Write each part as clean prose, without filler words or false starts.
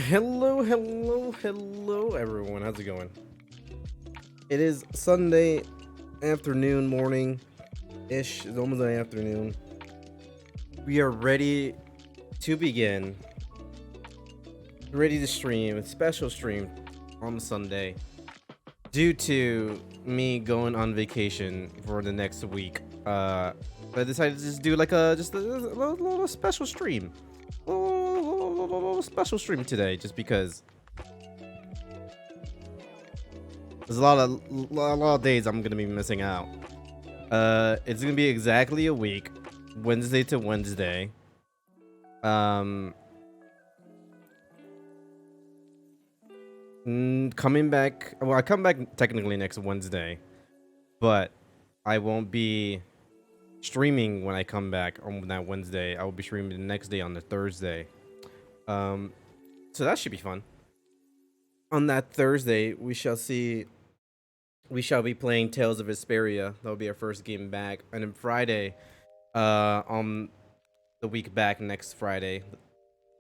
Hello, everyone. How's it going? It is Sunday afternoon, morning ish. It's almost an afternoon. We are ready to begin. Ready to stream a special stream on Sunday due to me going on vacation for the next week. I decided to just do like a little special stream. Little special stream today, just because there's a lot of days I'm gonna be missing out. It's gonna be exactly a week, Wednesday to Wednesday. Coming back. Well, I come back technically next Wednesday, but I won't be streaming when I come back on that Wednesday. I will be streaming the next day on the Thursday. So that should be fun. On that Thursday, we shall be playing Tales of Vesperia. That'll be our first game back. And then Friday, on the week back next Friday,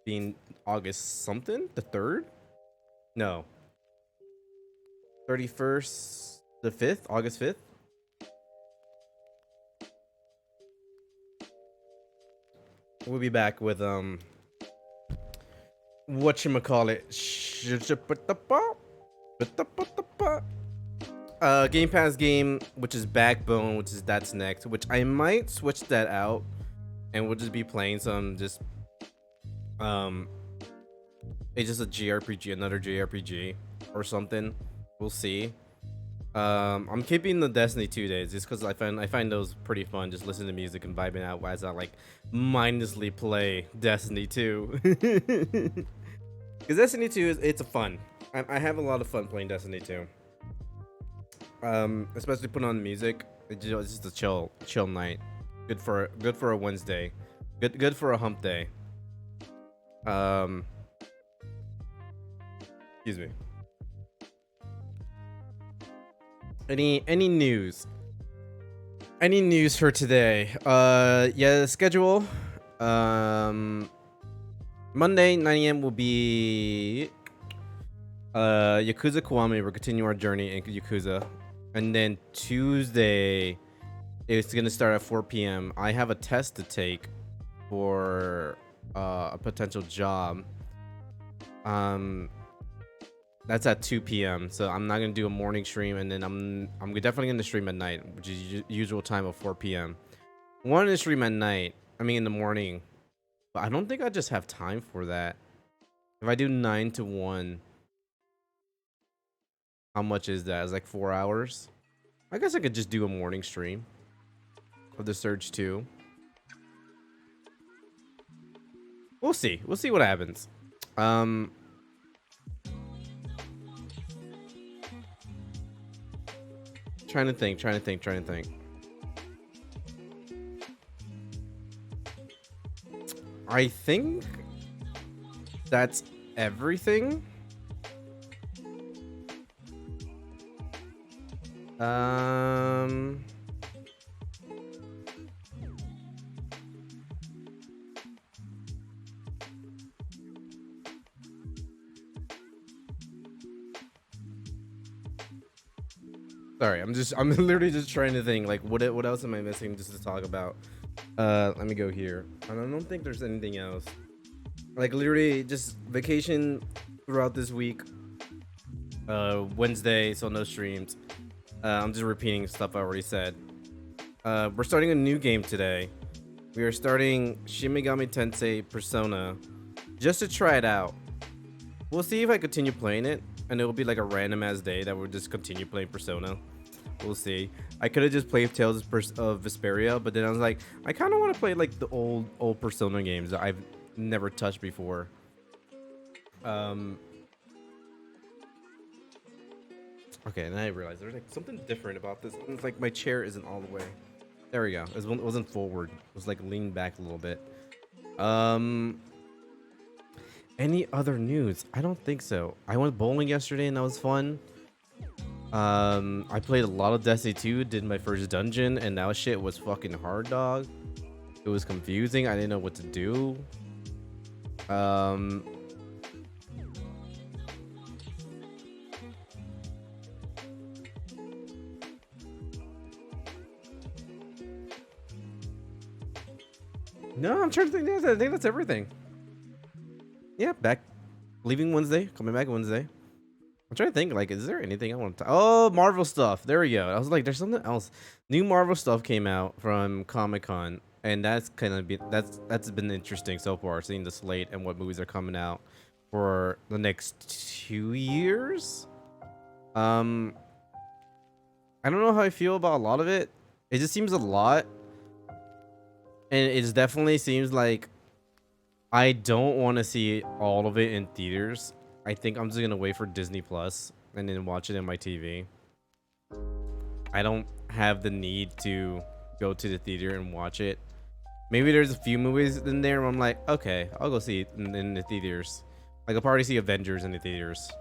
being August something? The 3rd? No. 31st, the 5th? August 5th? We'll be back with, whatchamacallit? Game Pass game, which is Backbone, that's next, which I might switch that out and we'll just be playing some it's just a JRPG, another JRPG or something. We'll see. I'm keeping the Destiny 2 days just because I find those pretty fun, just listening to music and vibing out as I like mindlessly play Destiny 2. Because Destiny 2 it's a fun. I have a lot of fun playing Destiny 2. Especially putting on music. It's just a chill night. Good for a Wednesday. Good for a hump day. Excuse me. Any news? Any news for today? Yeah, the schedule. Monday 9 a.m. will be Yakuza Kiwami. We'll continue our journey in Yakuza. And then Tuesday, it's gonna start at 4 p.m. I have a test to take for a potential job. That's at 2 p.m. So I'm not gonna do a morning stream, and then I'm definitely gonna stream at night, which is usual time of 4 p.m. Wanted to stream at night. I mean in the morning, but I don't think I just have time for that. If I do 9 to 1. How much is that? It's like 4 hours. I guess I could just do a morning stream of the Surge 2. We'll see. We'll see what happens. Trying to think. I think that's everything. Sorry, I'm literally just trying to think like what else am I missing just to talk about? Let me go here. I don't think there's anything else. Like literally just vacation throughout this week. Wednesday, so no streams. I'm just repeating stuff I already said. We're starting a new game today. We are starting Shin Megami Tensei Persona just to try it out. We'll see if I continue playing it, and it will be like a random ass day that we'll just continue playing Persona. We'll see. I could have just played Tales of Vesperia, but then I was like, I kind of want to play like the old Persona games that I've never touched before. Okay, and I realized there's like something different about this. It's like my chair isn't all the way. There we go. It wasn't forward. It was like leaned back a little bit. Any other news? I don't think so. I went bowling yesterday and that was fun. I played a lot of Destiny 2, did my first dungeon, and that shit was fucking hard, dog. It was confusing. I didn't know what to do. No, I'm trying to think. I think that's everything. Yeah, leaving Wednesday, coming back Wednesday. I'm trying to think, like, is there anything I want to... Oh, Marvel stuff. There we go. I was like, there's something else. New Marvel stuff came out from Comic-Con, and that's kind of that's been interesting so far, seeing the slate and what movies are coming out for the next 2 years. I don't know how I feel about a lot of it. It just seems a lot, and it definitely seems like I don't want to see all of it in theaters. I think I'm just gonna wait for Disney Plus and then watch it in my TV. I don't have the need to go to the theater and watch it. Maybe there's a few movies in there where I'm like, okay, I'll go see it in the theaters. Like I'll probably see Avengers in the theaters.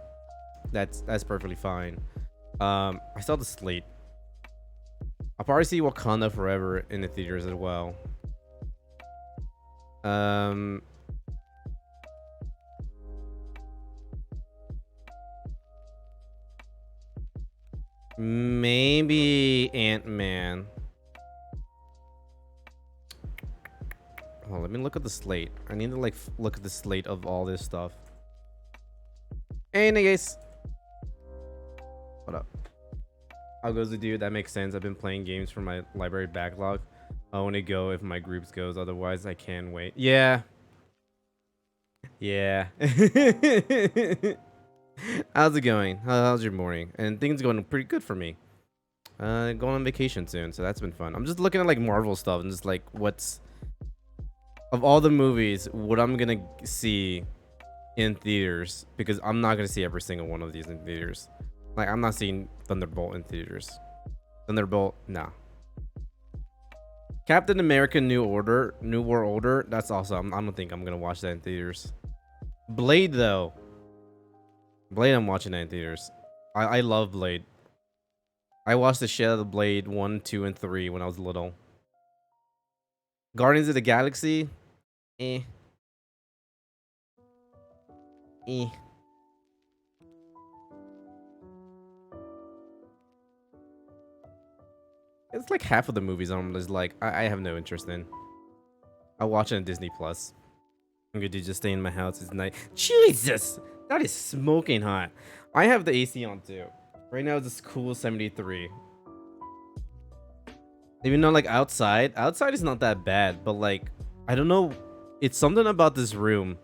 That's perfectly fine. I saw the slate. I'll probably see Wakanda Forever in the theaters as well. Maybe Ant-Man. Oh, let me look at the slate. I need to like look at the slate of all this stuff. Hey, niggas. What up? How goes the dude? That makes sense. I've been playing games for my library backlog. I want to go if my groups goes. Otherwise, I can wait. Yeah. Yeah. How's it going? How's your morning? And things going pretty good for me. Going on vacation soon, so that's been fun. I'm just looking at like Marvel stuff and just like what's of all the movies, what I'm gonna see in theaters, because I'm not gonna see every single one of these in theaters. Like I'm not seeing Thunderbolt in theaters. Thunderbolt, no. Captain America: New World Order. That's awesome. I don't think I'm gonna watch that in theaters. Blade though. Blade, I'm watching that in theaters. I love Blade. I watched the shit out of Blade 1, 2, and 3 when I was little. Guardians of the Galaxy? Eh. Eh. It's like half of the movies I'm just like, I have no interest in. I'll watch it on Disney Plus. I'm gonna just stay in my house. It's night. Jesus! That is smoking hot. I have the AC on too. Right now it's cool 73. Even though like outside is not that bad, but like I don't know, it's something about this room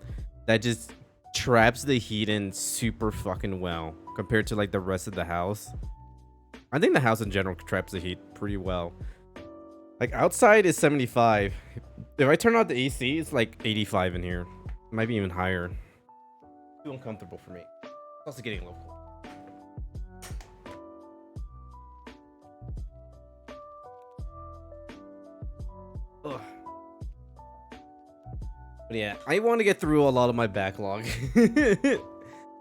that just traps the heat in super fucking well compared to like the rest of the house. I think the house in general traps the heat pretty well. Like outside is 75. If I turn out the AC, it's like 85 in here. It might be even higher. Too uncomfortable for me. It's also getting a little cold. Ugh. But yeah, I want to get through a lot of my backlog.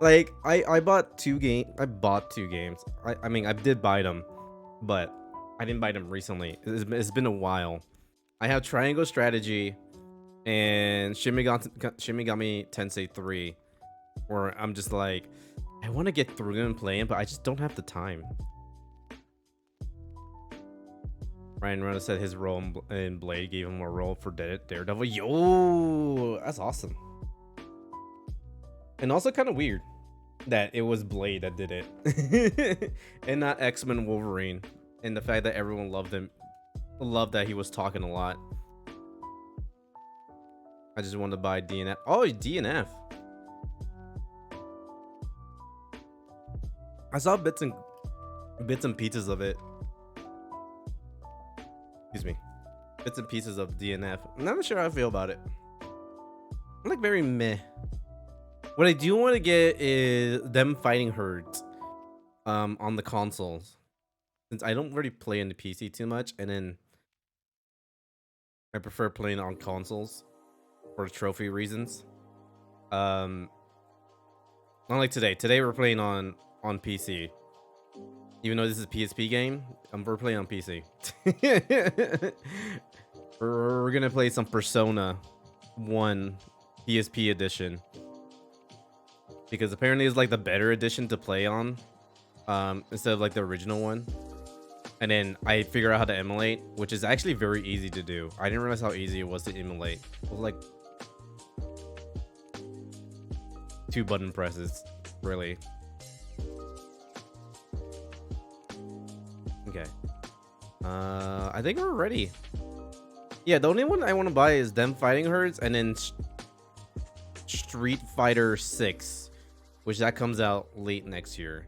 Like I bought two games. I mean I did buy them, but I didn't buy them recently. It's been a while. I have Triangle Strategy and Shin Megami Tensei 3, where I'm just like, I want to get through them and play them, but I just don't have the time. Ryan Reynolds said his role in Blade gave him a role for Daredevil. Yo, that's awesome. And also kind of weird that it was Blade that did it, and not X-Men Wolverine. And the fact that everyone loved that he was talking a lot. I just wanted to buy DNF. Oh, DNF. I saw bits and pieces of it. Excuse me. Bits and pieces of DNF. I'm not sure how I feel about it. I'm like very meh. What I do want to get is them fighting herds on the consoles. Since I don't really play in the PC too much, and then I prefer playing on consoles for trophy reasons. Not like today. Today we're playing on PC. Even though this is a PSP game, we're playing on PC. we're gonna play some Persona 1 PSP edition. Because apparently it's like the better edition to play on. Instead of like the original one. And then I figure out how to emulate, which is actually very easy to do. I didn't realize how easy it was to emulate. It was like 2 button presses, really. Okay. I think we're ready. Yeah, the only one I want to buy is them fighting herds, and then Street Fighter 6, which that comes out late next year.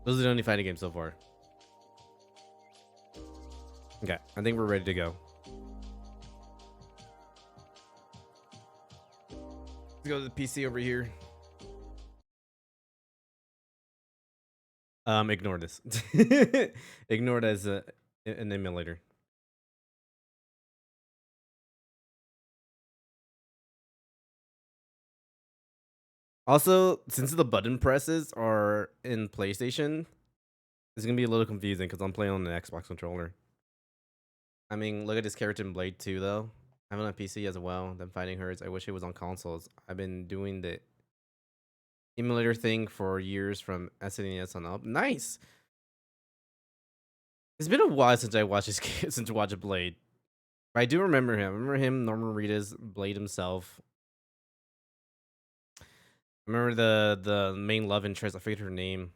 Those are the only fighting games so far. Okay, I think we're ready to go. Let's go to the PC over here. Ignore this. Ignore it as an emulator. Also, since the button presses are in PlayStation, it's gonna be a little confusing because I'm playing on the Xbox controller. I mean, look at this character in Blade 2 though. I have it on PC as well. Them fighting herds. I wish it was on consoles. I've been doing the emulator thing for years from SNES on up. Nice. It's been a while since I watched this game, since I watched Blade. But I do remember him. I remember him, Norman Reedus, Blade himself. I remember the main love interest. I forget her name.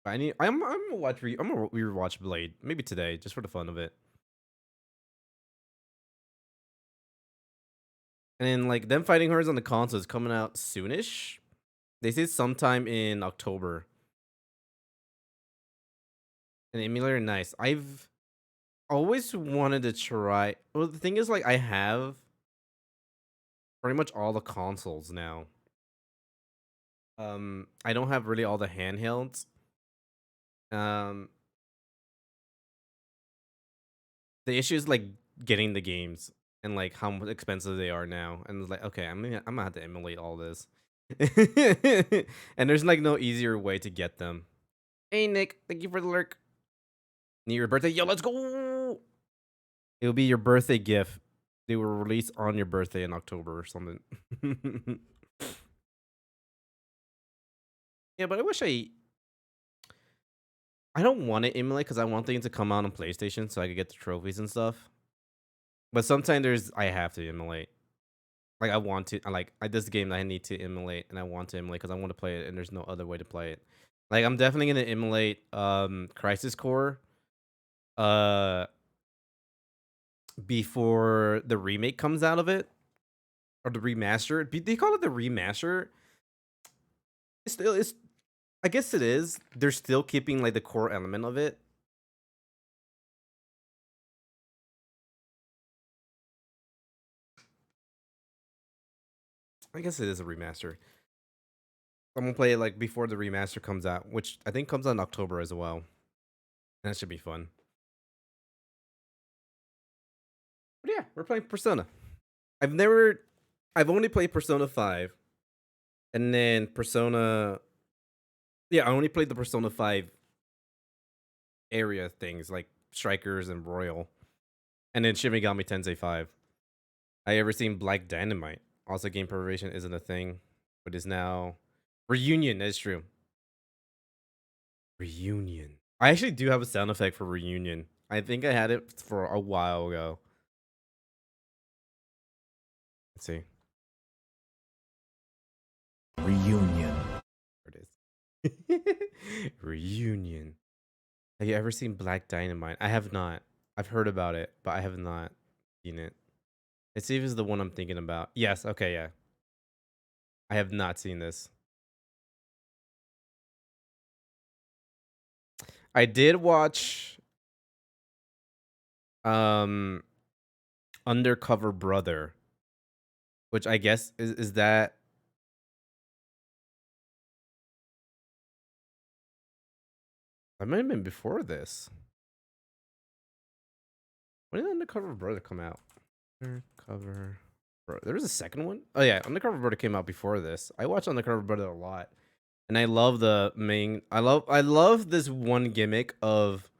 But I'm gonna rewatch Blade maybe today just for the fun of it. And then like them fighting herds on the console is coming out soonish. They say sometime in October. An emulator, nice. I've always wanted to try. Well, the thing is, like, I have pretty much all the consoles now. I don't have really all the handhelds. Um, the issue is like getting the games and like how expensive they are now. And it's like, okay, I'm gonna have to emulate all this. And there's like no easier way to get them. Hey Nick, thank you for the lurk. Near your birthday, yo, let's go. It'll be your birthday gift. They will release on your birthday in October or something. Yeah, but I wish I don't want to emulate because I want things to come out on PlayStation so I could get the trophies and stuff. But sometimes I have to emulate. Like I want to, this game that I need to emulate, and I want to emulate because I want to play it, and there's no other way to play it. Like I'm definitely gonna emulate Crisis Core, before the remake comes out of it, or the remaster. They call it the remaster. It's I guess it is. They're still keeping like the core element of it. I guess it is a remaster. I'm gonna play it like before the remaster comes out, which I think comes out in October as well. And that should be fun. But yeah, we're playing Persona. I've only played Persona 5. And then Persona, yeah, I only played the Persona 5 area things like Strikers and Royal. And then Shin Megami Tensei 5. I ever seen Black Dynamite. Also, game preservation isn't a thing, but is now Reunion. That is true. Reunion. I actually do have a sound effect for reunion. I think I had it for a while ago. Let's see. Reunion. There it is. Reunion. Have you ever seen Black Dynamite? I have not. I've heard about it, but I have not seen it. Let's see if it's the one I'm thinking about. Yes. Okay. Yeah. I have not seen this. I did watch um Undercover Brother, which I guess is that I might have been before this. When did Undercover Brother come out? Undercover Brother. There was a second one? Oh yeah, Undercover Brother came out before this. I watch Undercover Brother a lot. And I love the main I love this one gimmick of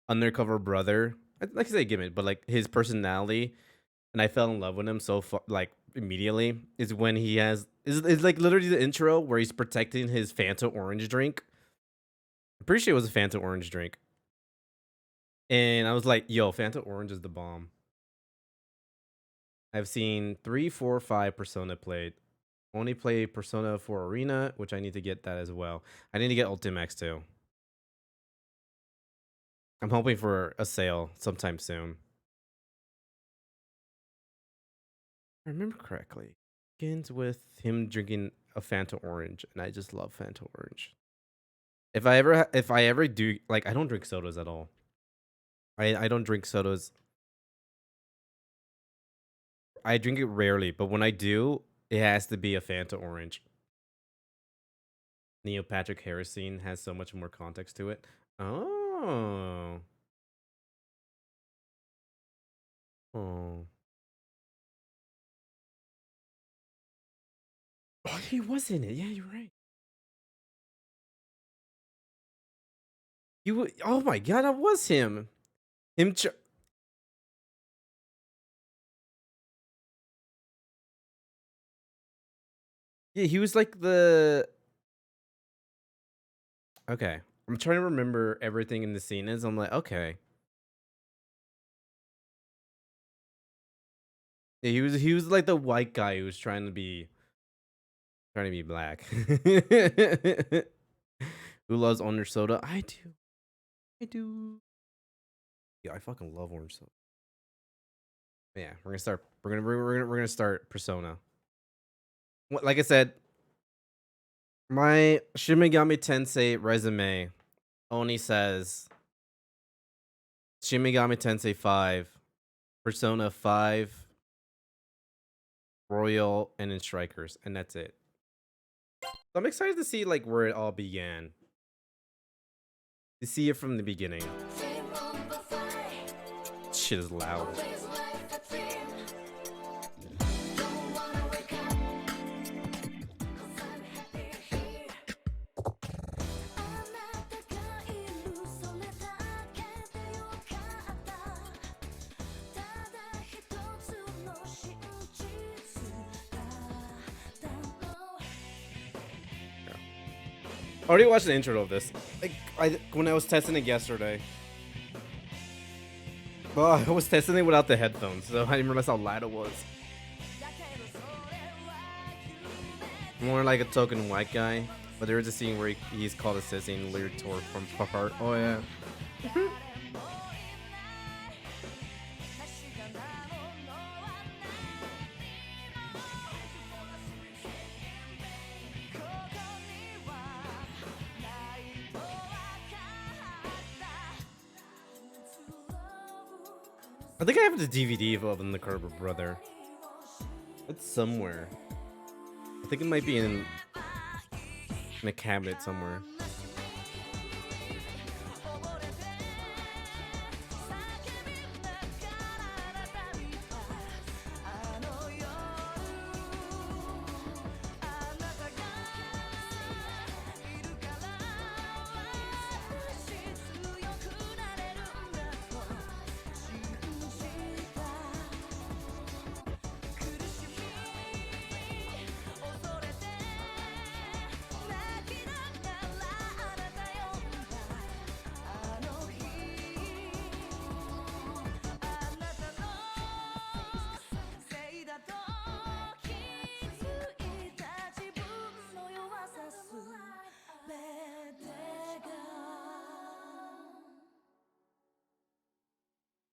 Undercover Brother. Like I say gimmick, but like his personality, and I fell in love with him so like immediately is when he has is like literally the intro where he's protecting his Fanta orange drink. I'm pretty sure it was a Fanta orange drink. And I was like, yo, Fanta orange is the bomb. I've seen 3, 4, 5 Persona played. Only play Persona 4 Arena, which I need to get that as well. I need to get Ultimax too. I'm hoping for a sale sometime soon. If I remember correctly, begins with him drinking a Fanta orange, and I just love Fanta orange. If I ever do, like, I don't drink sodas at all. I don't drink sodas. I drink it rarely, but when I do, it has to be a Fanta orange. Neil Patrick Harris scene has so much more context to it. Oh. Oh. Oh, he was in it. Yeah, you're right. Oh my god, that was him. Him. Yeah, he was like the. Okay, I'm trying to remember everything in the scene. Is I'm like, okay. Yeah, he was like the white guy who was trying to be black. Who loves orange soda? I do. I do. Yeah, I fucking love orange soda. Yeah, we're gonna start. We're gonna start Persona. Like I said, my Shin Megami Tensei resume only says Shin Megami Tensei 5, Persona 5, Royal, and then Strikers, and that's it. So I'm excited to see like where it all began. To see it from the beginning. Shit is loud. I already watched the intro of this. Like, when I was testing it yesterday. Well, I was testing it without the headphones, so I didn't realize how loud it was. More like a token white guy, but there is a scene where he's called a sissy and lured toward from heart. Oh yeah. I think I have the DVD of the Undercover Brother. It's somewhere. I think it might be in a cabinet somewhere.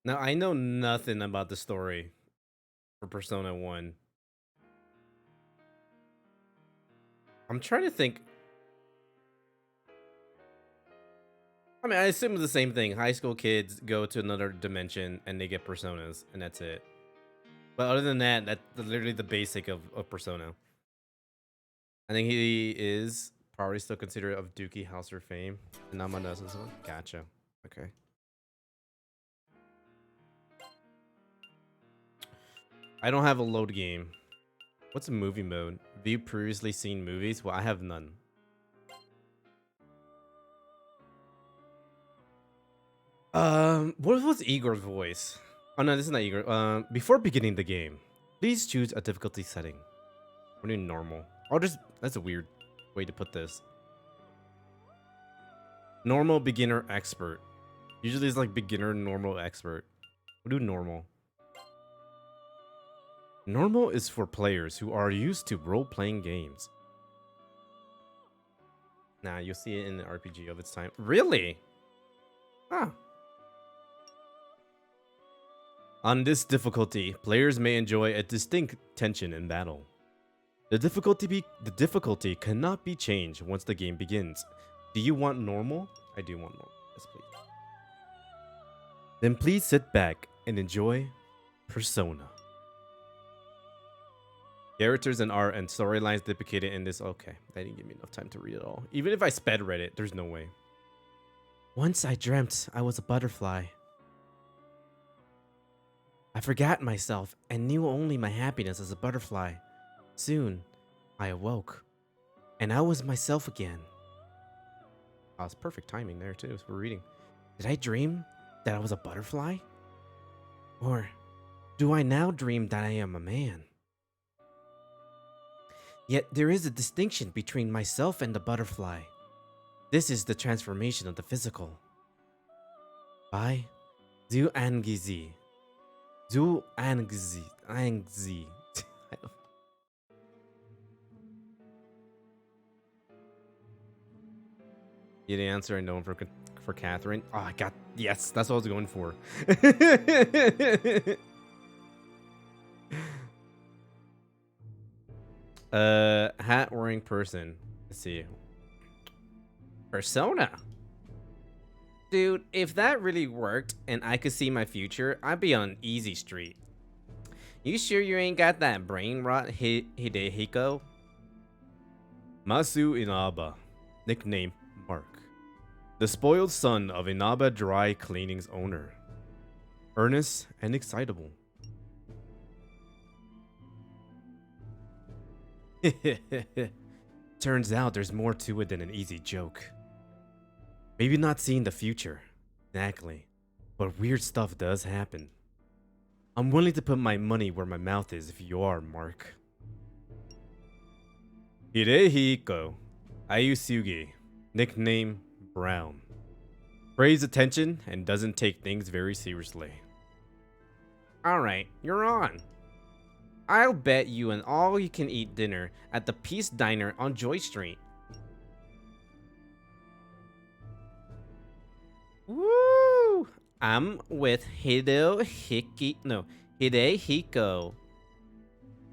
Now I know nothing about the story for Persona 1. I'm trying to think. I mean, I assume it's the same thing. High school kids go to another dimension and they get personas, and that's it. But other than that, that's literally the basic of Persona. I think he is probably still considered of Dookie Howser fame. And Namadas as well. Gotcha. Okay. I don't have a load game. What's a movie mode? View previously seen movies? Well, I have none. What was Igor's voice? Oh no, this is not Igor. Before beginning the game, please choose a difficulty setting. We're doing normal. Oh, that's a weird way to put this. Normal, beginner, expert. Usually it's like beginner, normal, expert. We'll do normal. Normal is for players who are used to role-playing games. Nah, you'll see it in the RPG of its time. Really? Huh. On this difficulty, players may enjoy a distinct tension in battle. The difficulty cannot be changed once the game begins. Do you want normal? I do want normal. Yes, please. Then please sit back and enjoy Persona. Characters and art and storylines depicted in this. Okay, that didn't give me enough time to read it all. Even if I sped read it, there's no way. Once I dreamt I was a butterfly. I forgot myself and knew only my happiness as a butterfly. Soon, I awoke, and I was myself again. Oh, it's perfect timing there too for reading. Did I dream that I was a butterfly? Or do I now dream that I am a man? Yet there is a distinction between myself and the butterfly. This is the transformation of the physical. By Zhu Angizi. Zhu Angzi. You the answer I know for Catherine. Oh, I got yes. That's what I was going for. Hat wearing person. Let's see. Persona. Dude, if that really worked and I could see my future, I'd be on easy street. You sure you ain't got that brain rot, Hidehiko? Masu Inaba, nickname Mark. The spoiled son of Inaba Dry Cleaning's owner. Earnest and excitable. Turns out there's more to it than an easy joke. Maybe not seeing the future, exactly, but weird stuff does happen. I'm willing to put my money where my mouth is if you are, Mark. Hidehiko Ayusugi, nickname Brown. Pays attention and doesn't take things very seriously. Alright, you're on. I'll bet you an all-you-can-eat dinner at the Peace Diner on Joy Street. Woo! I'm with Hidehiko.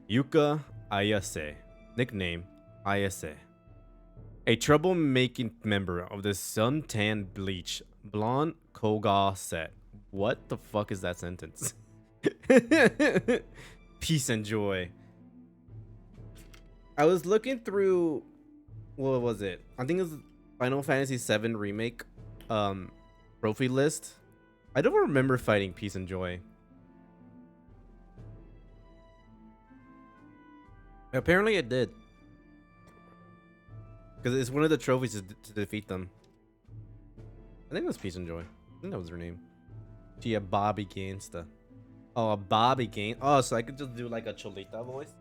Yuka Ayase, nickname Ayase. A troublemaking member of the Suntan Bleach Blonde Koga set. What the fuck is that sentence? Peace and joy. I was looking through, what was it? I think it was Final Fantasy VII Remake trophy list. I don't remember fighting Peace and Joy. Apparently it did. Because it's one of the trophies to defeat them. I think it was Peace and Joy. I think that was her name. She a Bobby Gangsta. Oh, a Bobby Gang. Oh, so I could just do like a Cholita voice?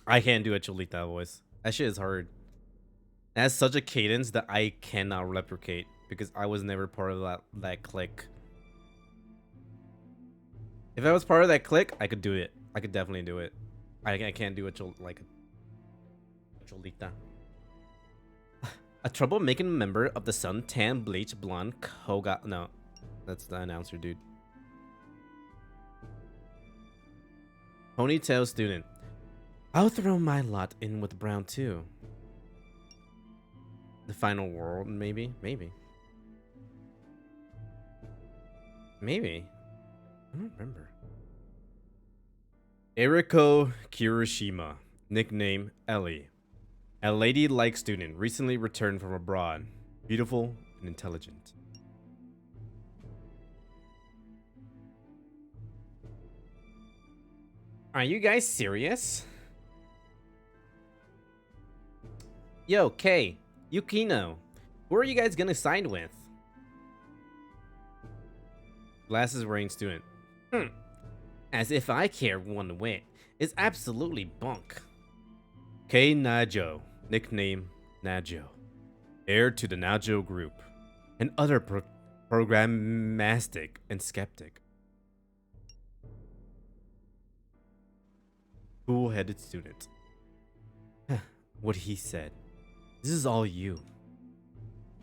I can't do a Cholita voice. That shit is hard. It has such a cadence that I cannot replicate because I was never part of that clique. If I was part of that clique, I could do it. I could definitely do it. I can't do a Cholita. A troublemaking member of the Suntan Bleach Blonde Koga. No. That's the announcer, dude. Ponytail student. I'll throw my lot in with Brown too. The final world, maybe? Maybe. Maybe. I don't remember. Eriko Kirishima, nickname Ellie. A ladylike student, recently returned from abroad. Beautiful and intelligent. Are you guys serious? Yo, Kay, Yukino, who are you guys gonna sign with? Glasses wearing student. As if I care one whit. It's absolutely bunk. Kei Najo, nickname Najo. Heir to the Najo group. An utter programmastic and skeptic. Cool-headed student. What he said. This is all you.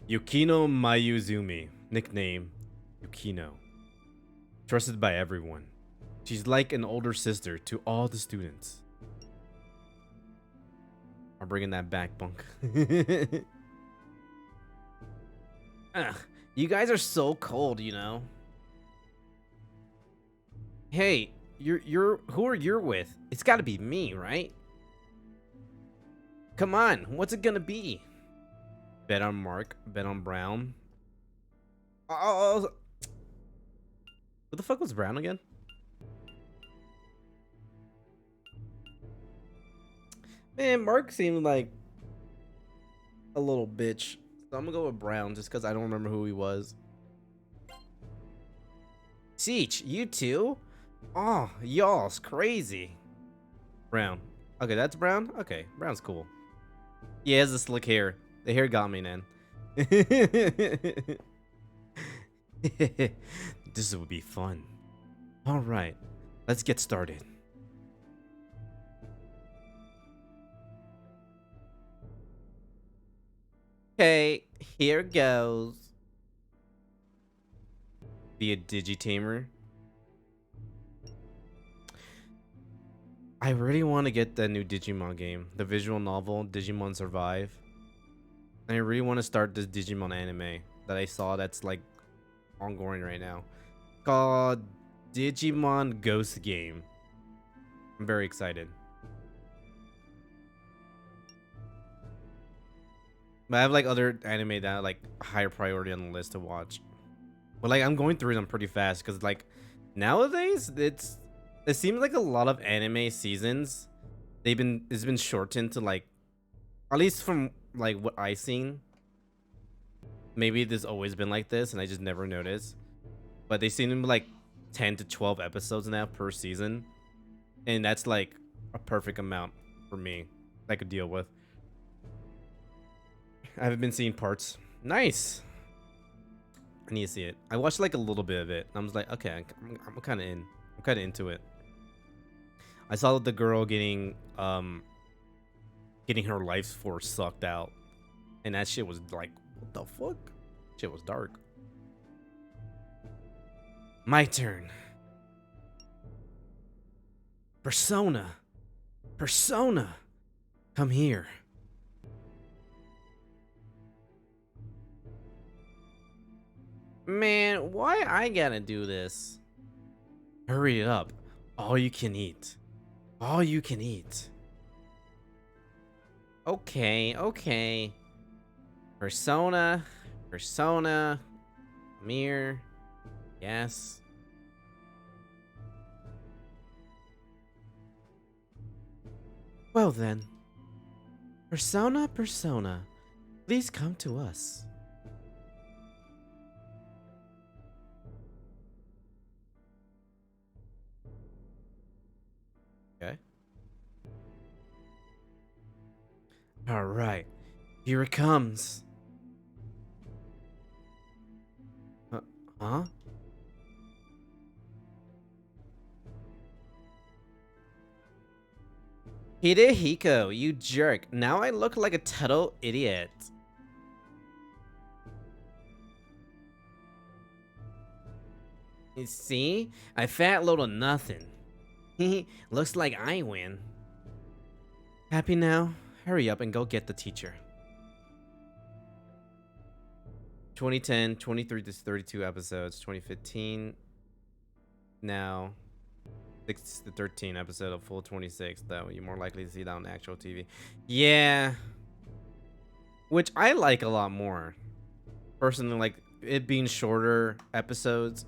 Yukino Mayuzumi, nickname Yukino. Trusted by everyone. She's like an older sister to all the students. I'm bringing that back, bunk. You guys are so cold, you know. Hey, you're who are you with? It's got to be me, right? Come on, what's it gonna be? Bet on Mark, bet on Brown. Oh, who the fuck was Brown again? Man, Mark seemed like a little bitch. So I'm gonna go with Brown just because I don't remember who he was. Siege, you too? Oh, y'all's crazy. Brown. Okay, that's Brown? Okay, Brown's cool. He has the slick hair. The hair got me, man. This would be fun. Alright, let's get started. Okay, here goes. Be a Digitamer. I really want to get the new Digimon game, the visual novel Digimon Survive. And I really want to start this Digimon anime that I saw that's like ongoing right now, called Digimon Ghost Game. I'm very excited. But I have like other anime that are like higher priority on the list to watch. But like I'm going through them pretty fast because like nowadays it seems like a lot of anime seasons it's been shortened to like, at least from like what I've seen. Maybe there's always been like this and I just never noticed. But they seem to be like 10 to 12 episodes now per season. And that's like a perfect amount for me that I could deal with. I haven't been seeing parts. Nice. I need to see it. I watched like a little bit of it. And I was like, okay, I'm kind of in. I'm kind of into it. I saw the girl getting her life force sucked out, and that shit was like, what the fuck? Shit was dark. My turn. Persona. Persona. Come here. Man, why I gotta do this? Hurry up. All you can eat. All you can eat. Okay, okay. Persona. Persona. Mirror. Yes. Well then. Persona, Persona. Please come to us. Okay. All right. Here it comes. Huh? Hidehiko, you jerk. Now I look like a total idiot. You see? I fat little nothing. Looks like I win. Happy now? Hurry up and go get the teacher. 2010, 23 to 32 episodes. 2015, now 6 to 13 episode of full 26. Though you're more likely to see that on actual TV. Yeah, which I like a lot more. Personally, like it being shorter episodes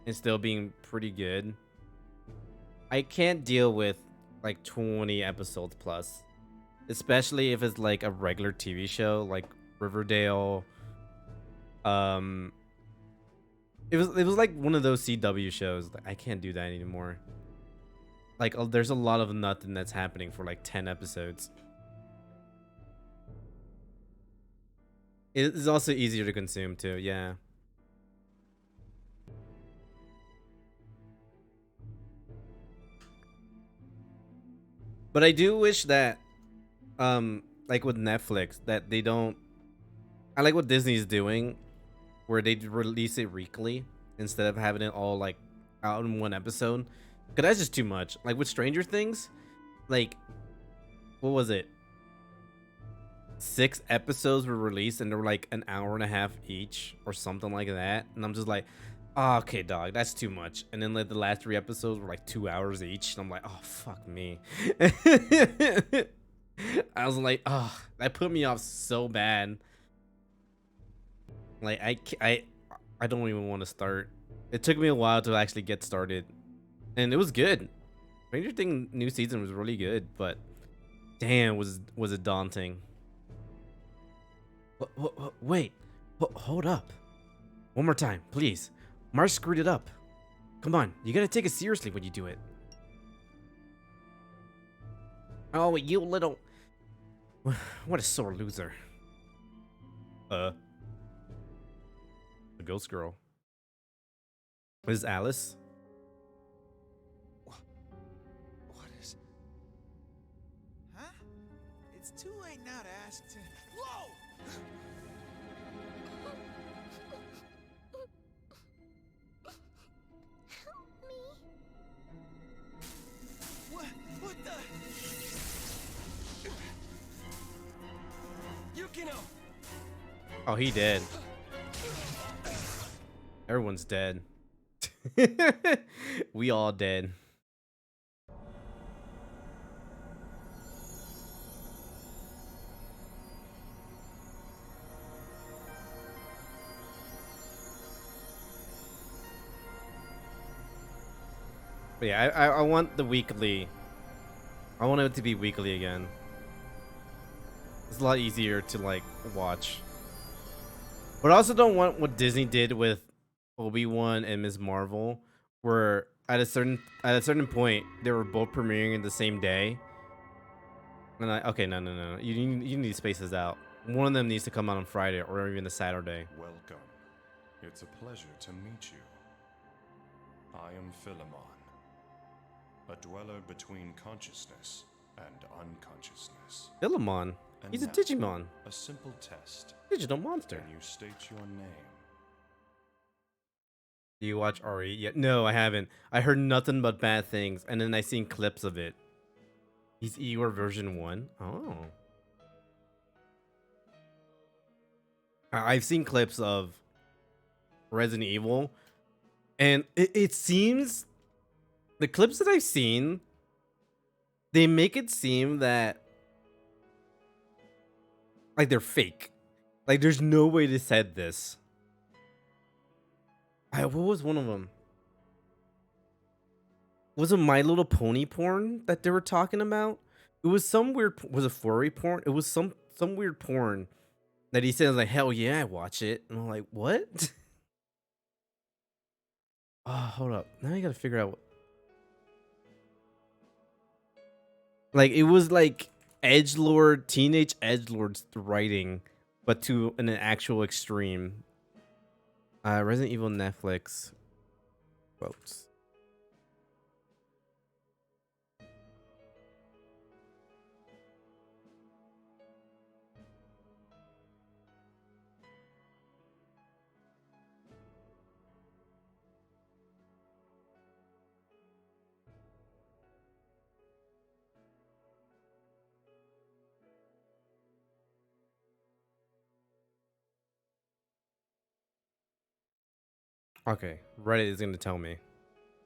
and still being pretty good. I can't deal with like 20 episodes plus, especially if it's like a regular TV show like Riverdale. Um, it was like one of those CW shows. I can't do that anymore. Like, there's a lot of nothing that's happening for like 10 episodes. It's also easier to consume too. Yeah. But I do wish that, like with Netflix, that they don't. I like what Disney's doing, where they release it weekly instead of having it all like out in one episode. Cause that's just too much. Like with Stranger Things, like what was it? 6 episodes were released and they were like an hour and a half each or something like that. And I'm just like, oh, okay, dog, that's too much. And then like the last 3 episodes were like 2 hours each. And I'm like, oh, fuck me. I was like, oh, that put me off so bad. Like I don't even want to start. It took me a while to actually get started. And it was good. Stranger Things new season was really good, but damn, was it daunting. Wait, hold up. One more time, please. Mark screwed it up. Come on, you gotta take it seriously when you do it. Oh, you little... What a sore loser. The ghost girl. Is Alice? What is... Huh? It's too late now to ask to... Whoa! Help me. What the... Yukino! Oh, he dead. Everyone's dead. We all dead. But yeah, I want the weekly. I want it to be weekly again. It's a lot easier to like watch. But I also don't want what Disney did with Obi-Wan and Ms. Marvel, where at a certain point they were both premiering in the same day. And okay, no. You need to space this out. One of them needs to come out on Friday or even a Saturday. Welcome. It's a pleasure to meet you. I am Philemon, a dweller between consciousness and unconsciousness. Philemon. And He's a now, Digimon. A simple test. Digital monster. Can you state your name? Do you watch RE yet? No, I haven't. I heard nothing but bad things, and then I seen clips of it. He's Eeyore version 1. Oh. I've seen clips of Resident Evil, and it seems the clips that I've seen, they make it seem that like they're fake. Like there's no way they said this. What was one of them? Was it My Little Pony porn that they were talking about? It was some weird. Was it furry porn? It was some weird porn that he says like, hell yeah, I watch it. And I'm like, what? Oh, hold up. Now I gotta figure out. Like it was like edgelord, teenage edgelords writing, but to an actual extreme. Resident Evil Netflix quotes. Okay, Reddit is gonna tell me.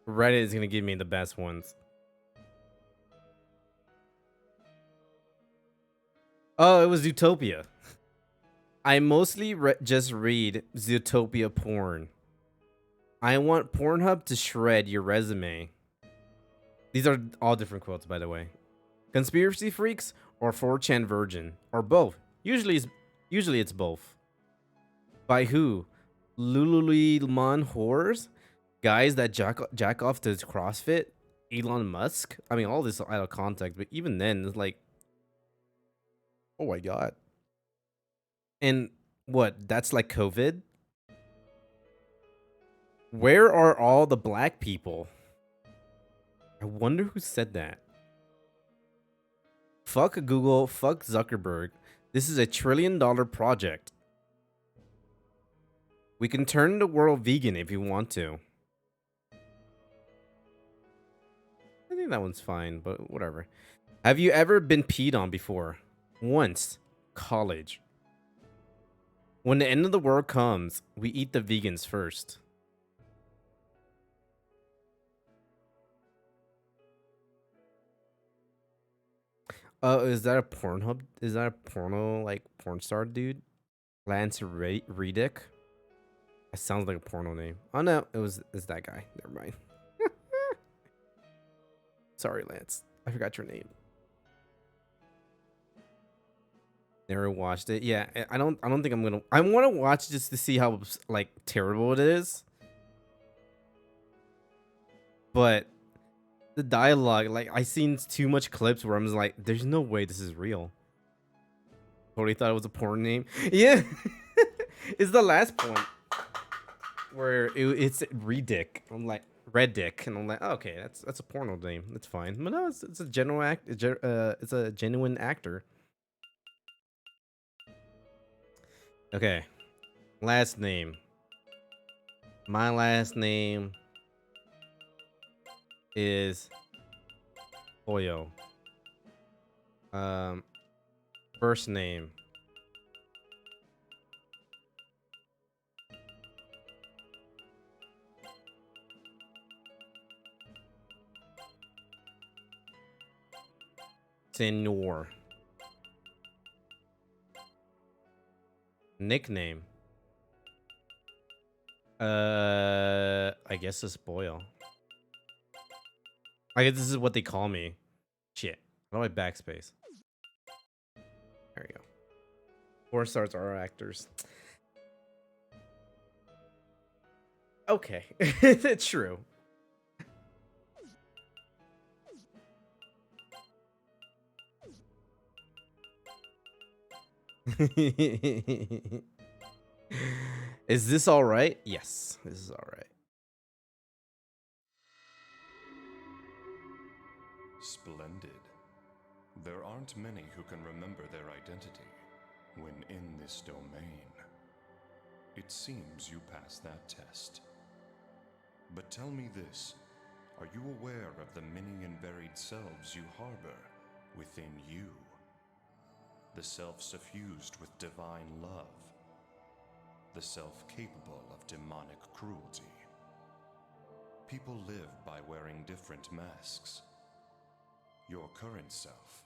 Reddit is gonna give me the best ones. Oh, it was Zootopia. I mostly just read Zootopia porn. I want Pornhub to shred your resume. These are all different quotes, by the way. Conspiracy freaks or 4chan virgin or both. Usually it's both. By who? Lululemon whores, guys that jack off to CrossFit, Elon Musk. I mean, all this out of context, but even then, it's like, oh my god. And what? That's like COVID. Where are all the black people? I wonder who said that. Fuck Google, fuck Zuckerberg. This is $1 trillion project. We can turn the world vegan if you want to. I think that one's fine, but whatever. Have you ever been peed on before? Once. College. When the end of the world comes, we eat the vegans first. Is that a Pornhub? Is that a porno, like, porn star dude? Lance Reddick? That sounds like a porno name. Oh no, it's that guy. Never mind. Sorry, Lance. I forgot your name. Never watched it. Yeah, I don't think I'm gonna. I want to watch just to see how like terrible it is. But the dialogue, like I seen too much clips where I'm just like, there's no way this is real. Totally thought it was a porn name. Yeah, it's the last point where it's Redick. I'm like Red Dick, and I'm like, oh, okay, that's a porno name. That's fine. But no, it's a genuine act. It's a genuine actor. Okay, last name. My last name is Oyo. First name. Senor. Nickname. I guess it's Boyle. I guess this is what they call me. Shit. How do I backspace? There you go. 4 stars are actors. Okay. It's true. Is this all right? Yes, this is all right. Splendid. There aren't many who can remember their identity when in this domain. It seems you passed that test. But tell me this, are you aware of the many and varied selves you harbor within you? The self suffused with divine love. The self capable of demonic cruelty. People live by wearing different masks. Your current self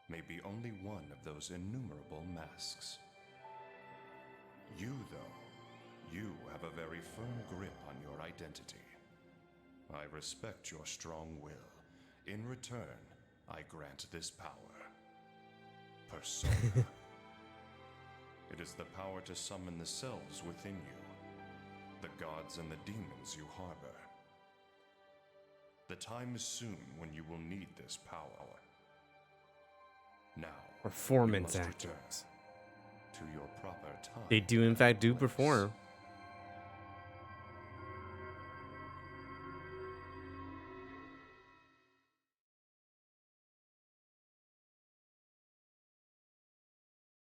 may be only one of those innumerable masks. You, though, you have a very firm grip on your identity. I respect your strong will. In return, I grant this power. Persona. It is the power to summon the selves within you, the gods and the demons you harbor. The time is soon when you will need this power. Now, Performance you must return actors. to your proper time. They do in fact do place. perform.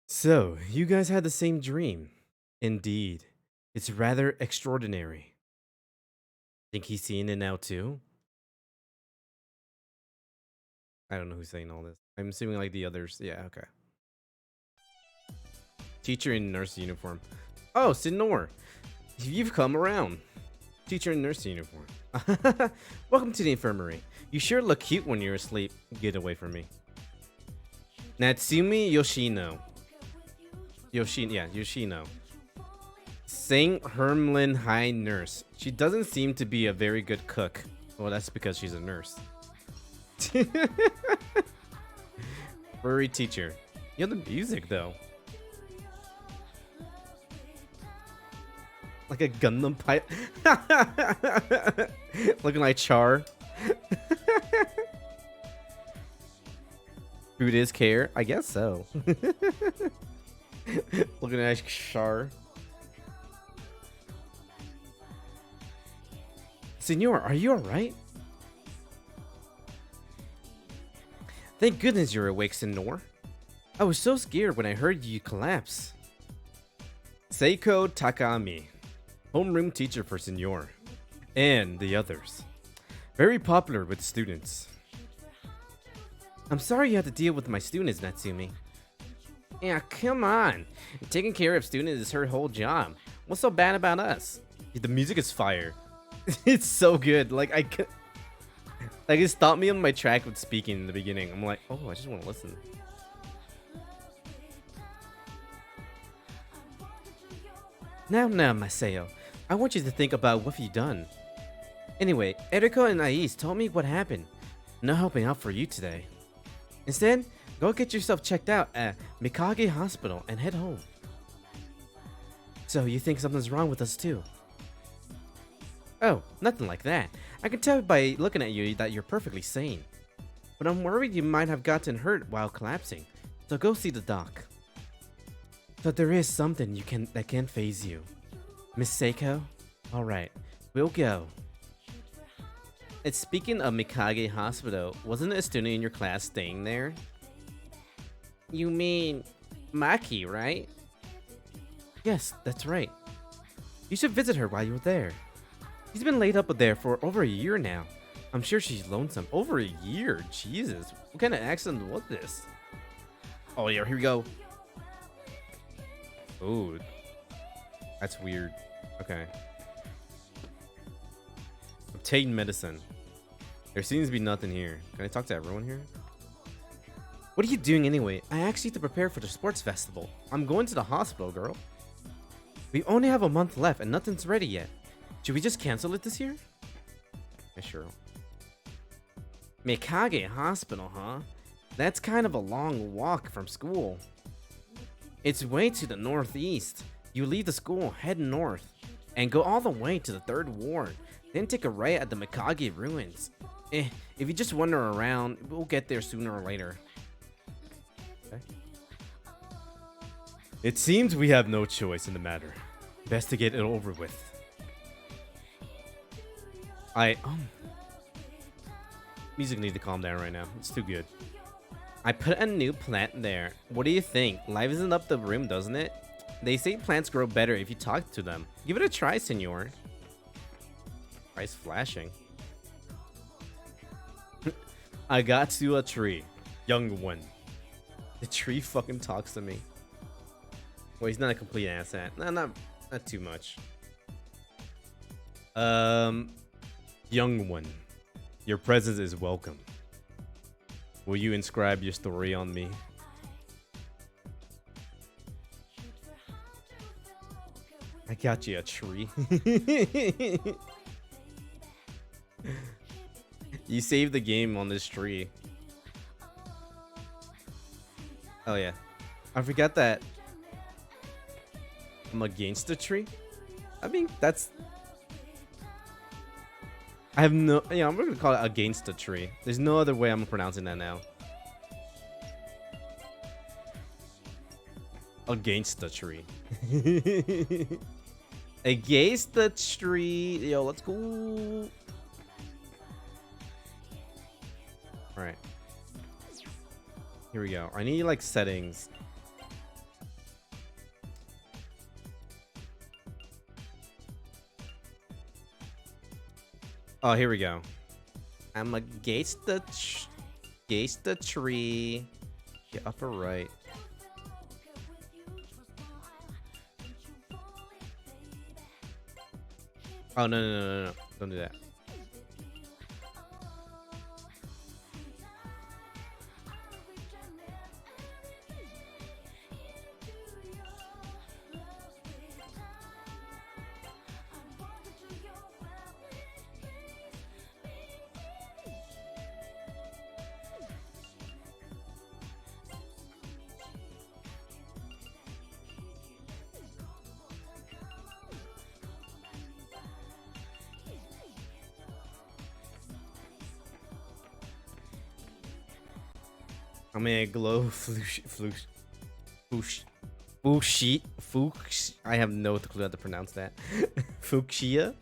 So, you guys had the same dream. Indeed. It's rather extraordinary. Think he's seeing it now too? I don't know who's saying all this. I'm assuming like the others. Yeah, okay. Teacher in nurse uniform. Oh, Sinor. You've come around. Teacher in nurse uniform. Welcome to the infirmary. You sure look cute when you're asleep. Get away from me. Natsumi Yoshino. Yoshino. St. Hermlin High Nurse. She doesn't seem to be a very good cook. Well, that's because she's a nurse. Furry teacher. You know the music though. Like a Gundam pipe. Looking like Char. Food is care? I guess so. Looking at Char. Senor, are you alright? Thank goodness you're awake, Senor. I was so scared when I heard you collapse. Seiko Takami, homeroom teacher for Senor, and the others. Very popular with students. I'm sorry you had to deal with my students, Natsumi. Yeah, come on. Taking care of students is her whole job. What's so bad about us? The music is fire. It's so good. Like it stopped me on my track with speaking in the beginning. I'm like, oh, I just want to listen. Now, Maseo. I want you to think about what you've done. Anyway, Eriko and Ais told me what happened. No helping out for you today. Instead, go get yourself checked out at Mikage Hospital and head home. So, you think something's wrong with us too? Oh, nothing like that. I can tell by looking at you that you're perfectly sane. But I'm worried you might have gotten hurt while collapsing. So go see the doc. So there is something that can phase you. Miss Seiko? Alright, we'll go. And speaking of Mikage Hospital, wasn't a student in your class staying there? You mean Maki, right? Yes, that's right. You should visit her while you're there. She's been laid up there for over a year now. I'm sure she's lonesome. Over a year? Jesus. What kind of accident was this? Oh yeah, here we go. Ooh. That's weird. Okay. Obtain medicine. There seems to be nothing here. Can I talk to everyone here? What are you doing anyway? I asked you to prepare for the sports festival. I'm going to the hospital, girl. We only have a month left and nothing's ready yet. Should we just cancel it this year? Yeah, sure. Mikage Hospital, huh? That's kind of a long walk from school. It's way to the northeast. You leave the school, head north, and go all the way to the 3rd ward. Then take a right at the Mikage ruins. If you just wander around, we'll get there sooner or later. Okay. It seems we have no choice in the matter. Best to get it over with. Music needs to calm down right now. It's too good. I put a new plant there. What do you think? Livens up the room, doesn't it? They say plants grow better if you talk to them. Give it a try, senor. Eyes flashing. I got you a tree. Young one. The tree fucking talks to me. Well, he's not a complete asshat. No, not too much. Young one. Your presence is welcome. Will you inscribe your story on me? I got you a tree. You saved the game on this tree. Oh yeah. I forgot that I'm against the tree. I mean, that's... I have no... Yeah, I'm gonna call it against the tree. There's no other way I'm pronouncing that now. Against the tree. Against the tree. Yo, let's go. Alright. Here we go. I need like settings. Oh, here we go. I'm against the tree. Get upper right. Oh no. Don't do that. I mean, glow fuchsia. I have no clue how to pronounce that. Fuchsia.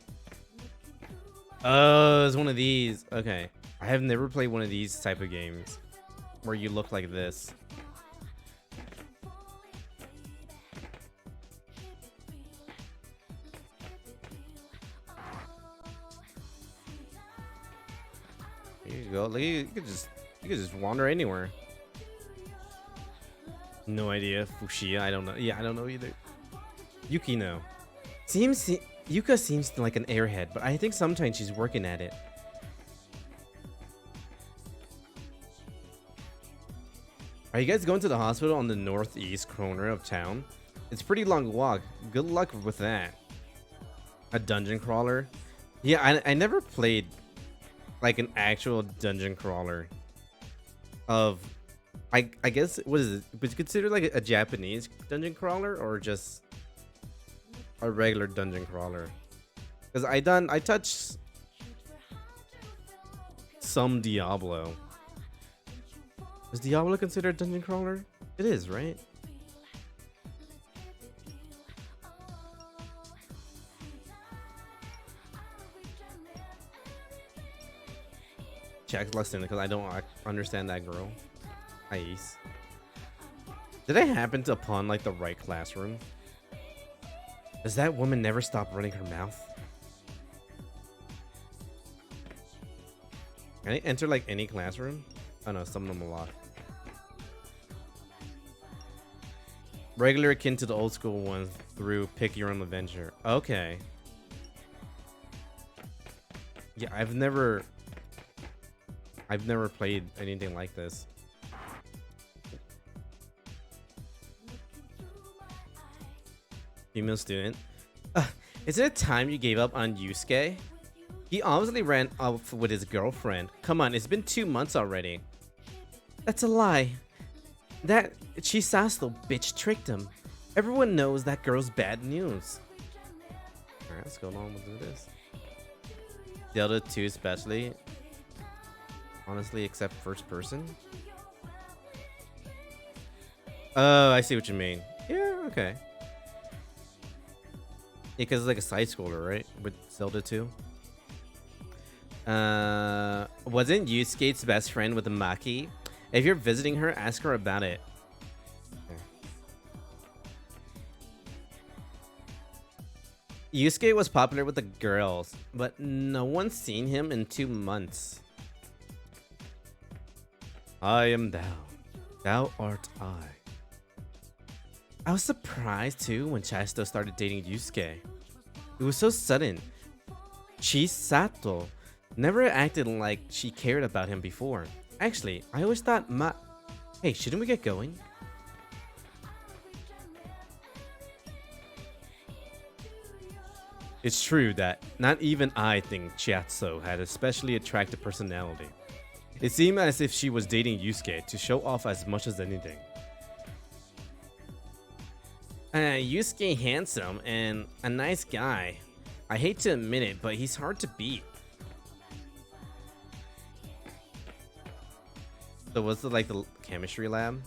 Oh, it's one of these. Okay, I have never played one of these type of games where you look like this. Here you go. Look, you could just wander anywhere. No idea. Fuchsia. I don't know. Yeah, I don't know either. Yukino. Yuka seems like an airhead, but I think sometimes she's working at it. Are you guys going to the hospital on the northeast corner of town? It's a pretty long walk. Good luck with that. A dungeon crawler? Yeah, I never played like an actual dungeon crawler of I guess what is it? Was it considered like a Japanese dungeon crawler or just a regular dungeon crawler? Because I touched some Diablo. Is Diablo considered a dungeon crawler? It is, right? Jack's lesson because I don't understand that girl. Nice. Did I happen to upon like the right classroom? Does that woman never stop running her mouth? Can I enter like any classroom? Oh no, some of them are locked. Regular akin to the old school ones through pick your own adventure. Okay. Yeah, I've never played anything like this. Female student. Is it a time you gave up on Yusuke? He obviously ran off with his girlfriend. Come on, it's been 2 months already. That's a lie. That Chisato bitch tricked him. Everyone knows that girl's bad news. Alright, let's go on with this. Delta 2 especially. Honestly, except first person. Oh, I see what you mean. Yeah, okay. Yeah, because it's like a side scroller, right? With Zelda 2. Wasn't Yusuke's best friend with the Maki? If you're visiting her, ask her about it. Okay. Yusuke was popular with the girls, but no one's seen him in 2 months. I am thou. Thou art I. I was surprised too when Chisato started dating Yusuke. It was so sudden. Chisato never acted like she cared about him before. Actually, I always thought Hey, shouldn't we get going? It's true that not even I think Chiatsu had a especially attractive personality. It seemed as if she was dating Yusuke to show off as much as anything. Yusuke handsome and a nice guy. I hate to admit it, but he's hard to beat. So what's like the chemistry lab?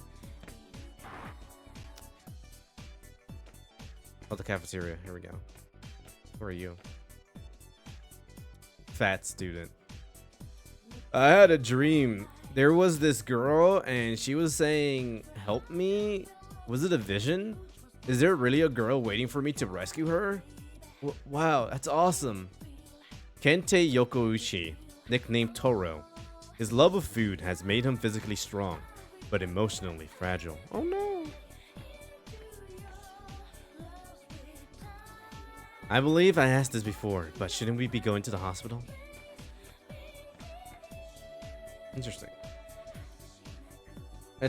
Oh, the cafeteria. Here we go. Who are you? Fat student. I had a dream. There was this girl and she was saying, help me? Was it a vision? Is there really a girl waiting for me to rescue her? Wow, that's awesome. Kente Yokouchi, nicknamed Toro. His love of food has made him physically strong, but emotionally fragile. Oh no. I believe I asked this before, but shouldn't we be going to the hospital? Interesting.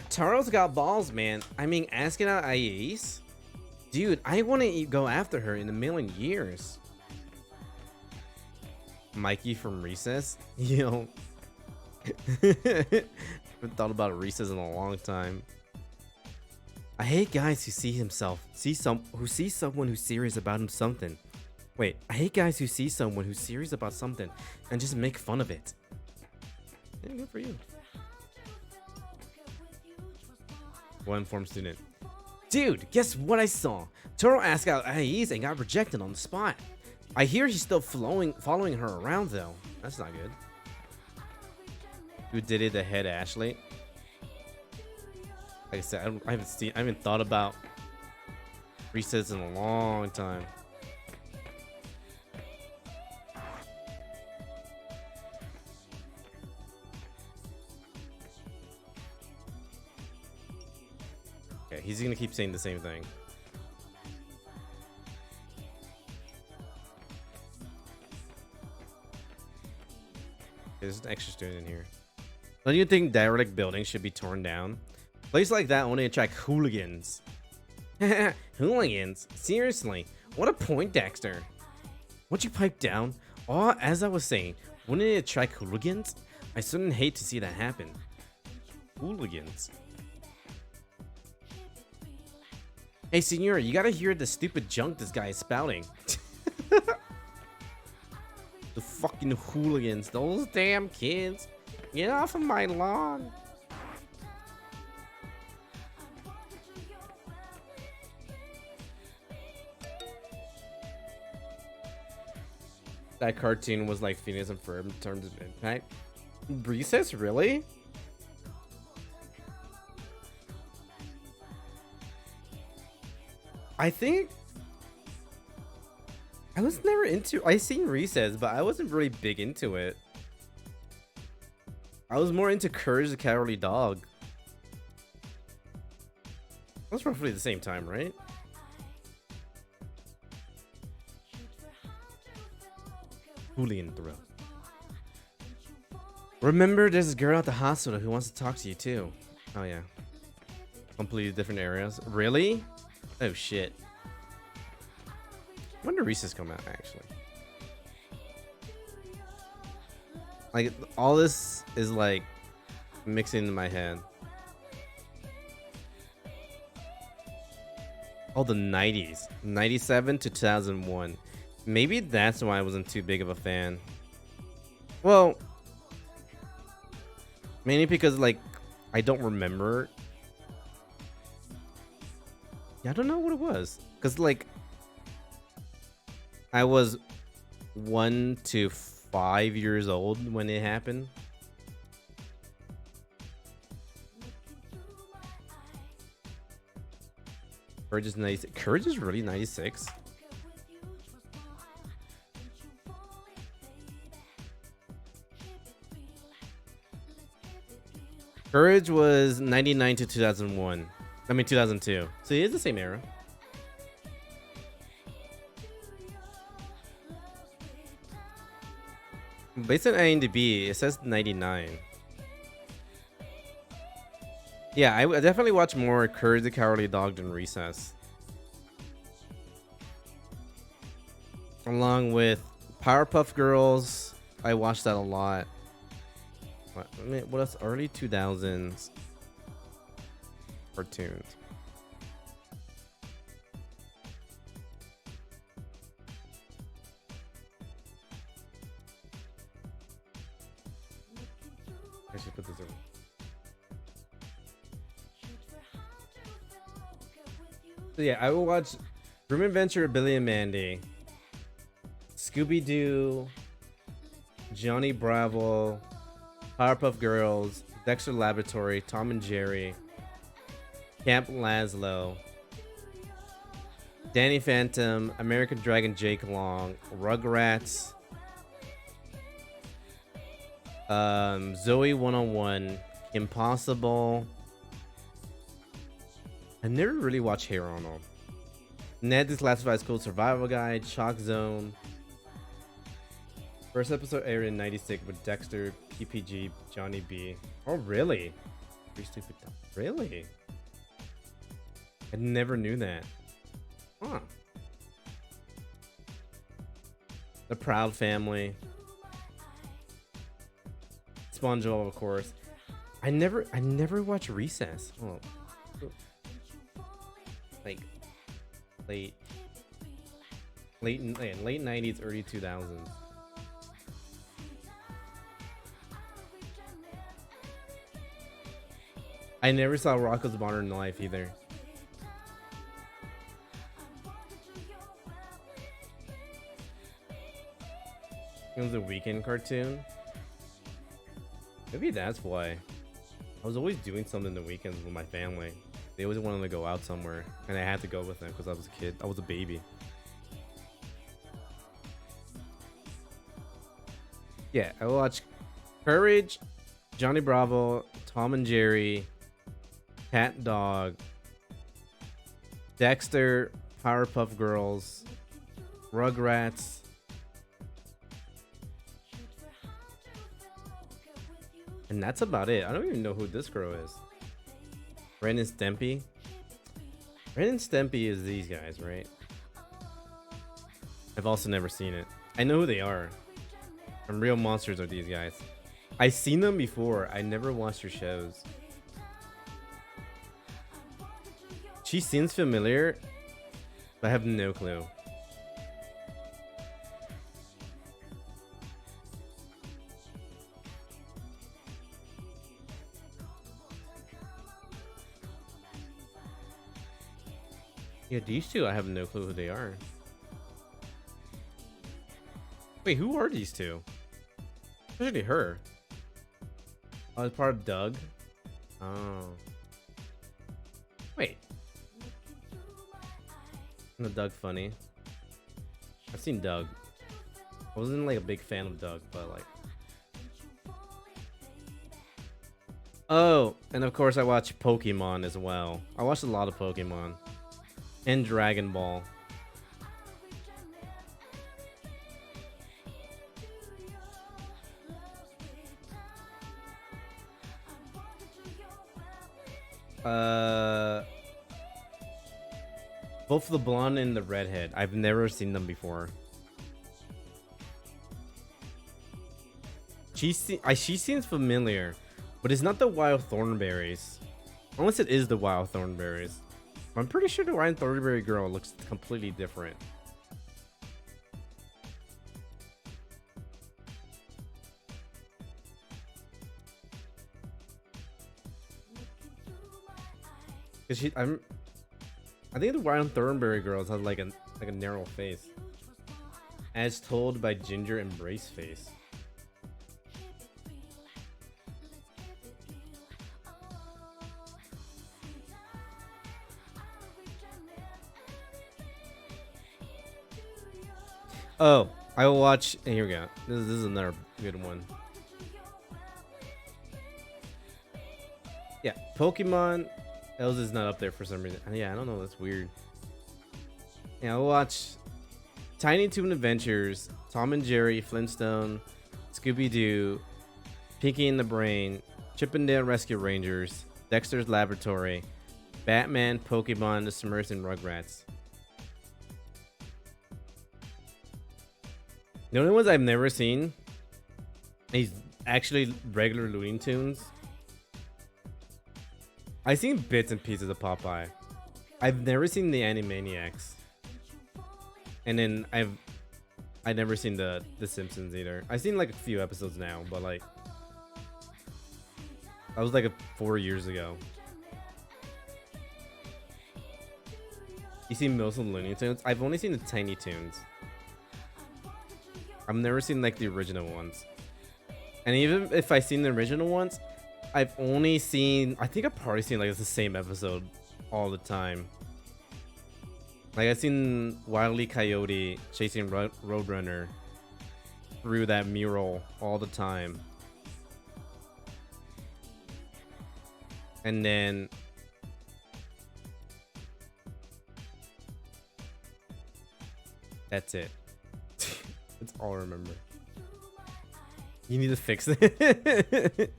Taro's got balls, man. I mean, asking out Ais? Dude, I want to go after her in a million years. Mikey from Recess? Yo. Haven't thought about Recess in a long time. I hate guys who see someone who's serious about something. Wait, I hate guys who see someone who's serious about something and just make fun of it. Yeah, good for you. Well-informed student. Dude, guess what I saw? Toro asked out Ais and got rejected on the spot. I hear he's still following her around though. That's not good. Who did it ahead, Ashley? Like I said, I haven't thought about Recess in a long time. Okay, he's gonna keep saying the same thing. There's an extra student in here. Don't you think derelict buildings should be torn down? Places like that only attract hooligans. Hooligans? Seriously? What a point, Dexter. Won't you pipe down? Oh, as I was saying, wouldn't it attract hooligans? I certainly hate to see that happen. Hooligans. Hey, Senor, you gotta hear the stupid junk this guy is spouting. The fucking hooligans. Those damn kids. Get off of my lawn. That cartoon was like Phineas and Ferb in terms of impact. Recess, really? I think I was never into. I seen Recess, but I wasn't really big into it. I was more into Courage the Cowardly Dog. That's roughly the same time, right? Hooligan throw. Remember, there's this girl at the hospital who wants to talk to you too. Oh yeah. Completely different areas. Really? Oh shit. When did Recess come out, actually? Like, all this is like mixing in my head. Oh, the 90s. 97 to 2001. Maybe that's why I wasn't too big of a fan. Well, mainly because, like, I don't remember. Yeah, I don't know what it was. Because, like, I was 1 to 5 years old when it happened. Courage is 96. Courage is really 96. Courage was 99 to 2001. I mean 2002. So it is the same era. Based on IMDb, it says 99. Yeah, I definitely watch more Courage the Cowardly Dog than Recess. Along with Powerpuff Girls, I watched that a lot. What else? Early 2000s cartoons. I should put this in. So yeah, I will watch Room Adventure, Billy and Mandy, Scooby-Doo, Johnny Bravo, Powerpuff Girls, Dexter Laboratory, Tom and Jerry, Camp Lazlo, Danny Phantom, American Dragon Jake Long, Rugrats, Zoe 101, Impossible. I never really watched Hey Arnold. Ned Declassified School Survival Guide, Shock Zone. First episode aired in '96 with Dexter, PPG, Johnny B. Oh, really? Pretty stupid. Really? I never knew that. Huh. The Proud Family. SpongeBob, of course. I never watched Recess. Oh. Like late 90s, early 2000s. I never saw Rocko's Modern Life either. It was a weekend cartoon. Maybe that's why. I was always doing something the weekends with my family. They always wanted to go out somewhere, and I had to go with them because I was a kid. I was a baby. Yeah, I watched Courage, Johnny Bravo, Tom and Jerry, Cat Dog, Dexter, Powerpuff Girls, Rugrats. And that's about it. I don't even know who this girl is. Ren and Stimpy. Ren and Stimpy is these guys, right? I've also never seen it. I know who they are. And Real Monsters are these guys. I've seen them before. I never watched their shows. She seems familiar, but I have no clue. Yeah, these two, I have no clue who they are. Wait, who are these two? Especially her. Oh, it's part of Doug. Oh. Wait. Isn't Doug funny? I've seen Doug. I wasn't like a big fan of Doug, but like. Oh, and of course I watch Pokemon as well. I watched a lot of Pokemon. And Dragon Ball. Both the blonde and the redhead. I've never seen them before. She seems familiar, but it's not the Wild Thornberries. Unless it is the Wild Thornberries. I'm pretty sure the Wild Thornberry girl looks completely different. Cause I think the Wild Thornberry girls have like a narrow face, as told by Ginger and Braceface. Oh, I will watch. Here we go. This is another good one. Yeah, Pokemon. Elsa's not up there for some reason. Yeah, I don't know. That's weird. Yeah, I'll watch Tiny Toon Adventures, Tom and Jerry, Flintstone, Scooby Doo, Pinky and the Brain, Chip and Dale Rescue Rangers, Dexter's Laboratory, Batman, Pokemon, The Smurfs, and Rugrats. The only ones I've never seen is actually regular Looney Tunes. I've seen bits and pieces of Popeye. I've never seen the Animaniacs. And then I've never seen the Simpsons either. I've seen like a few episodes now, but like that was like 4 years ago. You see most of the Looney Tunes? I've only seen the Tiny Toons. I've never seen like the original ones. And even if I've seen the original ones, I've only seen, I think I've probably seen like the same episode all the time. Like I've seen Wile E. Coyote chasing Roadrunner through that mural all the time. And then That's it. That's all I remember. You need to fix it.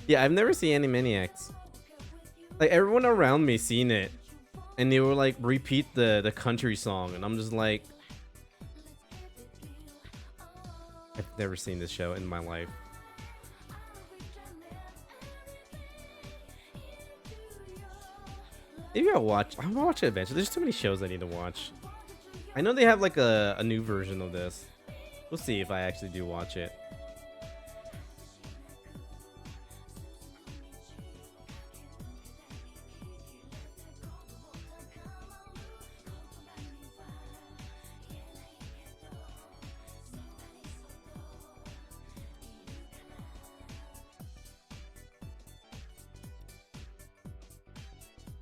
Yeah, I've never seen Animaniacs. Like everyone around me seen it, and they were like repeat the country song, and I'm just like, I've never seen this show in my life. Maybe I'll watch it eventually. There's too many shows I need to watch. I know they have like a new version of this. We'll see if I actually do watch it.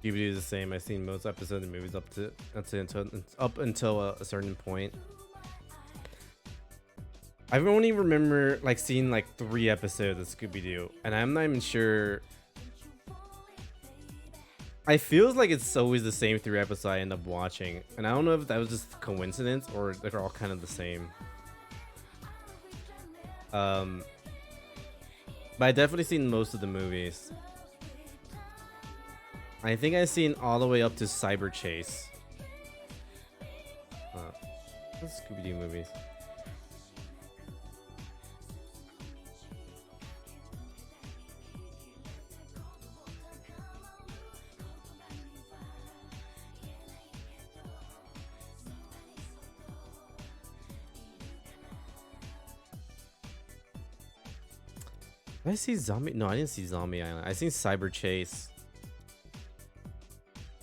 DVD is the same. I've seen most episodes of the movies up until a certain point. I only remember like seeing like 3 episodes of Scooby-Doo, and I'm not even sure. I feels like it's always the same 3 episodes I end up watching, and I don't know if that was just coincidence or they're all kind of the same. But I definitely seen most of the movies. I think I've seen all the way up to Cyber Chase. What's Scooby-Doo movies? Did I see Zombie? No, I didn't see Zombie Island. I seen Cyber Chase.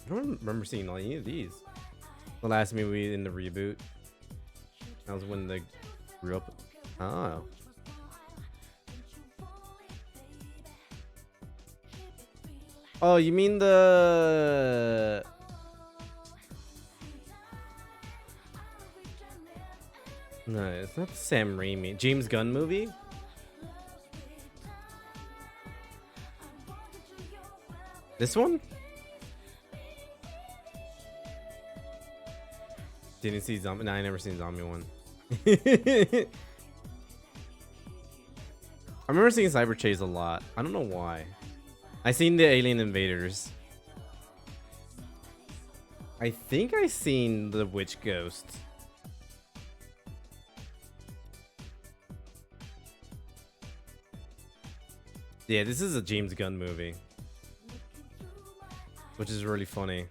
I don't remember seeing any of these. The last movie in the reboot. That was when they grew up. Oh. Oh, you mean the... No, it's not the Sam Raimi. James Gunn movie? This one? Didn't see Zombie. No, I never seen Zombie one. I remember seeing Cyber Chase a lot. I don't know why. I seen the Alien Invaders. I think I seen the Witch Ghost. Yeah, this is a James Gunn movie, which is really funny.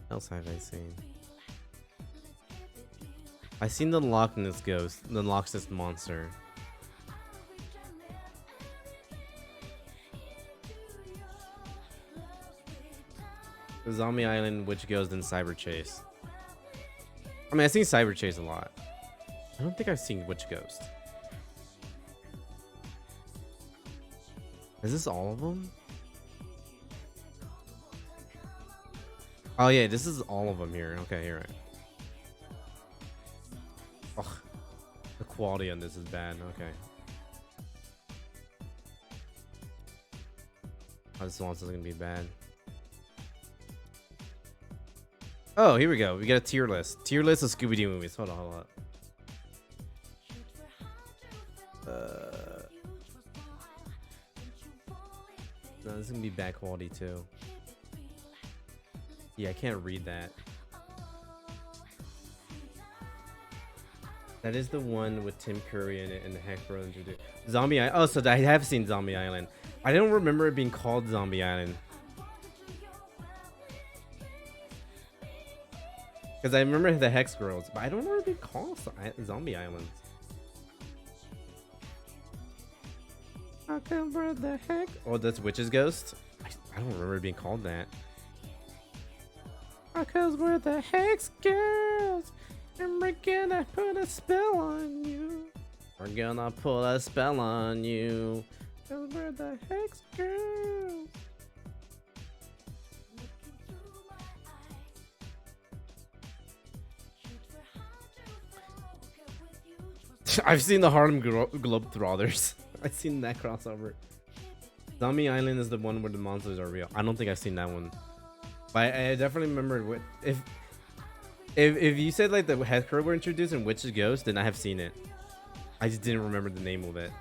What else have I seen? I seen the Loch Ness Ghost, the Loch Ness Monster. The Zombie Island, Witch Ghost, and Cyber Chase. I mean, I've seen Cyber Chase a lot. I don't think I've seen Witch Ghost. Is this all of them? Oh yeah, this is all of them here. Okay, you're right. Ugh, the quality on this is bad. Okay. Oh, this one's gonna be bad. Oh, here we go. We got a tier list. Tier list of Scooby-Doo movies. Hold on. No, this is gonna be bad quality too. Yeah, I can't read that. That is the one with Tim Curry in it and the Heck Brothers. Zombie Island. Oh, so I have seen Zombie Island. I don't remember it being called Zombie Island. Because I remember the Hex Girls, but I don't remember it being called Zombie Island. I come for the heck. Oh, that's Witch's Ghost? I don't remember it being called that. Cause we're the Hex Girls, and we're gonna put a spell on you. We're gonna put a spell on you. Cause we're the Hex Girls. I've seen the Harlem Globetrotters. I've seen that crossover. Zombie Island is the one where the monsters are real. I don't think I've seen that one. But I definitely remember if you said like the headcrab were introduced in Witch's Ghost, then I have seen it. I just didn't remember the name of it.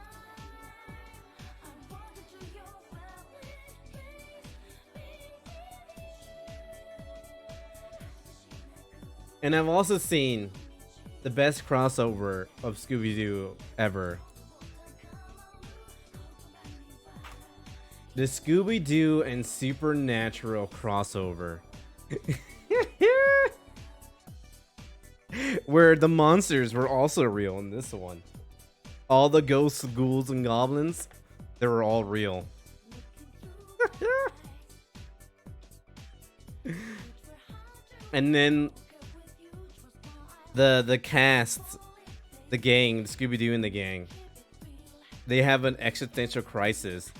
And I've also seen the best crossover of Scooby-Doo ever. The Scooby-Doo and Supernatural crossover. Where the monsters were also real in this one. All the ghosts, ghouls, and goblins, they were all real. And then the cast, the gang, Scooby-Doo and the gang, they have an existential crisis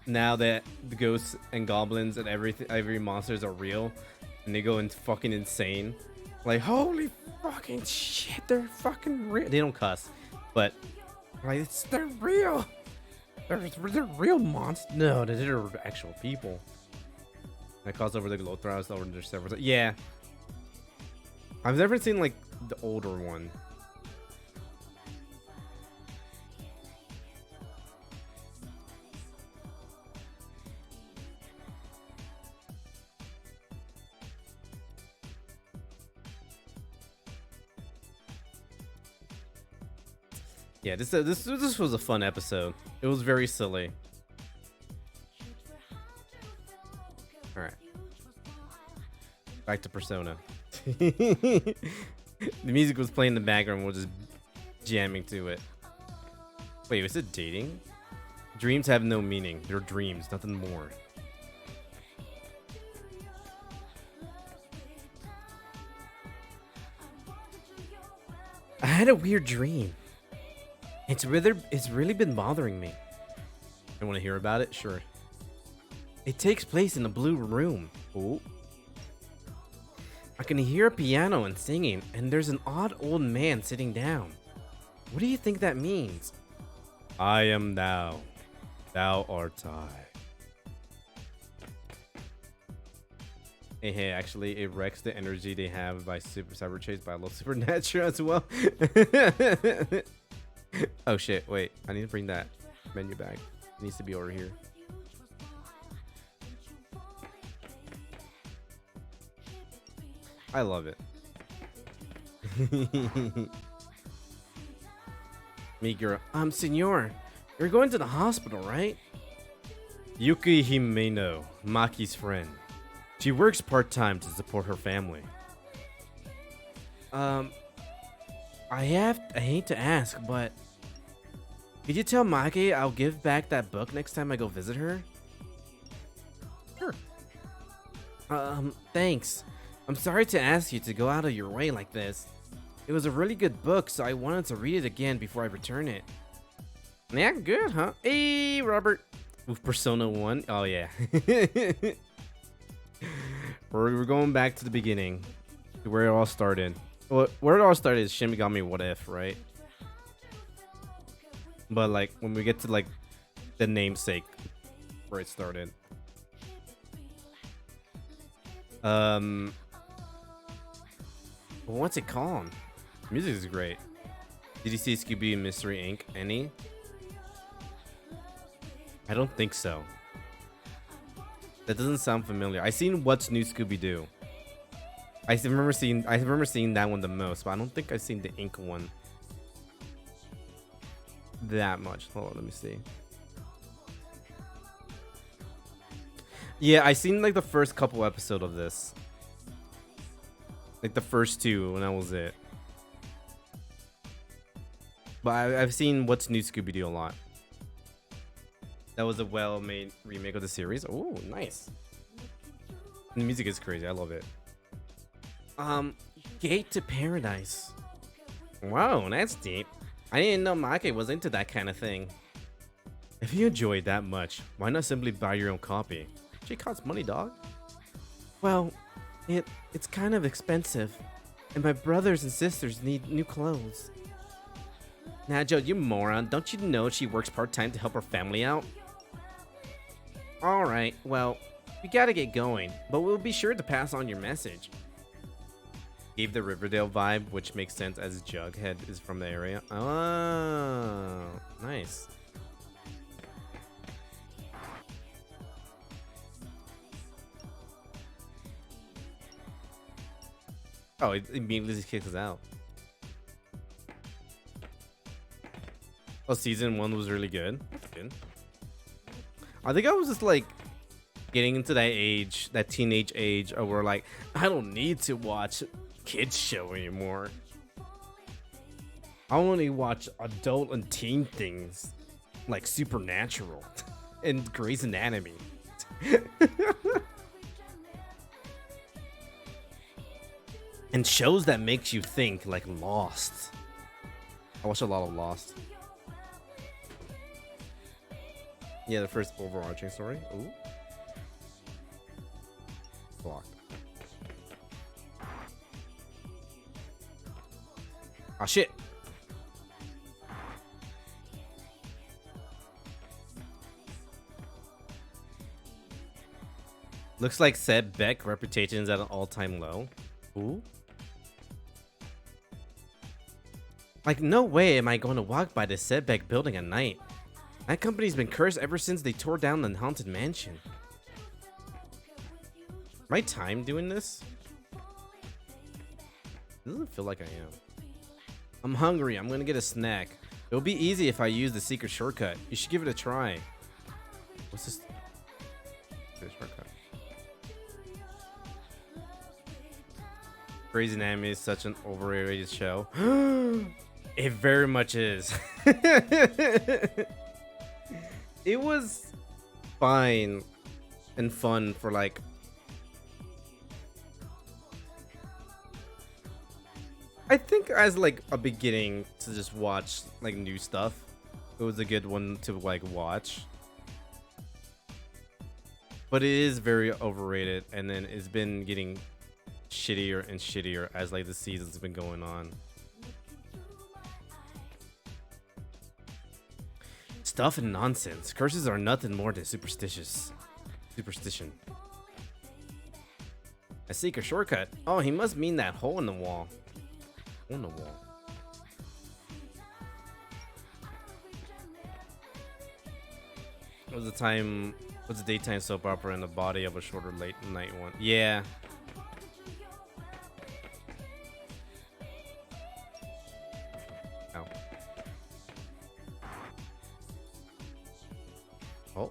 now that the ghosts and goblins and every monsters are real, and they go into fucking insane. Like, holy fucking shit, they're fucking real. They don't cuss, but like, they're real. They're real monsters. No, they're actual people. That calls over the Glowthrust over their several. Yeah, I've never seen like the older one. Yeah, this was a fun episode. It was very silly. All right, back to Persona. The music was playing in the background. We're just jamming to it. Wait, is it dating? Dreams have no meaning. They're dreams, nothing more. I had a weird dream. It's really been bothering me. I want to hear about it? Sure. It takes place in a blue room. Oh. I can hear a piano and singing, and there's an odd old man sitting down. What do you think that means? I am thou. Thou art I. Hey, actually, it wrecks the energy they have by Cyber Chase, but I love Supernatural as well. Oh shit, wait. I need to bring that menu back. It needs to be over here. I love it. Me girl. Senor, you're going to the hospital, right? Yuki Himeno, Maki's friend. She works part-time to support her family. I hate to ask, but could you tell Maki I'll give back that book next time I go visit her? Sure. Thanks. I'm sorry to ask you to go out of your way like this. It was a really good book, so I wanted to read it again before I return it. Yeah, good, huh? Hey, Robert. With Persona 1. Oh, yeah. We're going back to the beginning, to where it all started. Well, where it all started is Shin Megami What If, right? But like when we get to like the namesake, where it started. What's it called? Music is great. Did you see Scooby Mystery Inc? Any? I don't think so. That doesn't sound familiar. I seen What's New Scooby-Doo. I remember seeing that one the most, but I don't think I've seen the Ink one that much. Hold on, let me see. Yeah, I seen like the first couple episodes of this. Like the first two, and that was it. But I've seen What's New Scooby-Doo a lot. That was a well-made remake of the series. Oh, nice. And the music is crazy. I love it. Gate to Paradise. Wow, that's deep. I didn't know Maki was into that kind of thing. If you enjoyed that much, why not simply buy your own copy? She costs money, dog. Well, it's kind of expensive, and my brothers and sisters need new clothes. Nah, Joe, you moron. Don't you know she works part-time to help her family out? Alright, well, we gotta get going, but we'll be sure to pass on your message. Gave the Riverdale vibe, which makes sense as Jughead is from the area. Oh, nice. Oh, it immediately just kicks us out. Oh, season 1 was really good. That's good. I think I was just like getting into that age, that teenage age, where like I don't need to watch kids show anymore. I only watch adult and teen things like Supernatural and Grey's Anatomy. And shows that makes you think, like Lost. I watch a lot of Lost. Yeah, the first overarching story. Ooh. Blocked. Oh shit. Looks like Seb Beck reputation is at an all-time low. Ooh. Like, no way am I going to walk by the Seb Beck building at night. That company's been cursed ever since they tore down the haunted mansion. My time doing this? It doesn't feel like I am. I'm hungry. I'm gonna get a snack. It'll be easy if I use the secret shortcut. You should give it a try. What's this? The shortcut. Grey's Anatomy is such an overrated show. It very much is. It was fine and fun for like I think as like a beginning to just watch like new stuff. It was a good one to like watch. But it is very overrated, and then it's been getting shittier and shittier as like the seasons have been going on. Stuff and nonsense. Curses are nothing more than superstition. A secret shortcut. Oh, he must mean that hole in the wall. Hole in the wall. What was the time? What's a daytime soap opera in the body of a shorter late night one? Yeah. Oh.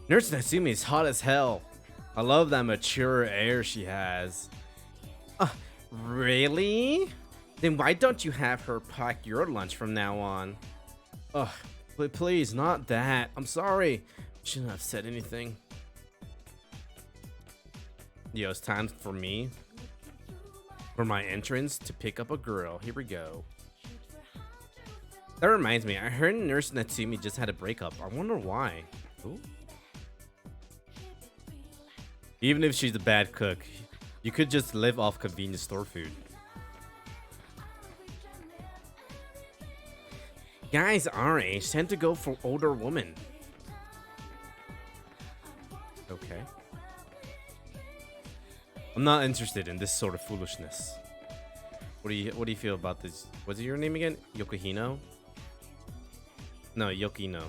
Nurse Natsumi is hot as hell. I love that mature air she has. Really? Then why don't you have her pack your lunch from now on? Ugh, please, not that. I'm sorry. Shouldn't have said anything. Yo, it's time for me. For my entrance to pick up a girl. Here we go. That reminds me, I heard Nurse Natsumi just had a breakup. I wonder why. Ooh. Even if she's a bad cook, you could just live off convenience store food. Guys our age tend to go for older women. Okay. I'm not interested in this sort of foolishness. What do you feel about this? What's your name again? Yokihino? No, Yokino.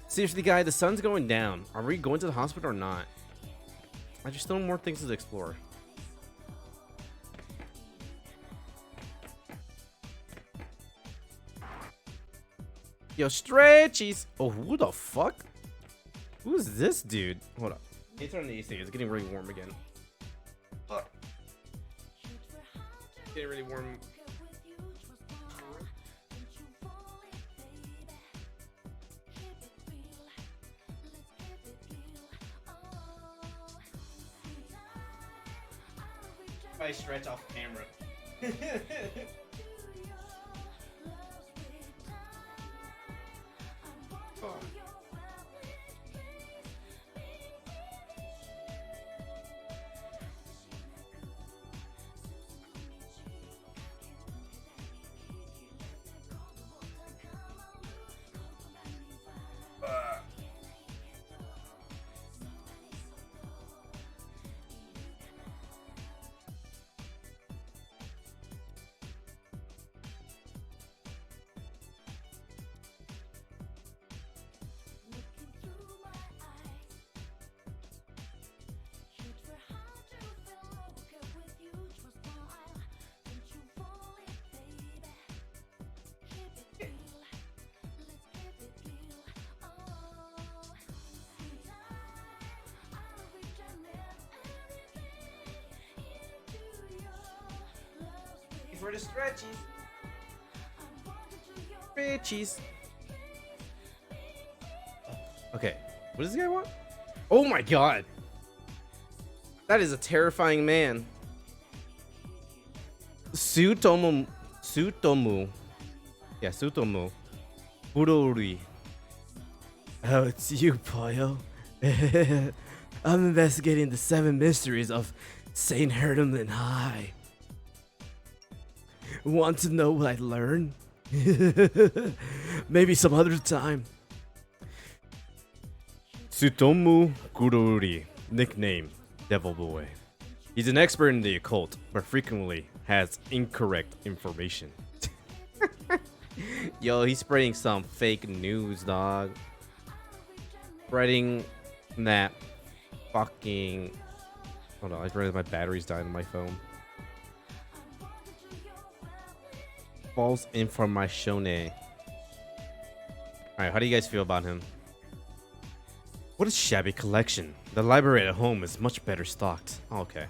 Seriously, guy, the sun's going down. Are we going to the hospital or not? I just still have more things to explore. Yo, stretchies. Oh, who the fuck? Who is this dude? Hold up. Hey, turn the AC. It's getting really warm again. Fuck. Getting really warm. If I stretch off camera. for the stretchies. Stretchies. Okay, what does this guy want? Oh my god. That is a terrifying man. Sutomu. Yeah, Sutomu. Urori. Oh, it's you, Poyo. I'm investigating the 7 mysteries of St. Hermann High. Want to know what I learned? Maybe some other time. Tsutomu Kurori, nickname Devil Boy. He's an expert in the occult, but frequently has incorrect information. Yo, he's spreading some fake news, dog. Spreading that fucking... Hold on, I realized my battery's dying on my phone. False information. Alright, how do you guys feel about him? What a shabby collection. The library at home is much better stocked. Oh, okay.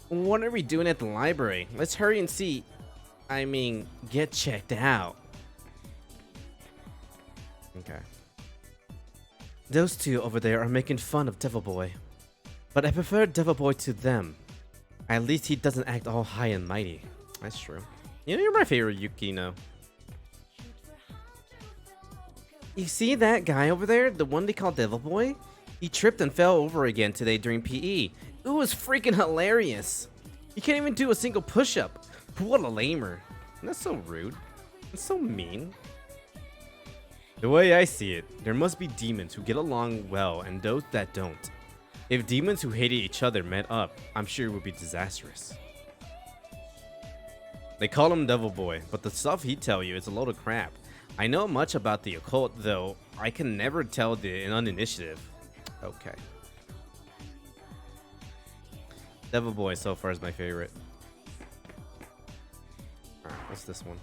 What are we doing at the library? Let's hurry and see. I mean, get checked out. Okay. Those two over there are making fun of Devil Boy. But I prefer Devil Boy to them. At least he doesn't act all high and mighty. That's true. You know, you're my favorite Yukino. You see that guy over there? The one they call Devil Boy? He tripped and fell over again today during PE. It was freaking hilarious. He can't even do a single push-up. What a lamer. That's so rude. That's so mean. The way I see it, there must be demons who get along well and those that don't. If demons who hated each other met up, I'm sure it would be disastrous. They call him Devil Boy, but the stuff he tell you is a load of crap. I know much about the occult, though I can never tell the uninitiative. Okay. Devil Boy so far is my favorite. Alright, what's this one?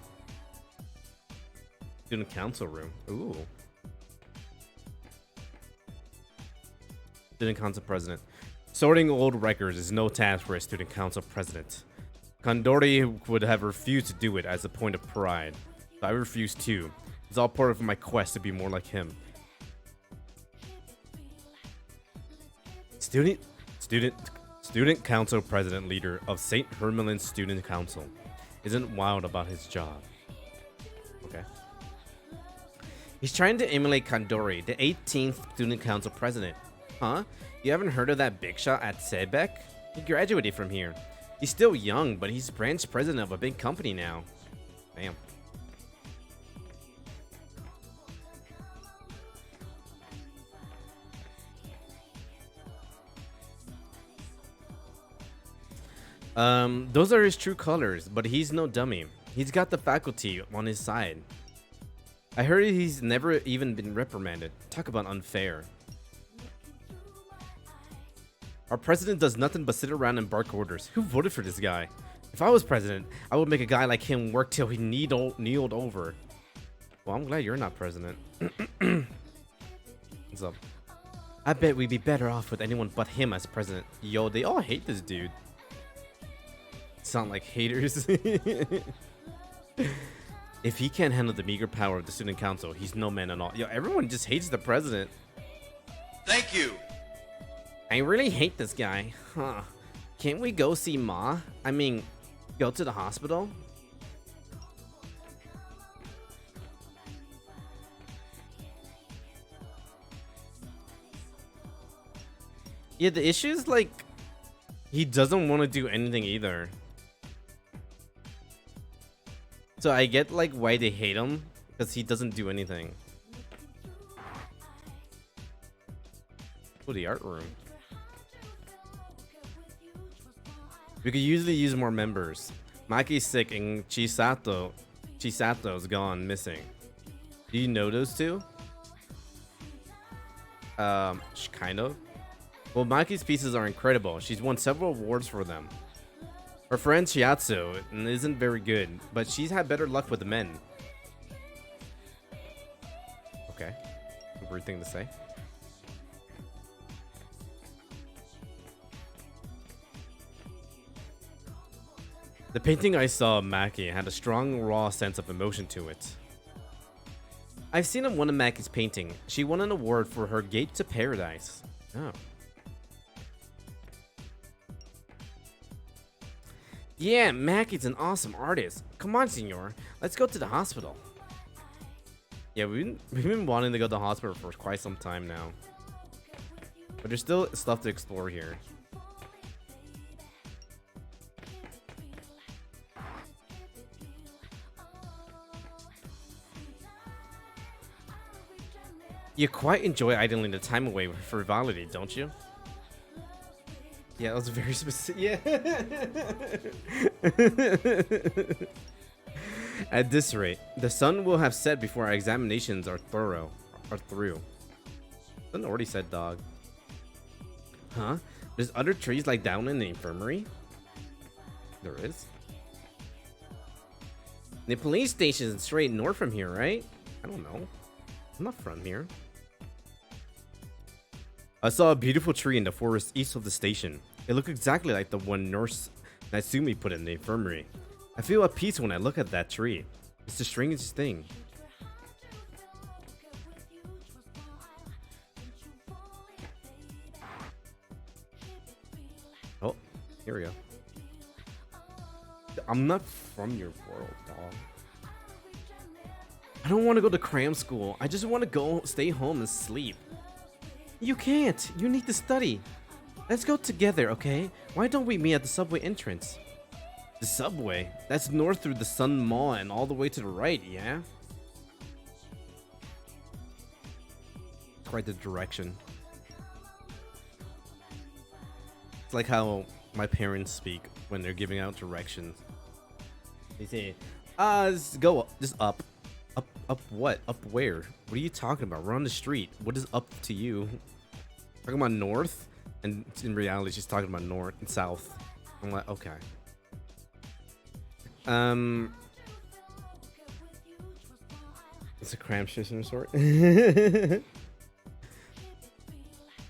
Student council room. Ooh. Student council president. Sorting old records is no task for a student council president. Kandori would have refused to do it as a point of pride. So I refuse too. It's all part of my quest to be more like him. Student council president leader of St. Hermelin Student Council isn't wild about his job. Okay. He's trying to emulate Kandori, the 18th student council president. Huh? You haven't heard of that big shot at Sebek? He graduated from here. He's still young, but he's branch president of a big company now. Damn. Those are his true colors, but he's no dummy. He's got the faculty on his side. I heard he's never even been reprimanded. Talk about unfair. Our president does nothing but sit around and bark orders. Who voted for this guy? If I was president, I would make a guy like him work till he kneeled over. Well, I'm glad you're not president. What's up? I bet we'd be better off with anyone but him as president. Yo, they all hate this dude. Sound like haters. If he can't handle the meager power of the student council, he's no man at all. Yo, everyone just hates the president. Thank you. I really hate this guy. Huh. Can't we go see Ma? I mean, go to the hospital? Yeah, the issue is like, he doesn't want to do anything either. So I get like why they hate him, because he doesn't do anything. Oh, the art room. We could usually use more members. Maki's sick and Chisato's gone missing. Do you know those two? Kind of. Well, Maki's pieces are incredible. She's won several awards for them. Her friend Chiatsu isn't very good, but she's had better luck with the men. Okay. Weird thing to say. The painting I saw of Maki had a strong, raw sense of emotion to it. I've seen one of Maki's painting. She won an award for her Gate to Paradise. Oh. Yeah, Maki's an awesome artist. Come on, senor. Let's go to the hospital. Yeah, we've been wanting to go to the hospital for quite some time now. But there's still stuff to explore here. You quite enjoy idling the time away with frivolity, don't you? Yeah, that was very specific. Yeah. At this rate, the sun will have set before our examinations are through. Sun already said dog. Huh? There's other trees like down in the infirmary? There is. The police station is straight north from here, right? I don't know. I'm not from here. I saw a beautiful tree in the forest east of the station. It looked exactly like the one Nurse Natsumi put in the infirmary. I feel at peace when I look at that tree. It's the strangest thing. Oh, here we go. I'm not from your world, dog. I don't want to go to cram school. I just want to go stay home and sleep. You can't. You need to study. Let's go together, okay? Why don't we meet at the subway entrance? The subway? That's north through the Sun Mall and all the way to the right, yeah? Quite the direction. It's like how my parents speak when they're giving out directions. They say, just go up, just up. Up what? Up where? What are you talking about? We're on the street. What is up to you? Talking about north? And in reality, she's talking about north and south. I'm like, okay. It's a cram station resort. We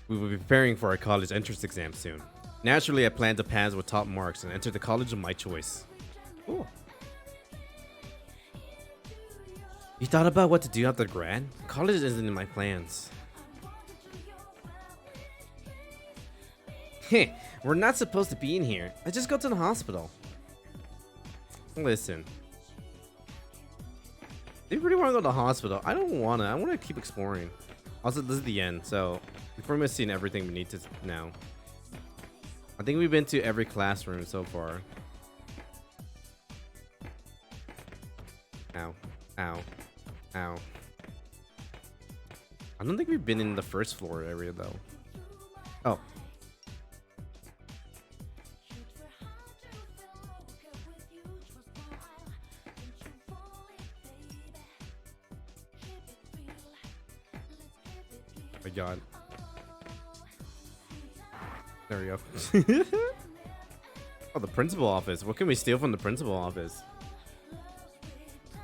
will be preparing for our college entrance exam soon. Naturally, I plan to pass with top marks and enter the college of my choice. Cool. You thought about what to do after grad? College isn't in my plans. Heh, we're not supposed to be in here. I just go to the hospital. Listen. If you really want to go to the hospital, I don't want to. I want to keep exploring. Also, this is the end, so we've pretty much seen everything we need to now. I think we've been to every classroom so far. Ow. Ow. Ow. I don't think we've been in the first floor area though. Oh. My God. There we go. Oh, the principal office. What can we steal from the principal office?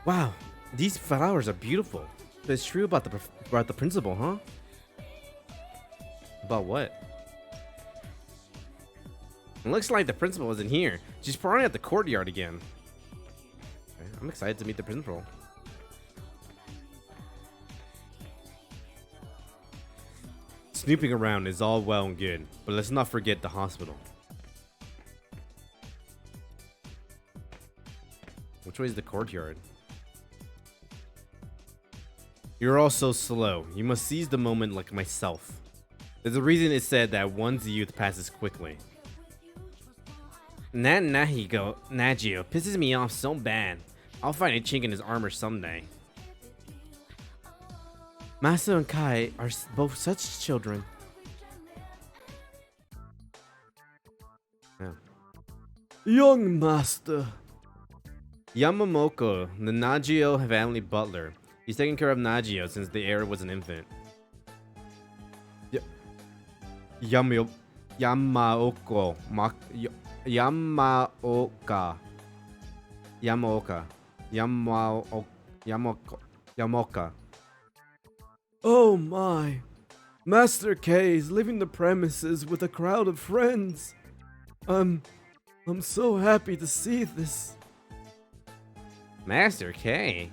Wow. These flowers are beautiful. But it's true about the principal, huh? About what? It looks like the principal isn't here. She's probably at the courtyard again. Okay, I'm excited to meet the principal. Snooping around is all well and good, but let's not forget the hospital. Which way is the courtyard? You're all so slow. You must seize the moment like myself. There's a reason it said that one's youth passes quickly. That Nagio pisses me off so bad. I'll find a chink in his armor someday. Master and Kai are both such children. Yeah. Young Master. Yamamoko, the Nagio family butler. He's taking care of Nagio since the heir was an infant. Yamaoka. Yamoka. Oh my. Master K is leaving the premises with a crowd of friends. I'm so happy to see this. Master K.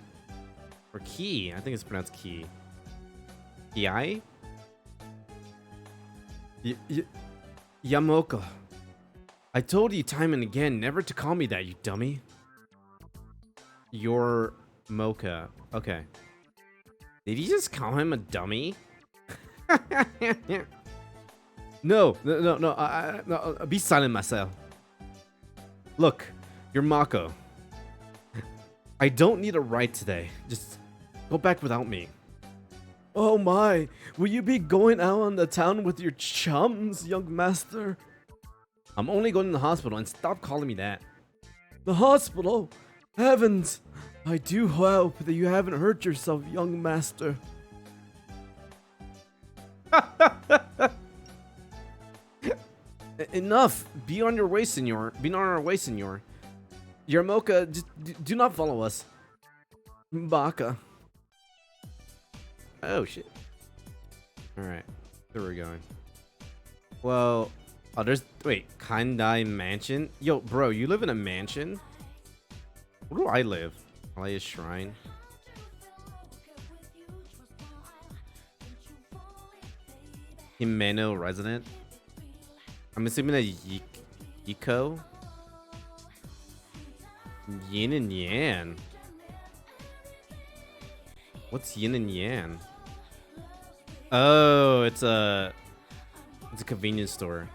Or Key. I think it's pronounced Key. Ki? Yamoka. I told you time and again never to call me that, you dummy. Your Mocha. Okay. Did you just call him a dummy? No. No, be silent, Marcel. Look, you're Mako. I don't need a ride today. Just go back without me. Oh my, will you be going out on the town with your chums, young master? I'm only going to the hospital, and stop calling me that. The hospital? Heavens! I do hope that you haven't hurt yourself, young master. Enough! Be on your way, senor. Be on our way, senor. Yarmoka, do not follow us. Baka. Oh, shit. Alright. Where are we going? Well... Oh, there's... Wait. Kandai Mansion? Yo, bro, you live in a mansion? Where do I live? Highest Shrine. Himeno resident? I'm assuming that Yiko? Yin and Yang. What's Yin and Yang? Oh, it's a convenience store.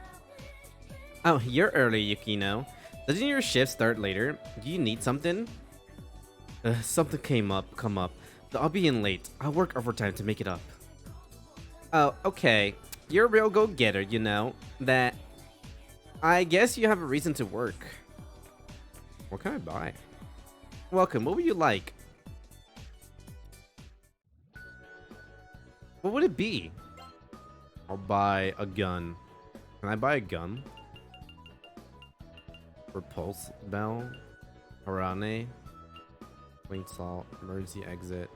Oh, you're early, Yukino. Doesn't your shift start later? Do you need something? Something come up. I'll be in late. I'll work overtime to make it up. Oh, okay. You're a real go-getter, you know. That... I guess you have a reason to work. What can I buy? Welcome. What would you like? What would it be? I'll buy a gun. Can I buy a gun? Repulse bell. Harane. Winged salt. Emergency exit.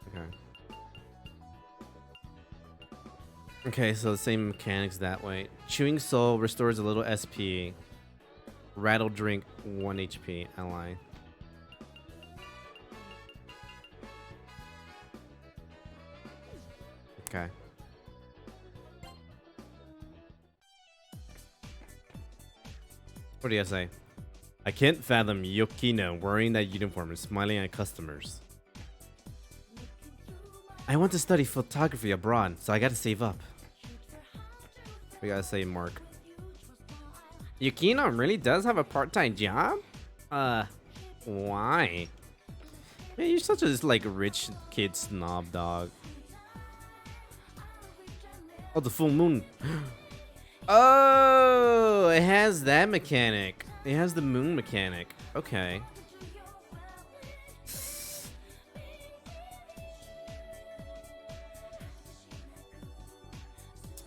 Okay. Okay, so the same mechanics that way. Chewing soul restores a little SP. Rattle drink 1 HP. Ally. Okay. What do you say? I can't fathom Yukino wearing that uniform and smiling at customers. I want to study photography abroad, so I gotta save up. We gotta save Mark. Yukino really does have a part-time job? Why? Man, you're such a like rich kid snob dog. Oh, the full moon. Oh, it has that mechanic. It has the moon mechanic. Okay.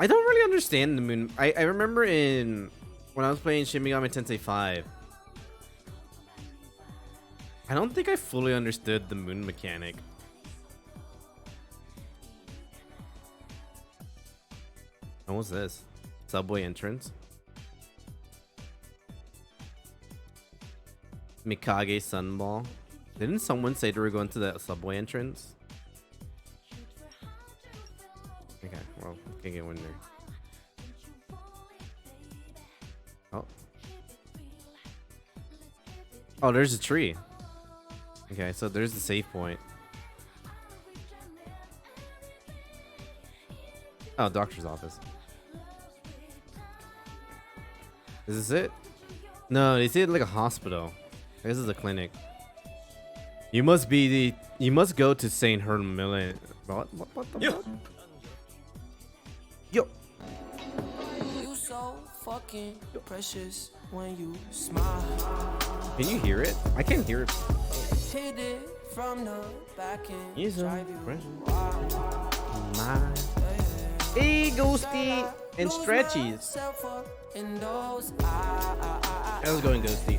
I don't really understand the moon. I remember when I was playing Shin Megami Tensei 5. I don't think I fully understood the moon mechanic. And what's this? Subway entrance? Mikage Sunball. Didn't someone say they were going to the subway entrance? Okay, well, can't get in there. Oh. Oh, there's a tree. Okay, so there's the save point. Oh, doctor's office. Is this it? No, they say it like a hospital. This is a clinic. You must go to St. Hermillion. What the fuck? Yo. You so fucking precious when you smile. Can you hear it? I can't hear it. Hit it from the back end. He's so drive you precious. wild. My. Hey, Ghosty and Stretchies. How's it going, Ghosty?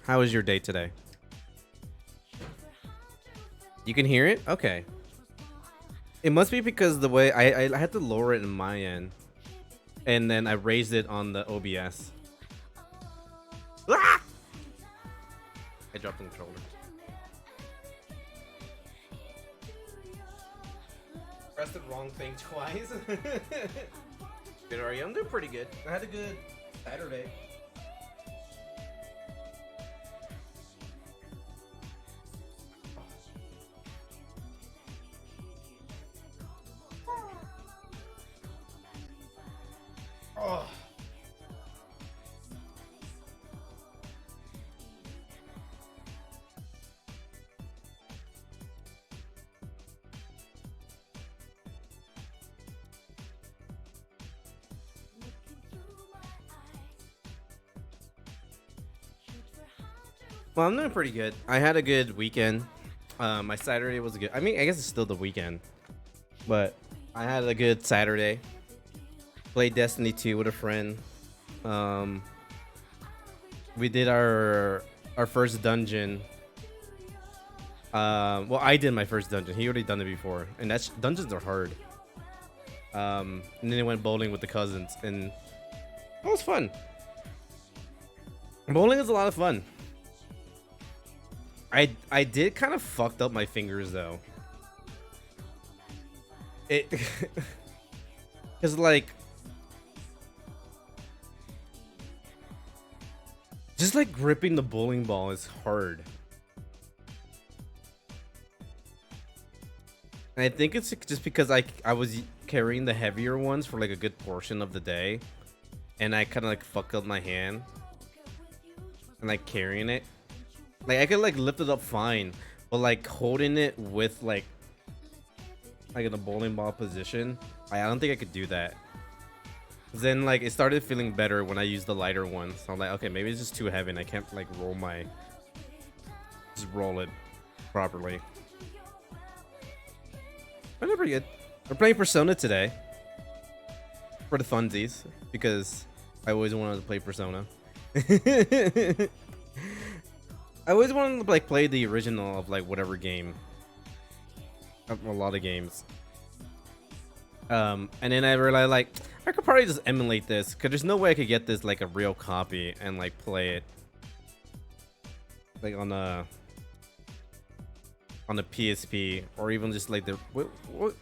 How was your day today? You can hear it? Okay. It must be because the way I had to lower it in my end. And then I raised it on the OBS. Ah! I dropped the controller. Pressed the wrong thing twice. Good, are you? I'm doing pretty good. I had a good Saturday. Oh. Well, I'm doing pretty good. I had a good weekend. My Saturday was good. I mean, I guess it's still the weekend, but I had a good Saturday. Played Destiny 2 with a friend. We did our first dungeon. Well, I did my first dungeon. He already done it before, and that's dungeons are hard. And then they went bowling with the cousins, and it was fun. Bowling is a lot of fun. I did kind of fucked up my fingers though. It because like just like gripping the bowling ball is hard. And I think it's just because I was carrying the heavier ones for like a good portion of the day, and I kind of like fucked up my hand and like carrying it. Like I could like lift it up fine, but like holding it with like in a bowling ball position, I don't think I could do that. Then like it started feeling better when I used the lighter one. So I'm like, okay, maybe it's just too heavy and I can't like just roll it properly. But they're pretty good. We're playing Persona today for the funsies because I always wanted to play Persona. I always wanted to like play the original of like whatever game. A lot of games. And then I realized like I could probably just emulate this because there's no way I could get this like a real copy and like play it like on a PSP or even just like the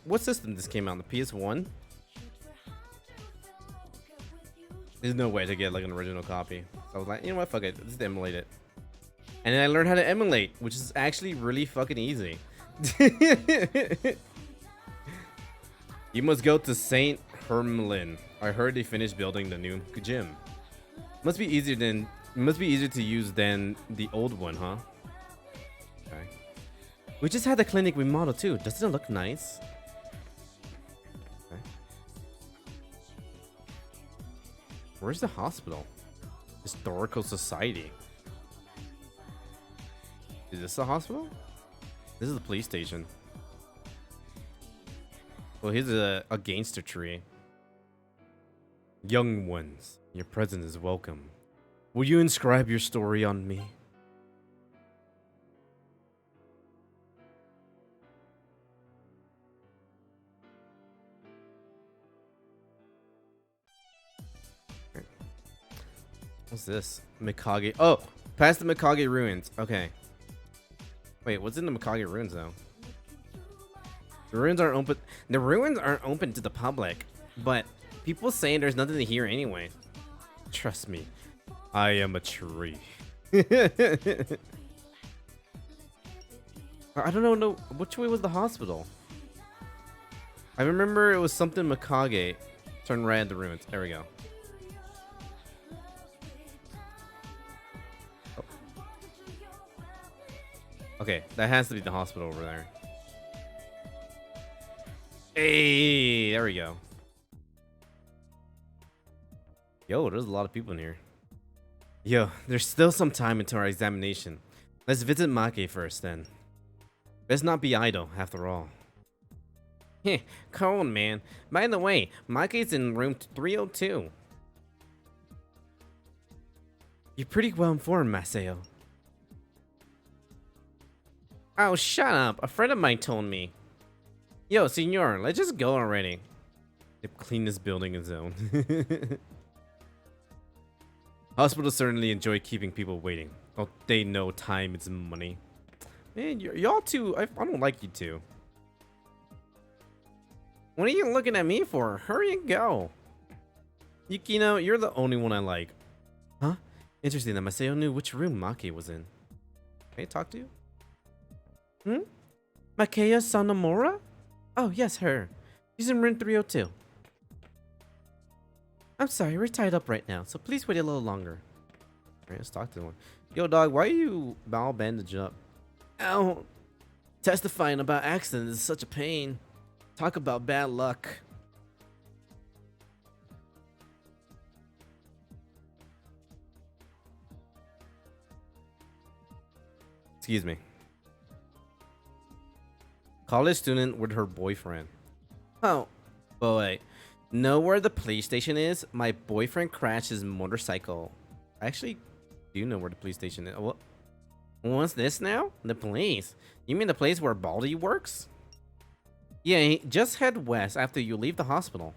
what system this came out on, the PS1? There's no way to get like an original copy. So I was like, you know what, fuck it, just emulate it. And then I learned how to emulate, which is actually really fucking easy. You must go to Saint Hermelin. I heard they finished building the new gym. Must be easier to use than the old one, huh? Okay. We just had the clinic remodeled too. Doesn't it look nice? Okay. Where's the hospital? Historical Society. Is this the hospital? This is the police station. Well, here's a gangster tree. Young ones, your presence is welcome. Will you inscribe your story on me? What's this? Mikage. Oh, past the Mikage ruins. Okay. Wait, what's in the Mikage ruins though? The ruins aren't open. The ruins aren't open to the public, but people saying there's nothing to hear anyway. Trust me, I am a tree. I don't know. No, which way was the hospital? I remember it was something Mikage. Turn right at the ruins. There we go. Oh. Okay, that has to be the hospital over there. Hey, there we go. Yo, there's a lot of people in here. Yo, there's still some time until our examination. Let's visit Make first then. Best not be idle, after all. Heh, cold man. By the way, Make's in room 302. You're pretty well informed, Maseo. Oh, shut up. A friend of mine told me. Yo, senor, let's just go already. The cleanest building in zone. Hospitals certainly enjoy keeping people waiting. Oh, they know time is money. Man, y'all two, I don't like you two. What are you looking at me for? Hurry and go. Yukino, you're the only one I like. Huh? Interesting that Masao knew which room Maki was in. Can I talk to you? Hmm? Makeya Sanomura? Oh, yes, her. She's in room 302. I'm sorry, we're tied up right now, so please wait a little longer. Alright, let's talk to one. Yo, dog, why are you all bandaged up? Ow. Testifying about accidents is such a pain. Talk about bad luck. Excuse me. College student with her boyfriend. Oh, boy. Know where the police station is? My boyfriend crashed his motorcycle. I actually do know where the police station is. What? What's this now? The police? You mean the place where Baldy works? Yeah, just head west after you leave the hospital.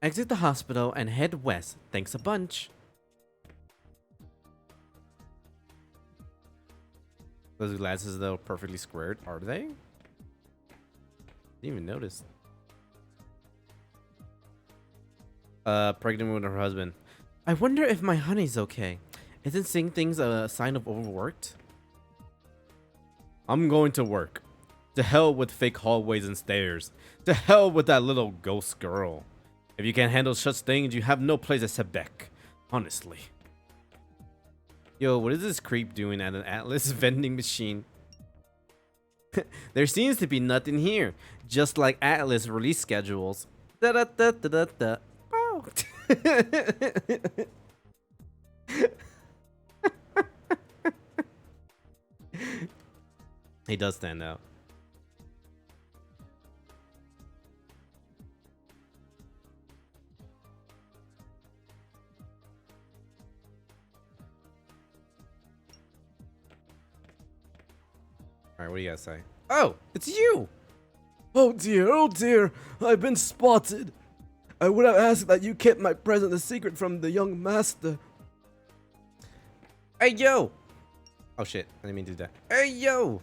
Exit the hospital and head west. Thanks a bunch. Those glasses, though, perfectly squared. Are they? Didn't even notice. Pregnant with her husband. I wonder if my honey's okay. Isn't seeing things a sign of overworked? I'm going to work. To hell with fake hallways and stairs. To hell with that little ghost girl. If you can't handle such things, you have no place at Sebek. Honestly. Yo, what is this creep doing at an Atlas vending machine? There seems to be nothing here. Just like Atlas release schedules. Da da da da da da. Oh. He does stand out. All right, what do you guys say? Oh, it's you! Oh dear, I've been spotted. I would have asked that you kept my present a secret from the young master. Hey, yo! Oh shit, I didn't mean to do that. Hey, yo!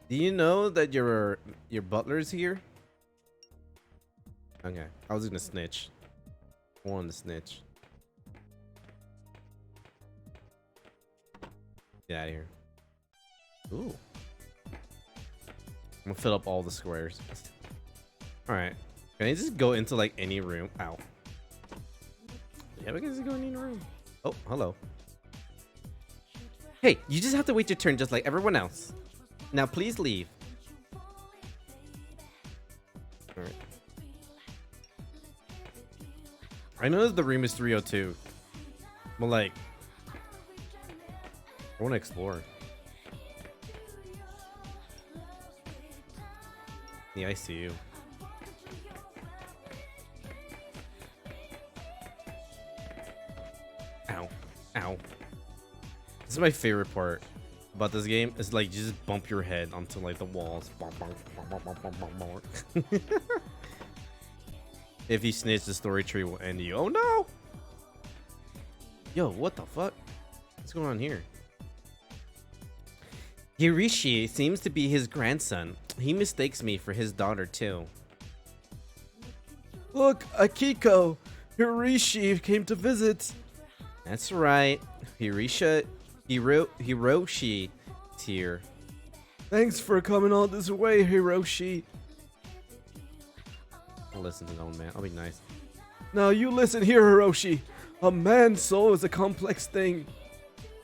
Do you know that your butler's here? Okay, I was gonna snitch. I wanted to snitch. Get out of here. Ooh. I'm gonna fill up all the squares. Alright. Can I just go into like any room? Ow. Yeah, we can just go in any room. Oh, hello. Hey, you just have to wait your turn just like everyone else. Now please leave. Alright. I know that the room is 302. But like, I want to explore. The ICU. Ow. Ow. This is my favorite part about this game. Is like you just bump your head onto like the walls. If you snitch, the story tree will end you. Oh no! Yo, what the fuck? What's going on here? Hirishi seems to be his grandson. He mistakes me for his daughter too. Look, Akiko, Hirishi came to visit. That's right. Hiroshi is here. Thanks for coming all this way, Hiroshi. I'll listen to the old man. I'll be nice. Now you listen here, Hiroshi. A man's soul is a complex thing.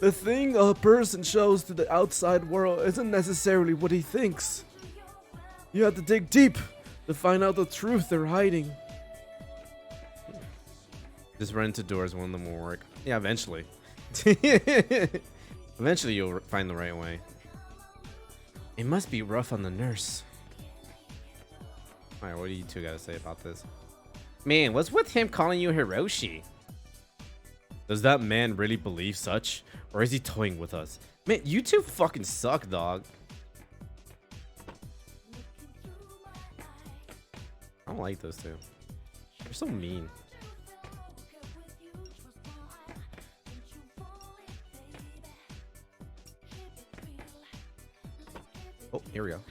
The thing a person shows to the outside world isn't necessarily what he thinks. You have to dig deep to find out the truth they're hiding. Just run into doors, one of them will work. Yeah, eventually. Eventually you'll find the right way. It must be rough on the nurse. Alright, what do you two gotta say about this? Man, what's with him calling you Hiroshi? Does that man really believe such? Or is he toying with us? Man, you two fucking suck, dog. I don't like those two. They're so mean. Oh, here we go.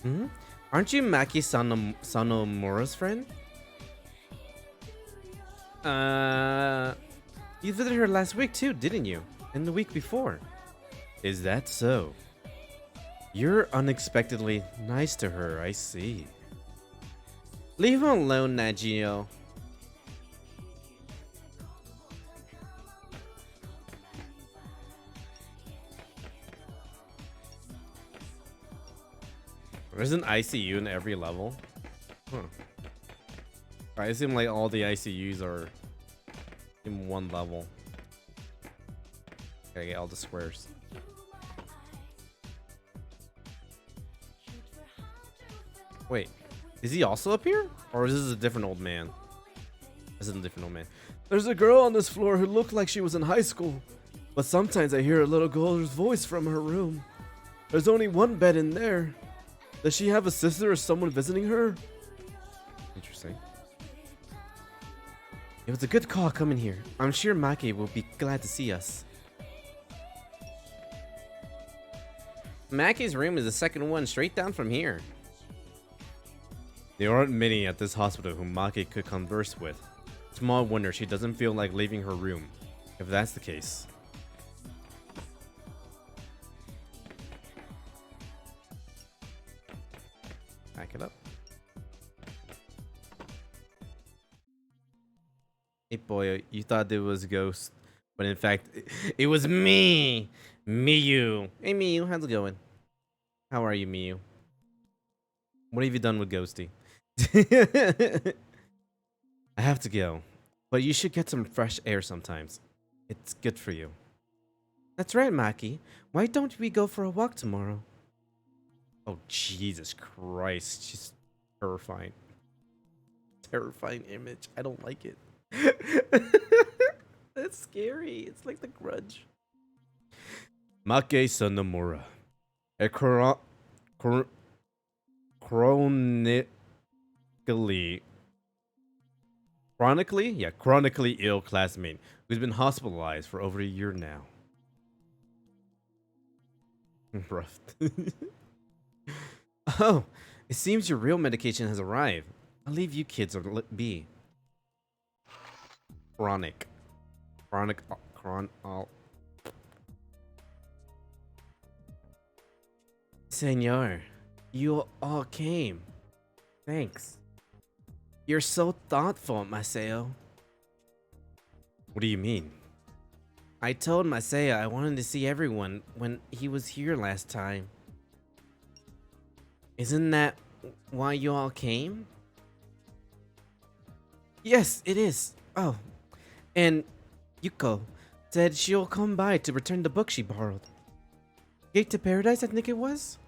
Hmm? Aren't you Maki Sanomura's friend? You visited her last week too, didn't you? And the week before. Is that so? You're unexpectedly nice to her, I see. Leave him alone, Nagio. There's an ICU in every level. Huh. I assume like all the ICUs are in one level. Gotta get all the squares. Wait, is he also up here? Or is this a different old man? This is a different old man. There's a girl on this floor who looked like she was in high school, but sometimes I hear a little girl's voice from her room. There's only one bed in there. Does she have a sister or someone visiting her? Interesting. It was a good call coming here. I'm sure Maki will be glad to see us. Maki's room is the second one straight down from here. There aren't many at this hospital whom Maki could converse with. Small wonder she doesn't feel like leaving her room, if that's the case. Back it up. Hey boy, you thought it was Ghost, but in fact, it was me! Miyu! Hey Miyu, how's it going? How are you, Miyu? What have you done with Ghosty? I have to go, but you should get some fresh air sometimes. It's good for you. That's right, Maki. Why don't we go for a walk tomorrow? Oh, Jesus Christ. She's terrifying. Terrifying image. I don't like it. That's scary. It's like The Grudge. Make Sanomura. A chronically ill classmate who's been hospitalized for over a year now. Rough. Oh, it seems your real medication has arrived. I'll leave you kids be. Senor, you all came. Thanks. You're so thoughtful, Maseo. What do you mean? I told Maseo I wanted to see everyone when he was here last time. Isn't that why you all came? Yes, it is. Oh, and Yuko said she'll come by to return the book she borrowed. Gate to Paradise, I think it was?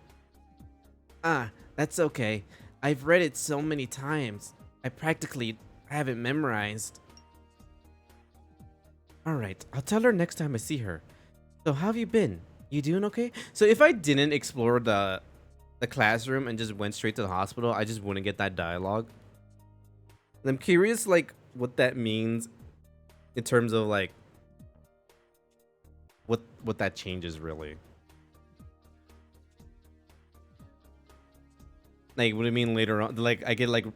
Ah, that's okay. I've read it so many times. I practically have it memorized. Alright, I'll tell her next time I see her. So how have you been? You doing okay? So if I didn't explore the classroom and just went straight to the hospital, I just wouldn't get that dialogue. I'm curious like what that means in terms of like what that changes really. Like what do you mean later on? Like I get like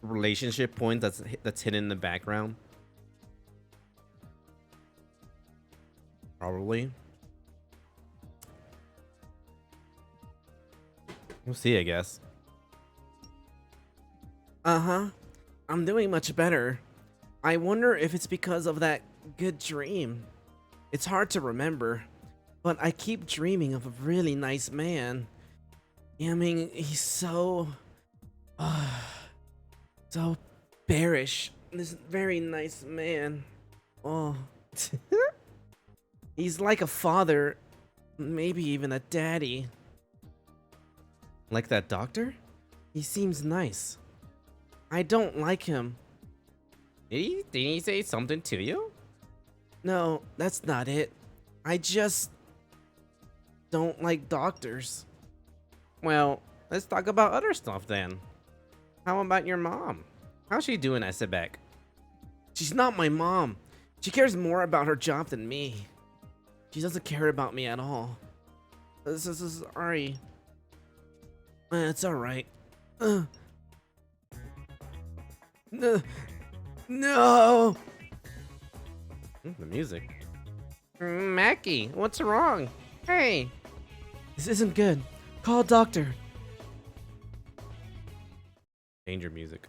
relationship points that's hidden in the background. Probably. We'll see, I guess. Uh-huh. I'm doing much better. I wonder if it's because of that good dream. It's hard to remember, but I keep dreaming of a really nice man. I mean, he's so bearish. This very nice man. Oh. He's like a father, maybe even a daddy. Like that doctor? He seems nice. I don't like him. Did he say something to you? No, that's not it. I just don't like doctors. Well, let's talk about other stuff then. How about your mom? How's she doing at Sebek? She's not my mom. She cares more about her job than me. She doesn't care about me at all. This is sorry. It's alright. No. No. The music. Mackie, what's wrong? Hey. This isn't good. Call a doctor. Danger music.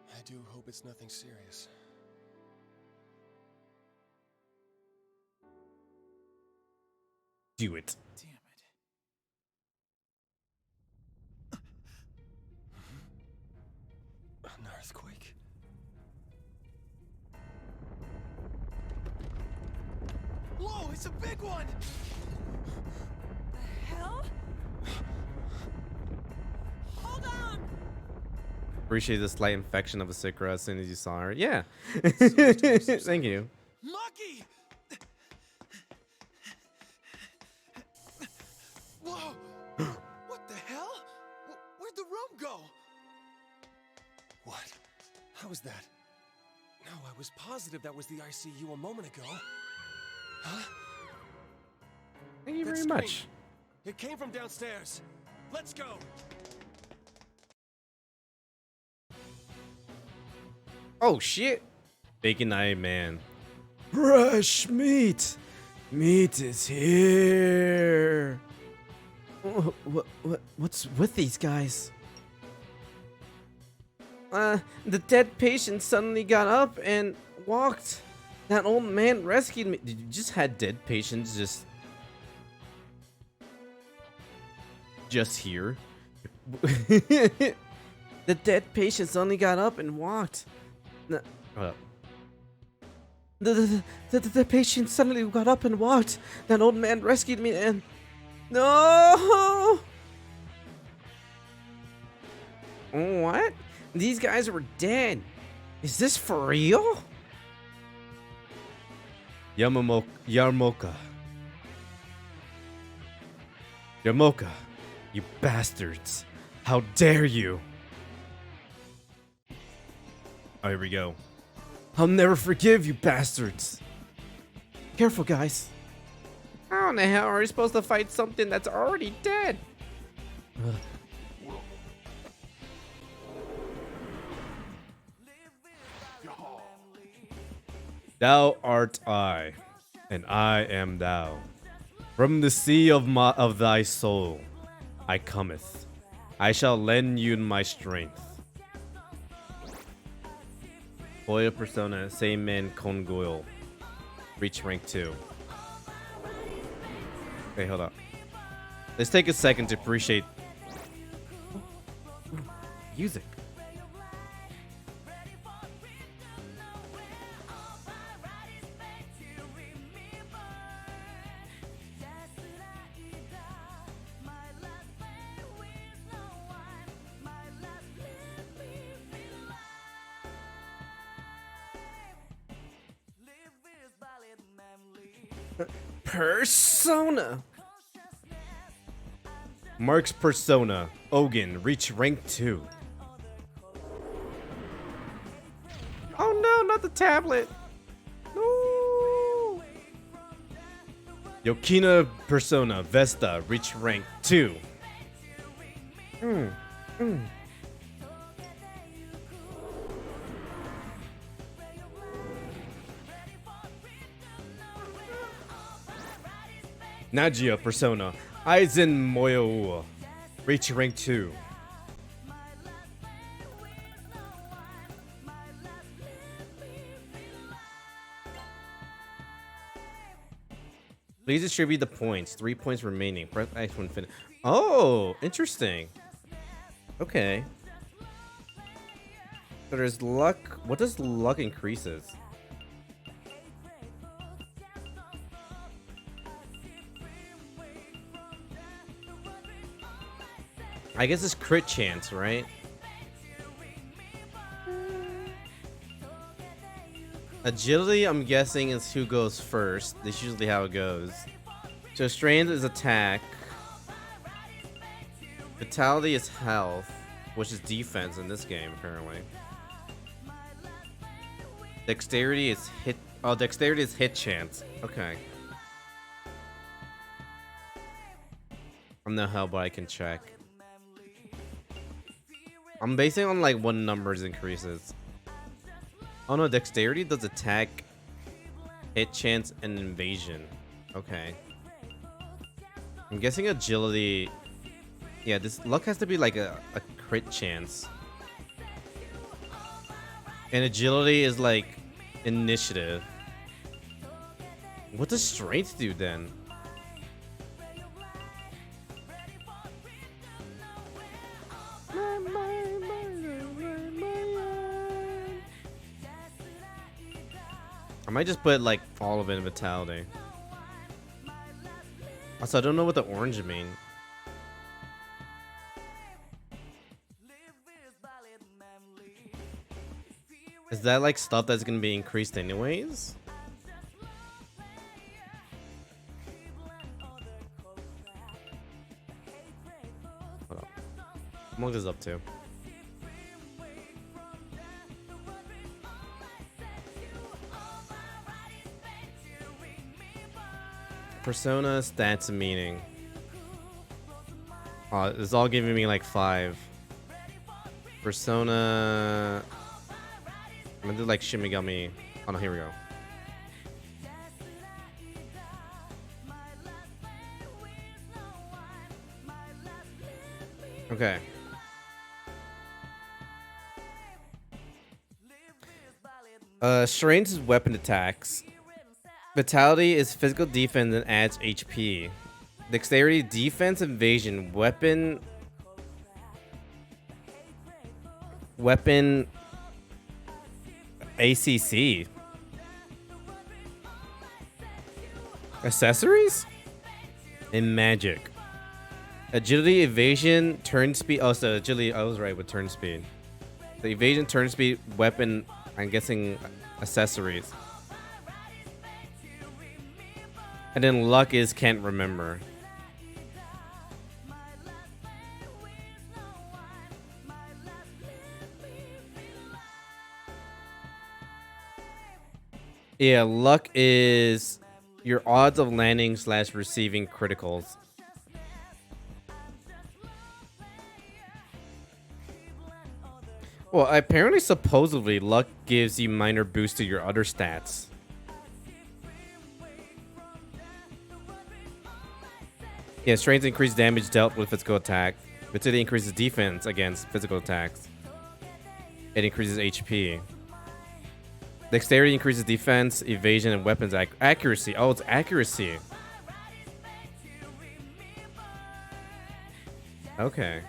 I do hope it's nothing serious. Do it. Damn it. An earthquake? Whoa, it's a big one! Hell? Hold on! Appreciate the slight infection of a Sakura as soon as you saw her. Yeah. Thank you. Maki! Whoa! What the hell? Where'd the room go? What? How was that? No, I was positive that was the ICU a moment ago. Huh? Thank you That very scream. much. It came from downstairs. Let's go. Oh shit. Bacon Eye Man. Fresh meat. Meat is here. What's with these guys? The dead patient suddenly got up and walked. That old man rescued me. Did you just had dead patients just here? The dead patient suddenly got up and walked. Hold up. The patient suddenly got up and walked. That old man rescued me and... No! What? These guys were dead. Is this for real? Yarmoka, you bastards. How dare you? Oh, here we go. I'll never forgive you, bastards. Careful, guys. How in the hell are we supposed to fight something that's already dead? Thou art I, and I am thou. From the sea of thy soul, I cometh. I shall lend you my strength. Boya Persona, same man Kongoil. Reach rank 2. Okay, hold up. Let's take a second to appreciate music. Persona. Mark's Persona. Ogun, reach rank 2. Oh no, not the tablet. No. Yokina Persona. Vesta, reach rank 2. Nagia Persona. Aizen Moyo. Reach rank 2. Please distribute the points. 3 points remaining. Press X when finished. Oh, interesting. Okay. So there's luck. What does luck increases? I guess it's crit chance, right? Agility, I'm guessing, is who goes first. That's usually how it goes. So strength is attack. Vitality is health, which is defense in this game, apparently. Dexterity is hit. Oh, dexterity is hit chance. Okay. I'm no help, but I can check. I'm basing on like what numbers increases. Oh no, dexterity does attack, hit chance, and invasion. Okay. I'm guessing agility. Yeah, this luck has to be like a crit chance. And agility is like initiative. What does strength do then? I might just put like all of it in vitality. Also, I don't know what the orange mean. Is that like stuff that's gonna be increased anyways? Hold on. I'm gonna look this up too. Persona stats and meaning. It's all giving me like 5. Persona. I'm gonna do like Shin Megami. Oh no, here we go. Okay. Strength is weapon attacks. Vitality is physical defense and adds HP. Dexterity, defense, evasion, weapon, ACC. Accessories? And magic. Agility, evasion, turn speed. Oh, so agility, I was right with turn speed. The evasion, turn speed, weapon, I'm guessing accessories. And then luck is can't remember. Yeah, luck is your odds of landing / receiving criticals. Well, apparently, supposedly, luck gives you minor boost to your other stats. Yeah, strength increases damage dealt with physical attack. Vitality increases defense against physical attacks. It increases HP. Dexterity increases defense, evasion, and weapons accuracy. Oh, it's accuracy. Okay.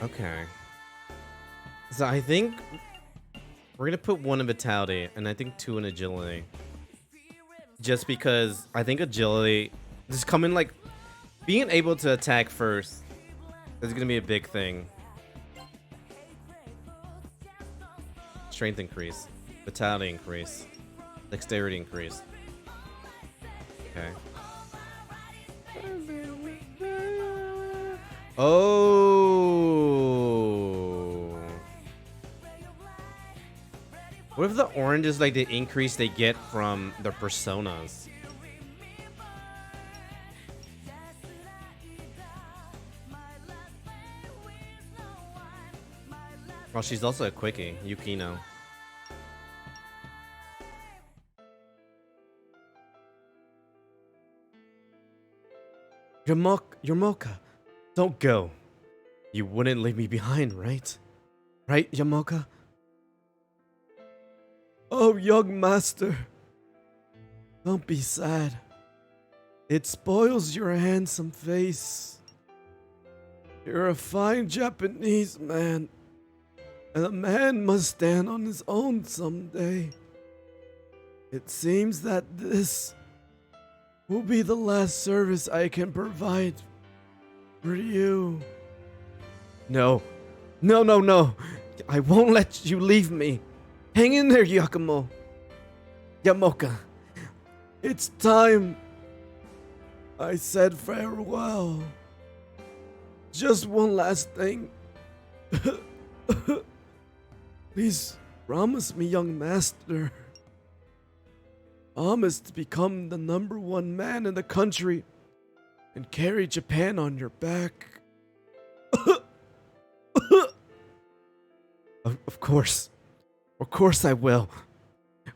Okay. So I think we're gonna put 1 in vitality and I think 2 in agility. Just because I think agility just coming like being able to attack first is gonna be a big thing. Strength increase, vitality increase, dexterity increase. Okay. Oh. What if the orange is like the increase they get from the personas? Well, she's also a quickie, Yukino. Yamoka, don't go. You wouldn't leave me behind, right? Right, Yamoka? Oh, young master. Don't be sad. It spoils your handsome face. You're a fine Japanese man. And a man must stand on his own someday. It seems that this will be the last service I can provide for you. No. No. I won't let you leave me. Hang in there, Yakumo. Yamoka. It's time I said farewell. Just one last thing. Please promise me, young master. Promise to become the #1 man in the country and carry Japan on your back. Of course. Of course I will.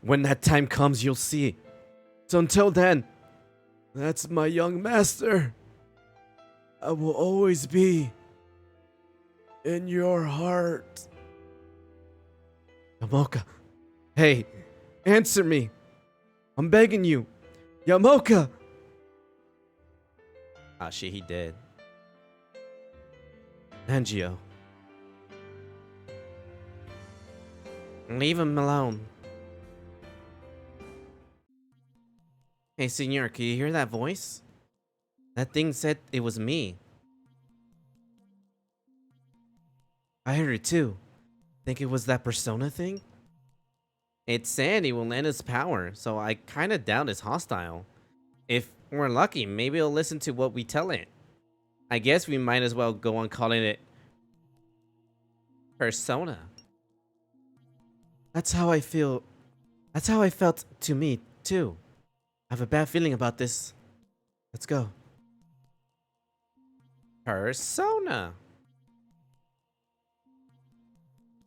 When that time comes, you'll see. So until then, that's my young master. I will always be in your heart. Yamoka. Hey, answer me. I'm begging you. Yamoka. Ah, shit, he dead. Angio. Leave him alone. Hey, senor, can you hear that voice? That thing said it was me. I heard it too. Think it was that persona thing? It said he will lend his power, so I kinda doubt it's hostile. If we're lucky, maybe it'll listen to what we tell it. I guess we might as well go on calling it Persona. That's how I feel. That's how I felt to me too. I have a bad feeling about this. Let's go. Persona.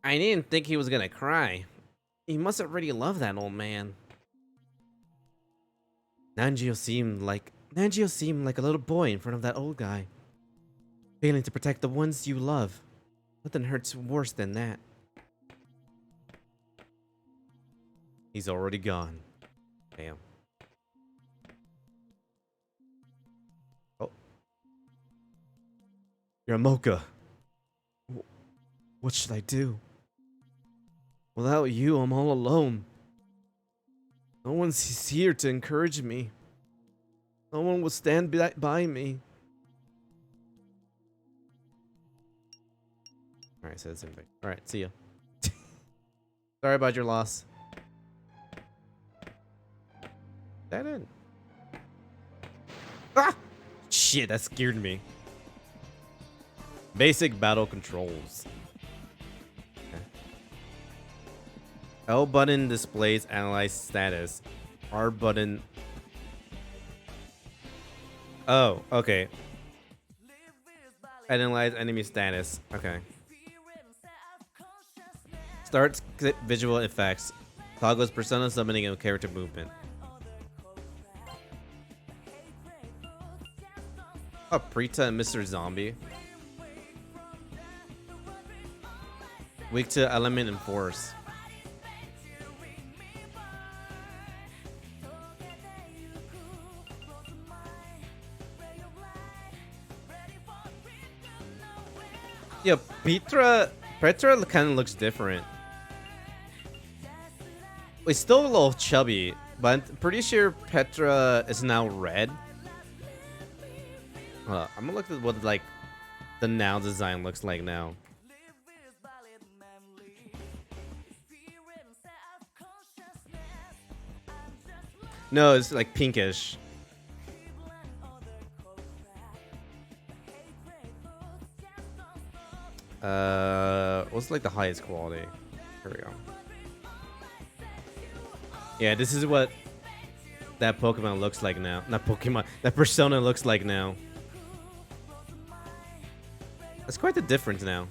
I didn't think he was gonna cry. He must have really loved that old man. Nangio seemed like a little boy in front of that old guy. Failing to protect the ones you love. Nothing hurts worse than that. He's already gone. Damn. Oh. Yamoka. What should I do? Without you, I'm all alone. No one's here to encourage me. No one will stand by me. Alright, so that's it. Alright, see ya. Sorry about your loss. That in. Ah! Shit, that scared me. Basic battle controls. Okay. L button displays analyze status. R button. Oh, okay. Analyze enemy status. Okay. Starts visual effects. Toggles persona summoning and character movement. Oh, Prita and Mr. Zombie. Weak to element and force. Yeah, Petra kind of looks different. It's still a little chubby, but I'm pretty sure Petra is now red. I'm gonna look at what like the now design looks like now. No, it's like pinkish. What's like the highest quality? Here we go. Yeah, this is what that Pokemon looks like now. Not Pokemon, that Persona looks like now. That's quite the difference now.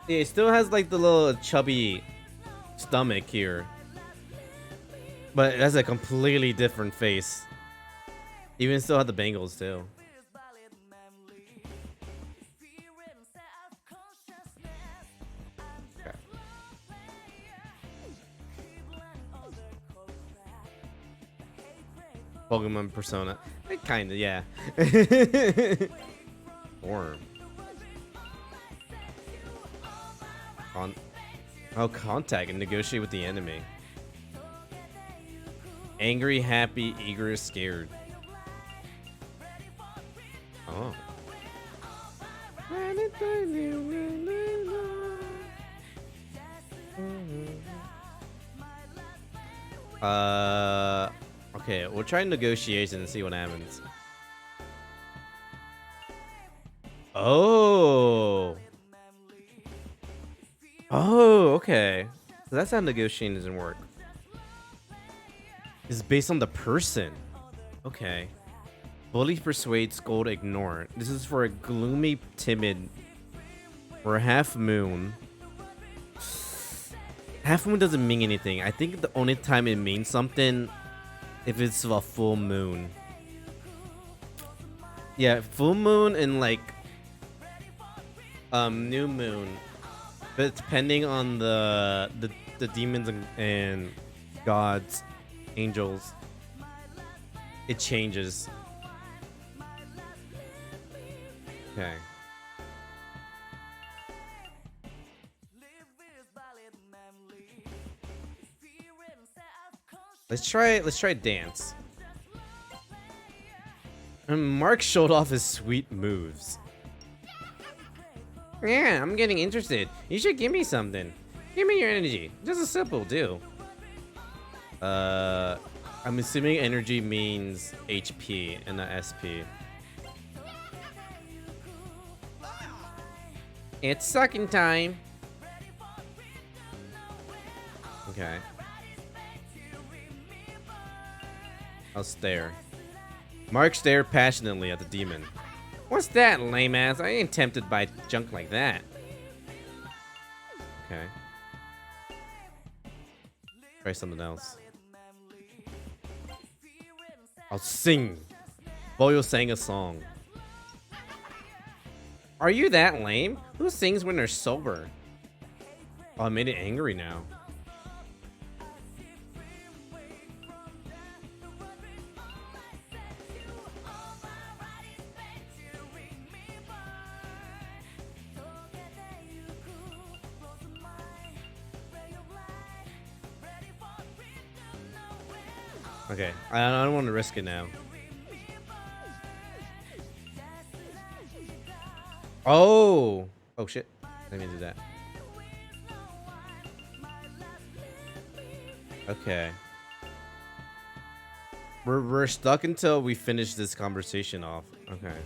Yeah, it still has like the little chubby stomach here. But it has a completely different face. Even still have the bangles too. Okay. Pokemon Persona. Kinda, yeah. Form. Contact and negotiate with the enemy. Angry, happy, eager, scared. Oh. Okay, we'll try negotiation and see what happens. Oh. Oh, okay. So that's how negotiating doesn't work. It's based on the person. Okay. Bully, persuade, scold, ignore. This is for a gloomy, timid, or a half moon. Half moon doesn't mean anything. I think the only time it means something if it's a full moon. Yeah, full moon and like new moon. But depending on the demons and gods, angels, it changes. Okay. Let's try dance. And Mark showed off his sweet moves. Yeah, I'm getting interested. You should give me something. Give me your energy. Just a simple do. I'm assuming energy means HP and not SP. It's sucking time. Okay. I'll stare. Mark stared passionately at the demon. What's that, lame ass? I ain't tempted by junk like that. Okay. Try something else. I'll sing. Boyo sang a song. Are you that lame? Who sings when they're sober? Oh, I made it angry now. Okay, I don't want to risk it now. Oh! Oh shit. Let me do that. Okay. We're stuck until we finish this conversation off. Okay.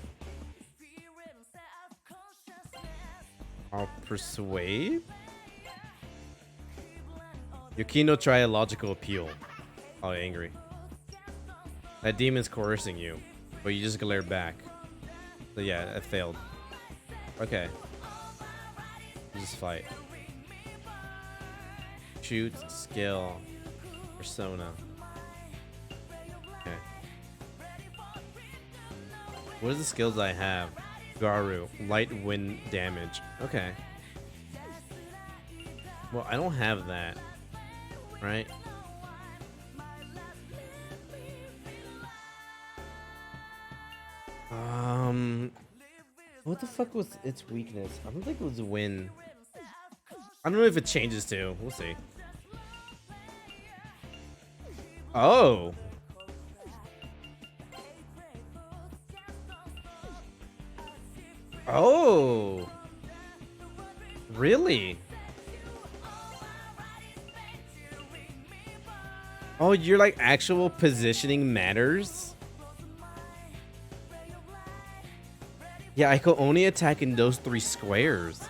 I'll persuade? Yukino, try a logical appeal. Oh, angry. That demon's coercing you, but you just glare back. So yeah, it failed. Okay. Just fight. Shoot, skill, persona. Okay. What are the skills I have? Garu, light wind damage. Okay. Well, I don't have that, right? What the fuck was its weakness? I don't think it was a win. I don't know if it changes too. We'll see. Oh. Oh. Really? Oh, you're like actual positioning matters? Yeah, I could only attack in those 3 squares.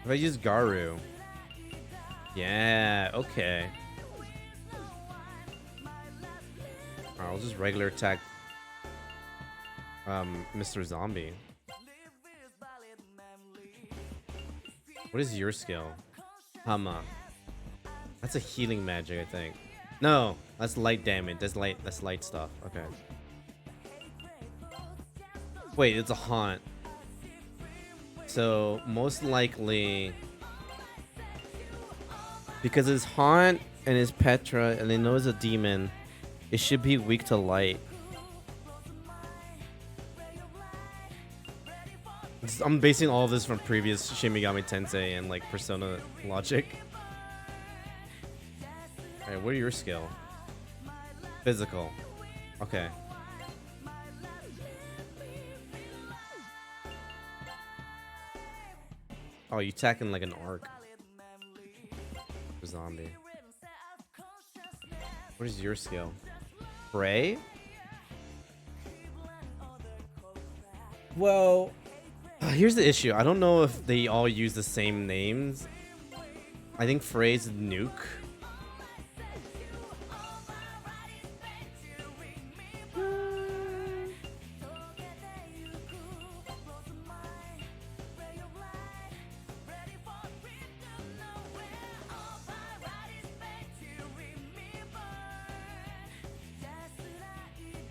If I use Garu. Yeah, okay. I'll just regular attack Mr. Zombie. What is your skill? Hama. That's a healing magic, I think. No, that's light damage. That's light stuff. Okay. Wait, it's a haunt. So most likely, because it's haunt and it's Petra and they know it's a demon, it should be weak to light. I'm basing all of this from previous Shin Megami Tensei and like Persona logic. Alright, what are your skill? Physical. Okay. Oh, you attacking like an arc. Zombie. What is your skill? Frey? Well, here's the issue. I don't know if they all use the same names. I think Frey's Nuke.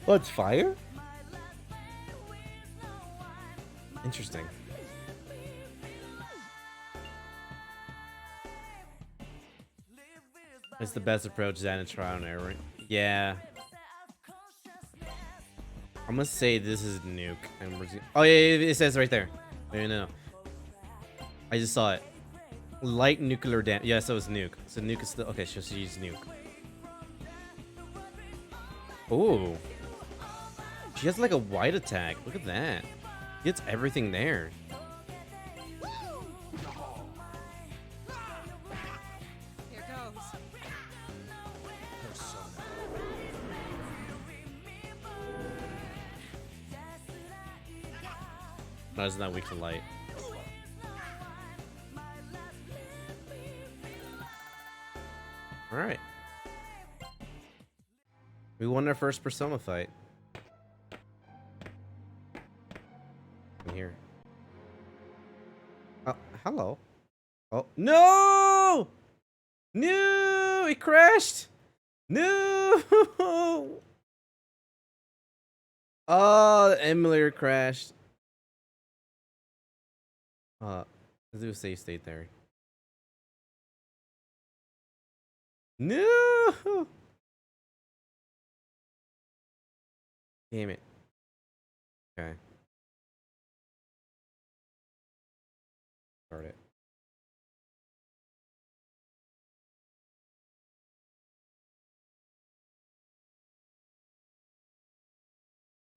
Oh, it's fire? Interesting. It's the best approach, that and trial and error. Yeah. I'm gonna say this is Nuke. And we're oh, yeah, it says right there. No. I just saw it. Light nuclear damage. Yeah, so it's Nuke. So Nuke is still... Okay, so she's Nuke. Ooh. She has like a white attack. Look at that. She gets everything there. Here goes. No, it's not weak to light. Alright. We won our first Persona fight. In here. Oh, hello. Oh, no! No! It crashed! No! Oh, the emulator crashed. Let's do a save state there. No! Damn it. Okay. Start it.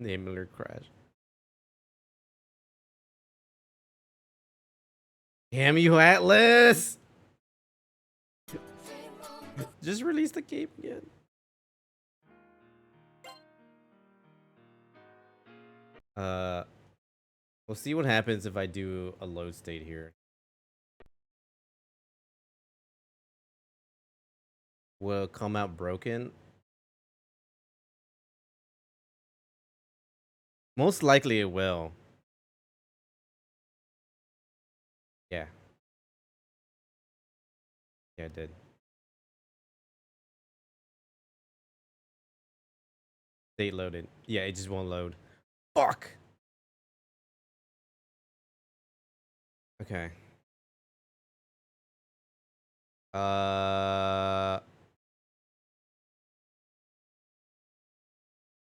The emulator crash. Damn you, Atlas! Just release the game again. We'll see what happens if I do a load state here. Will it come out broken? Most likely it will. Yeah. Yeah, it did. State loaded. Yeah, it just won't load. Fuck! Okay.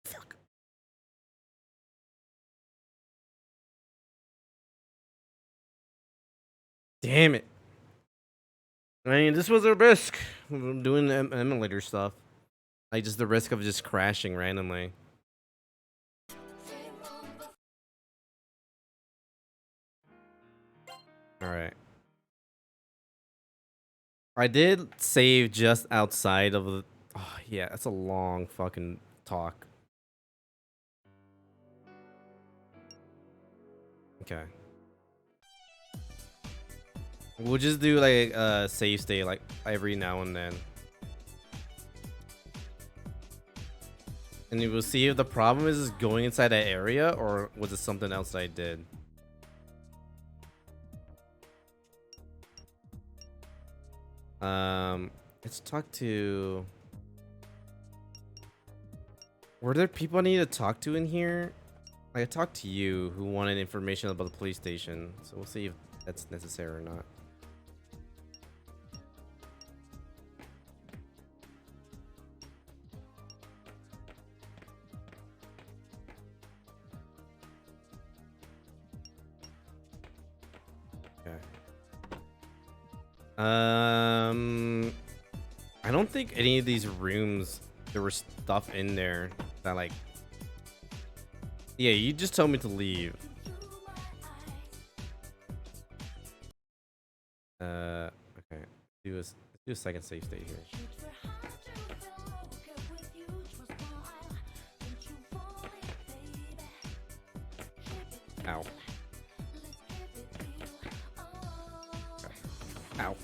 Fuck. Damn it. I mean, this was a risk. Doing emulator stuff. Like, just the risk of just crashing randomly. Alright. I did save just outside of the... Oh, yeah, that's a long fucking talk. Okay. We'll just do like a save state like every now and then. And we'll see if the problem is going inside that area or was it something else that I did. Let's talk to... Were there people I need to talk to in here? I talked to you who wanted information about the police station, so we'll see if that's necessary or not. I don't think any of these rooms there was stuff in there that like... Yeah, you just told me to leave. Okay. Let's do a second save state here. Ow.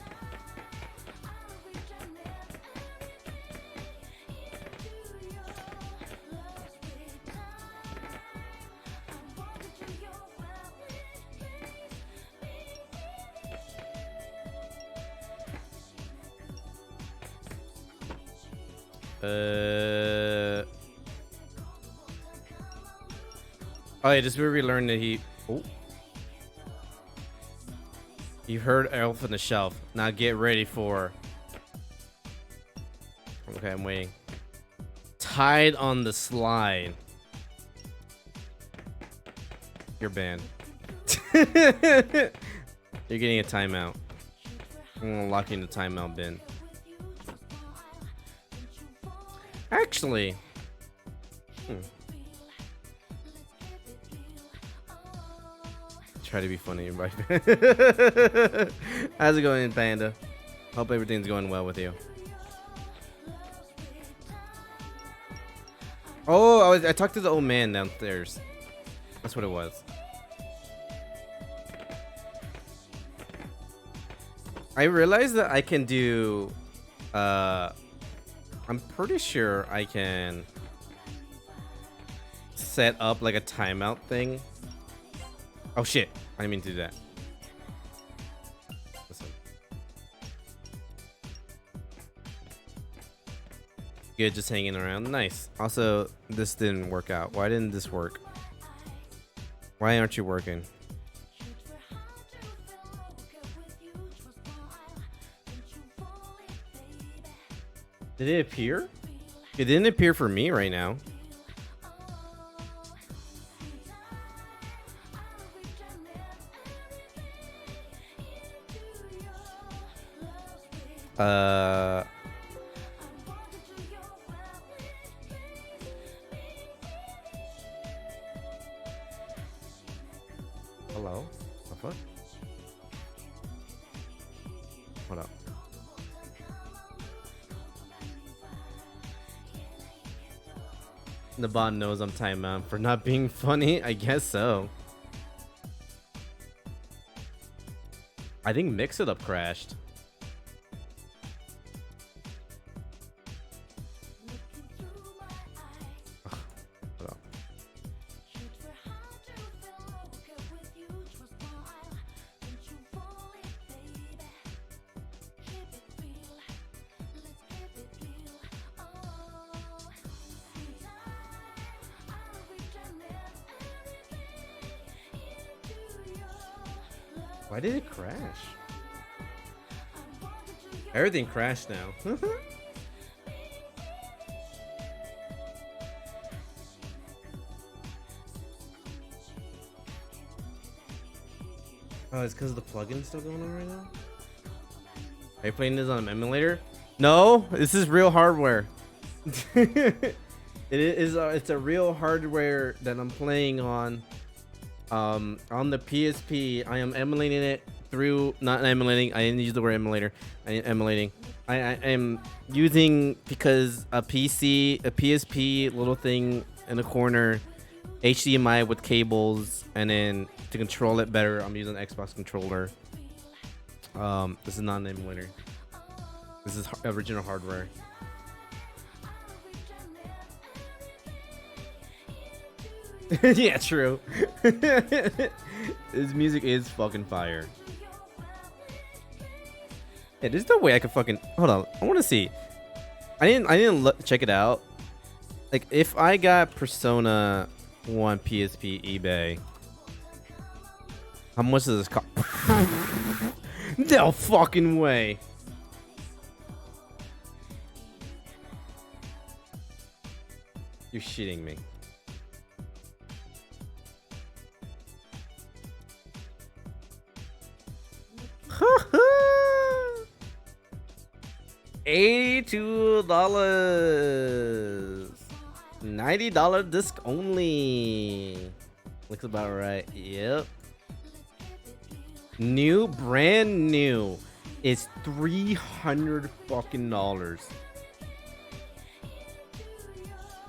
Oh yeah, just where we learned that he. Oh. You heard Elf on the Shelf. Now get ready for. Okay, I'm waiting. Tied on the Slide. You're banned. You're getting a timeout. I'm gonna lock you in the timeout bin. Actually. Try to be funny. How's it going, Panda? Hope everything's going well with you. Oh, I talked to the old man downstairs. That's what it was. I realized that I can do I'm pretty sure I can set up like a timeout thing. Oh shit, I didn't mean to do that. Listen. Good, just hanging around. Nice. Also, this didn't work out. Why didn't this work? Why aren't you working? Did it appear? It didn't appear for me right now. Hello? What the fuck? Hold up. The bot knows I'm timeout for not being funny. I guess so. I think Mix It Up crashed. Hold up. Why did it crash? Everything crashed now. Oh, it's because the plugin still going on right now? Are you playing this on an emulator? No, this is real hardware. It is. It's a real hardware that I'm playing on. On the PSP. I am emulating it through. Not emulating. I didn't use the word emulator. I am emulating. I am using because a PSP little thing in the corner, HDMI with cables, and then to control it better, I'm using an Xbox controller. This is not an emulator. This is original hardware. Yeah, true. His music is fucking fire. Yeah, this is the way I could fucking hold on. I want to see. I didn't check it out. Like, if I got Persona 1 PSP eBay, how much does this cost? No fucking way. You're shitting me. $82. $90 disc only. Looks about right. Yep. New, brand new. It's $300 fucking dollars.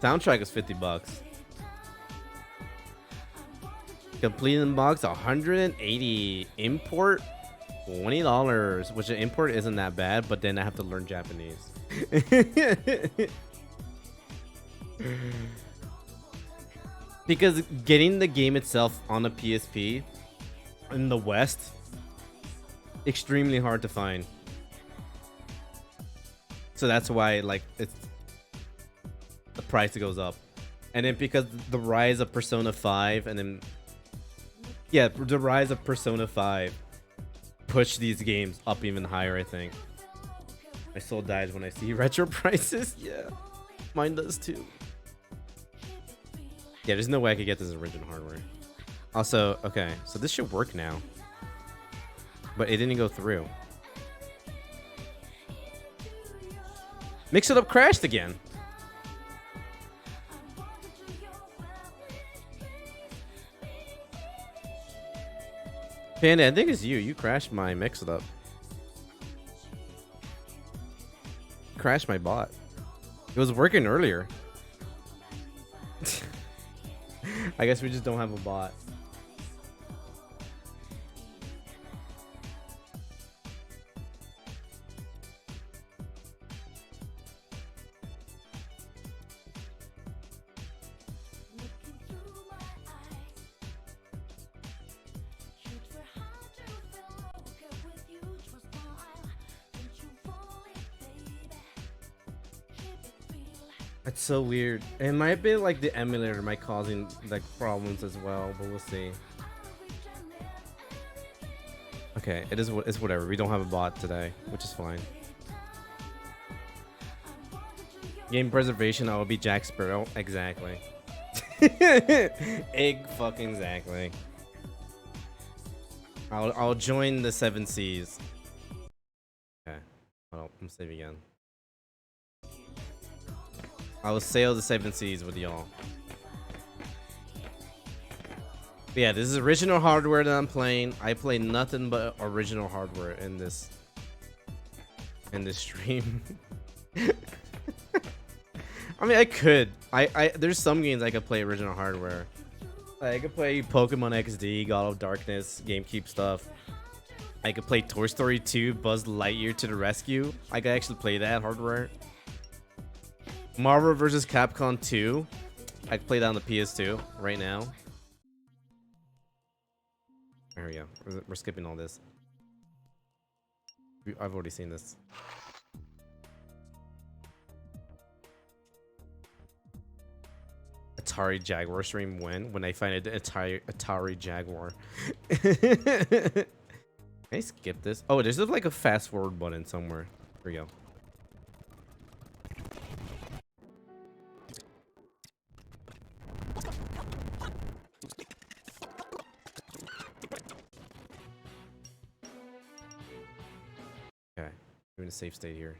Soundtrack is $50. Complete in box 180. Import $20, which the import isn't that bad, but then I have to learn Japanese. Because getting the game itself on a PSP in the West, extremely hard to find. So that's why like it's the price goes up. And then because the rise of Persona 5 and then yeah, the rise of Persona 5 pushed these games up even higher, I think. My soul dies when I see retro prices. Yeah. Mine does too. Yeah, there's no way I could get this original hardware. Also, okay, so this should work now. But it didn't go through. Mix It Up crashed again. Panda, I think it's you. You crashed my Mix It Up. Crashed my bot. It was working earlier. I guess we just don't have a bot. It's so weird. It might be like the emulator might causing like problems as well, but we'll see. Okay, it's whatever. We don't have a bot today, which is fine. Game preservation, I will be Jack Sparrow. Exactly. Egg fucking exactly. I'll join the 7 Seas. Okay. Well, I'm saving again. I will sail the 7 Seas with y'all. Yeah, this is original hardware that I'm playing. I play nothing but original hardware in this stream. I mean, I could. There's some games I could play original hardware. Like, I could play Pokemon XD, God of Darkness, GameCube stuff. I could play Toy Story 2, Buzz Lightyear to the Rescue. I could actually play that hardware. Marvel vs. Capcom 2. I can play that on the PS2 right now. There we go. We're skipping all this. I've already seen this. Atari Jaguar stream when I find it Atari Jaguar. Can I skip this? Oh, there's like a fast forward button somewhere. Here we go. Okay, we're in a safe state here.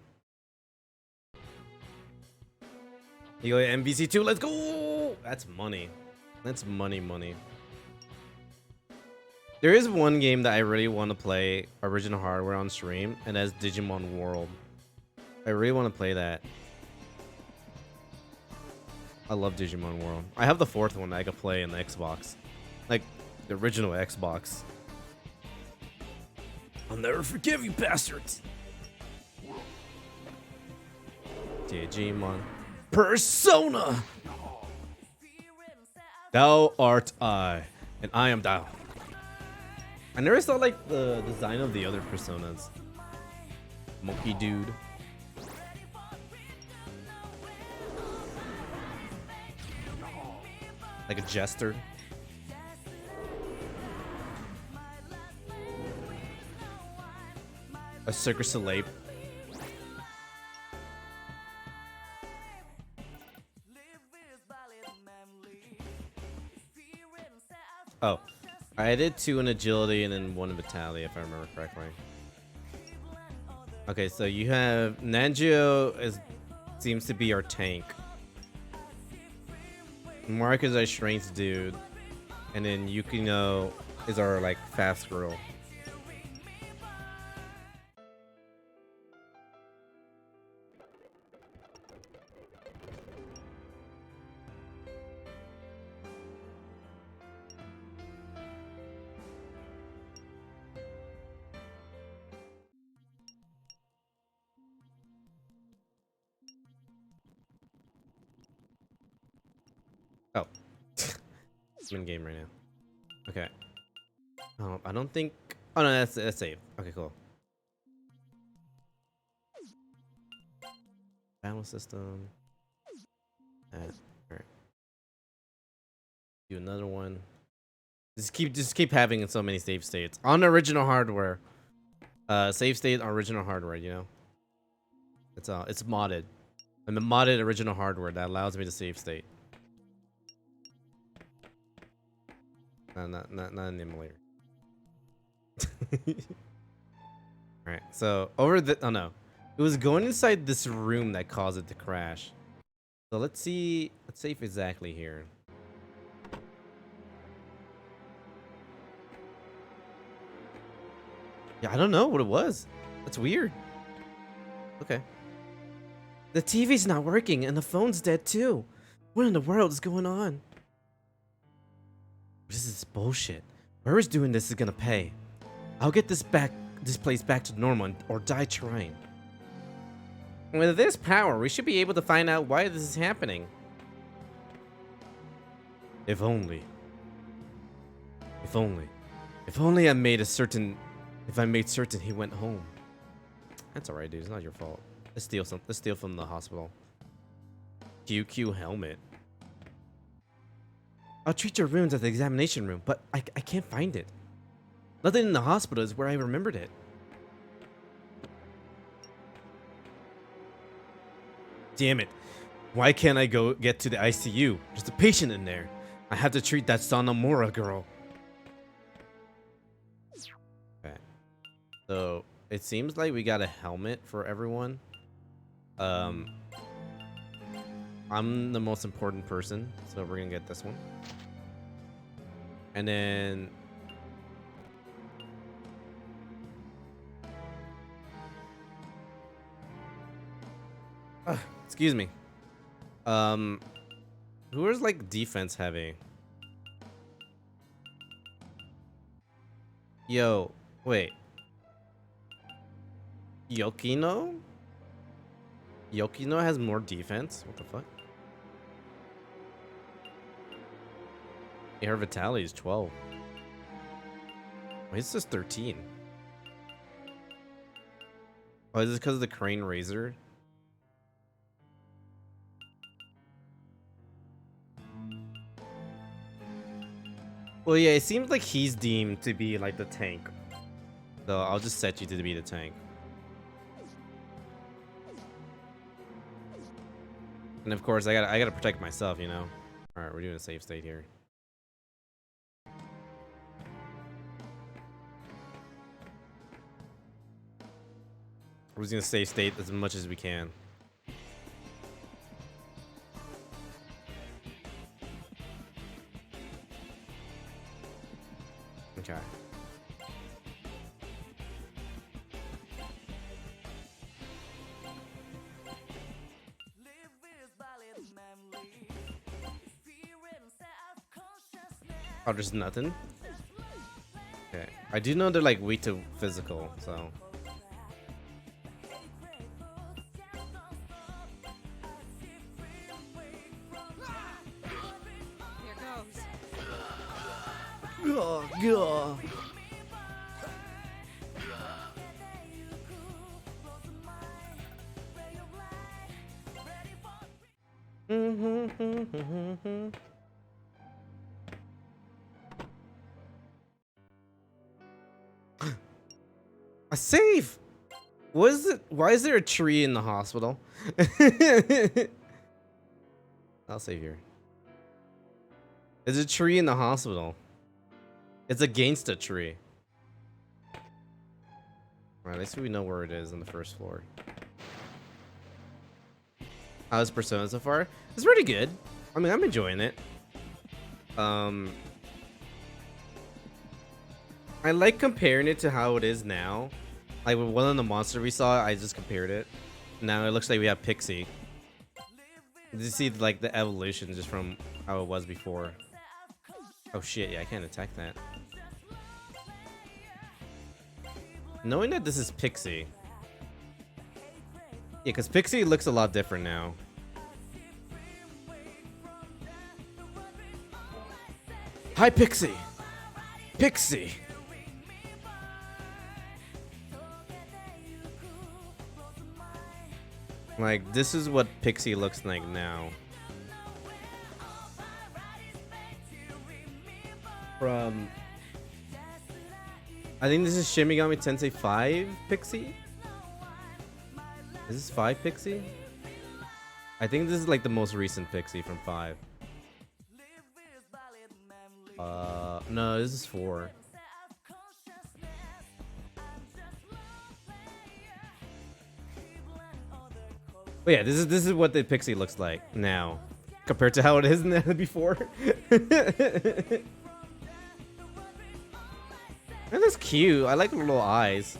You go MVC2, let's go! That's money. That's money. There is one game that I really want to play original hardware on stream, and that's Digimon World. I really want to play that. I love Digimon World. I have the 4th one that I could play in the Xbox. Like, the original Xbox. I'll never forgive you, bastards! Digimon. Persona! Thou art I, and I am thou. I never saw like the design of the other Personas. Monkey dude. Like a jester. A Circus Soleil. Oh, I did 2 in agility and then 1 in vitality, if I remember correctly. Okay, so you have Nangio seems to be our tank. Mark is our strength dude, and then Yukino is our like fast girl. I'm in game right now. Okay. I don't think. Oh no, that's safe. Okay, cool. Battle system. All right. Do another one. Just keep having so many save states on original hardware. Save state on original hardware. You know, it's modded. And the modded original hardware that allows me to save state. Not an emulator. Alright, so over the oh no. It was going inside this room that caused it to crash. So let's see if exactly here. Yeah, I don't know what it was. That's weird. Okay. The TV's not working and the phone's dead too. What in the world is going on? This is bullshit. Whoever's doing this is gonna pay. I'll get this place back to normal or die trying. With this power, we should be able to find out why this is happening. If only. If only. If only I made certain he went home. That's alright, dude. It's not your fault. Let's steal from the hospital. QQ helmet. I'll treat your wounds at the examination room, but I can't find it. Nothing in the hospital is where I remembered it. Damn it. Why can't I go get to the ICU? There's a patient in there. I have to treat that Sonomura girl. Okay. So, it seems like we got a helmet for everyone. I'm the most important person, so we're gonna get this one. And then excuse me. Who is like defense heavy? Yo, wait. Yokino? Yokino has more defense? What the fuck? Yeah, her vitality is 12. Why is this 13? Oh, is this because of the crane razor? Well, yeah, it seems like he's deemed to be like the tank. So I'll just set you to be the tank. And of course, I gotta protect myself, you know. All right, we're doing a safe state here. We're just gonna save state as much as we can. Okay. Oh, there's nothing? Okay. I do know they're like weak to physical, so. Here goes. A save. What is it? Why is there a tree in the hospital? I'll save here. There's a tree in the hospital. It's against a tree. Alright, at least we know where it is on the first floor. How's Persona so far? It's pretty good. I mean, I'm enjoying it. I like comparing it to how it is now. Like with one of the monsters we saw, I just compared it. Now it looks like we have Pixie. Did you see like the evolution just from how it was before? Oh shit, yeah, I can't attack that. Knowing that this is Pixie. Yeah, because Pixie looks a lot different now. Hi, Pixie. Pixie. Like, this is what Pixie looks like now. From... I think this is Shin Megami Tensei 5 Pixie? Is this 5 Pixie? I think this is like the most recent Pixie from 5. No, this is 4. But yeah, this is what the Pixie looks like now, compared to how it is before. And that's cute. I like the little eyes.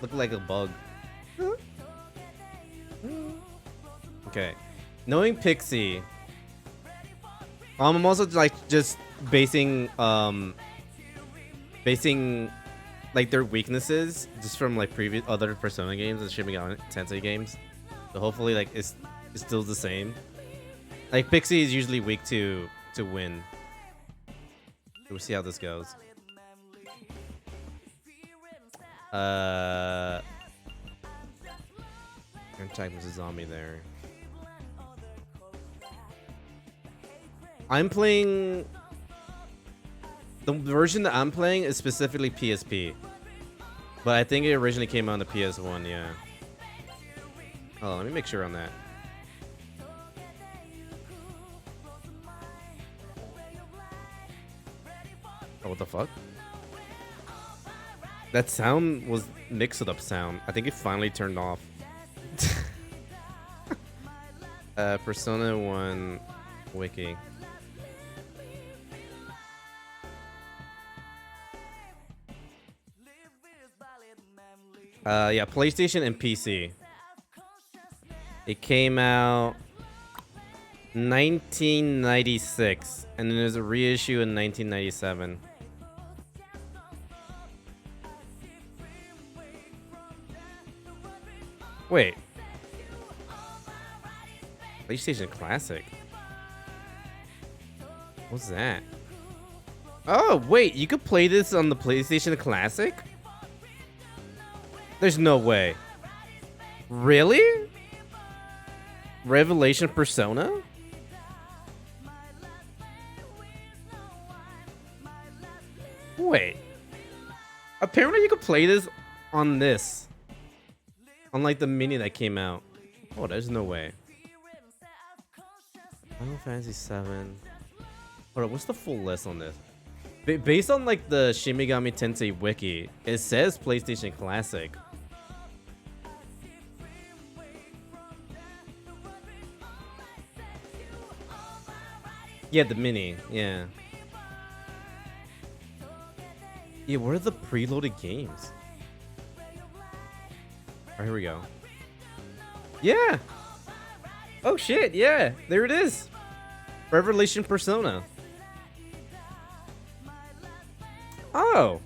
Look like a bug. Okay, knowing Pixie, I'm also like just basing like their weaknesses just from like previous other Persona games and Shin Megami Tensei games. So hopefully like it's still the same. Like Pixie is usually weak to win. So we'll see how this goes. Attack was a zombie there. I'm playing... The version that I'm playing is specifically PSP. But I think it originally came out on the PS1, yeah. Oh, let me make sure on that. Oh, what the fuck? That sound was mix-it up sound. I think it finally turned off. Persona 1 wiki. Yeah, PlayStation and PC. It came out 1996, and then there's a reissue in 1997. Wait. PlayStation Classic? What's that? Oh, wait, you could play this on the PlayStation Classic? There's no way. Really? Revelation Persona? Wait. Apparently you could play this on this. On like the mini that came out. Oh, there's no way. Final Fantasy 7. Hold on, what's the full list on this? Based on like the Shin Megami Tensei wiki, it says PlayStation Classic. Yeah, the mini. Yeah. Yeah, what are the preloaded games? Alright, here we go. Yeah! Oh shit, yeah! There it is! Revelation Persona. Oh!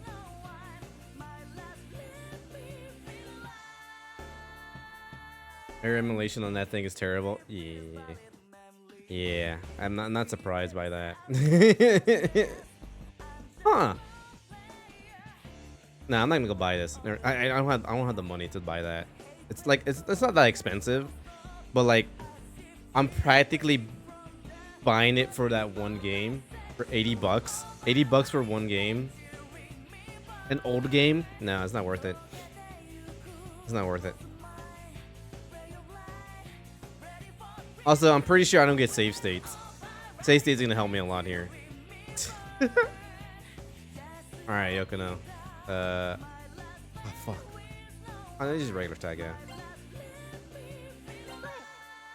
Air emulation on that thing is terrible. Yeah. Yeah, I'm not surprised by that. Huh. Nah, I'm not gonna go buy this. I don't have the money to buy that. It's like it's not that expensive, but like I'm practically buying it for that one game for 80 bucks. 80 bucks for one game. An old game? No, it's not worth it. It's not worth it. Also, I'm pretty sure I don't get save states. Save states are gonna help me a lot here. Alright, Yokono. Oh fuck. Oh, this is regular tag, yeah.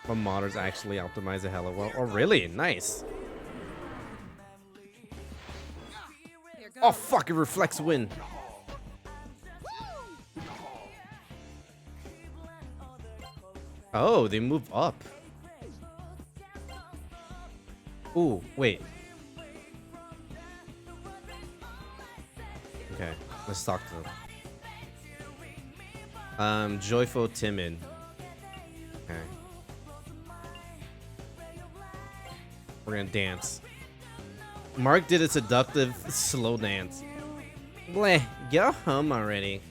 My modders actually optimize the hella well. Oh really? Nice. Oh fuck, it reflects wind. Oh, they move up. Ooh, wait. Okay, let's talk to them. Joyful Timid. Okay. We're gonna dance. Mark did a seductive slow dance. Bleh, go home already.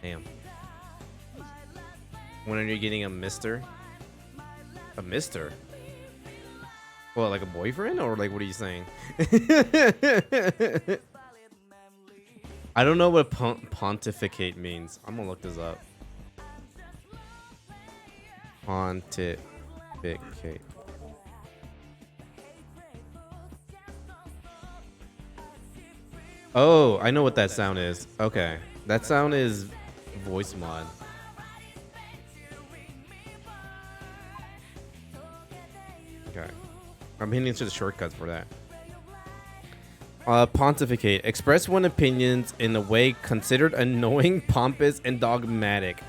Damn. When are you getting a mister? A mister? Well, like a boyfriend? Or like, what are you saying? I don't know what pontificate means. I'm gonna look this up. Pontificate. Oh, I know what that sound is. Okay. That sound is voice mod. Okay. I'm hitting into the shortcuts for that. Pontificate. Express one's opinions in a way considered annoying, pompous, and dogmatic.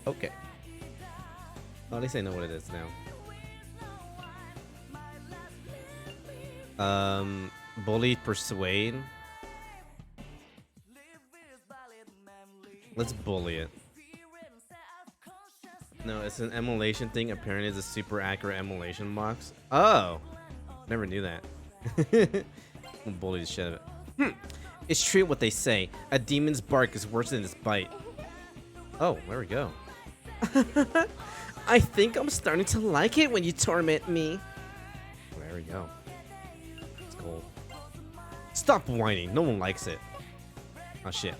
Okay. Well, at least I know what it is now. Bully, persuade. Let's bully it. No, it's an emulation thing. Apparently, it's a super accurate emulation box. Oh, never knew that. I'll bully the shit out of it. It's true what they say. A demon's bark is worse than its bite. Oh, there we go. I think I'm starting to like it when you torment me. There we go. It's cool. Stop whining. No one likes it. Oh, shit.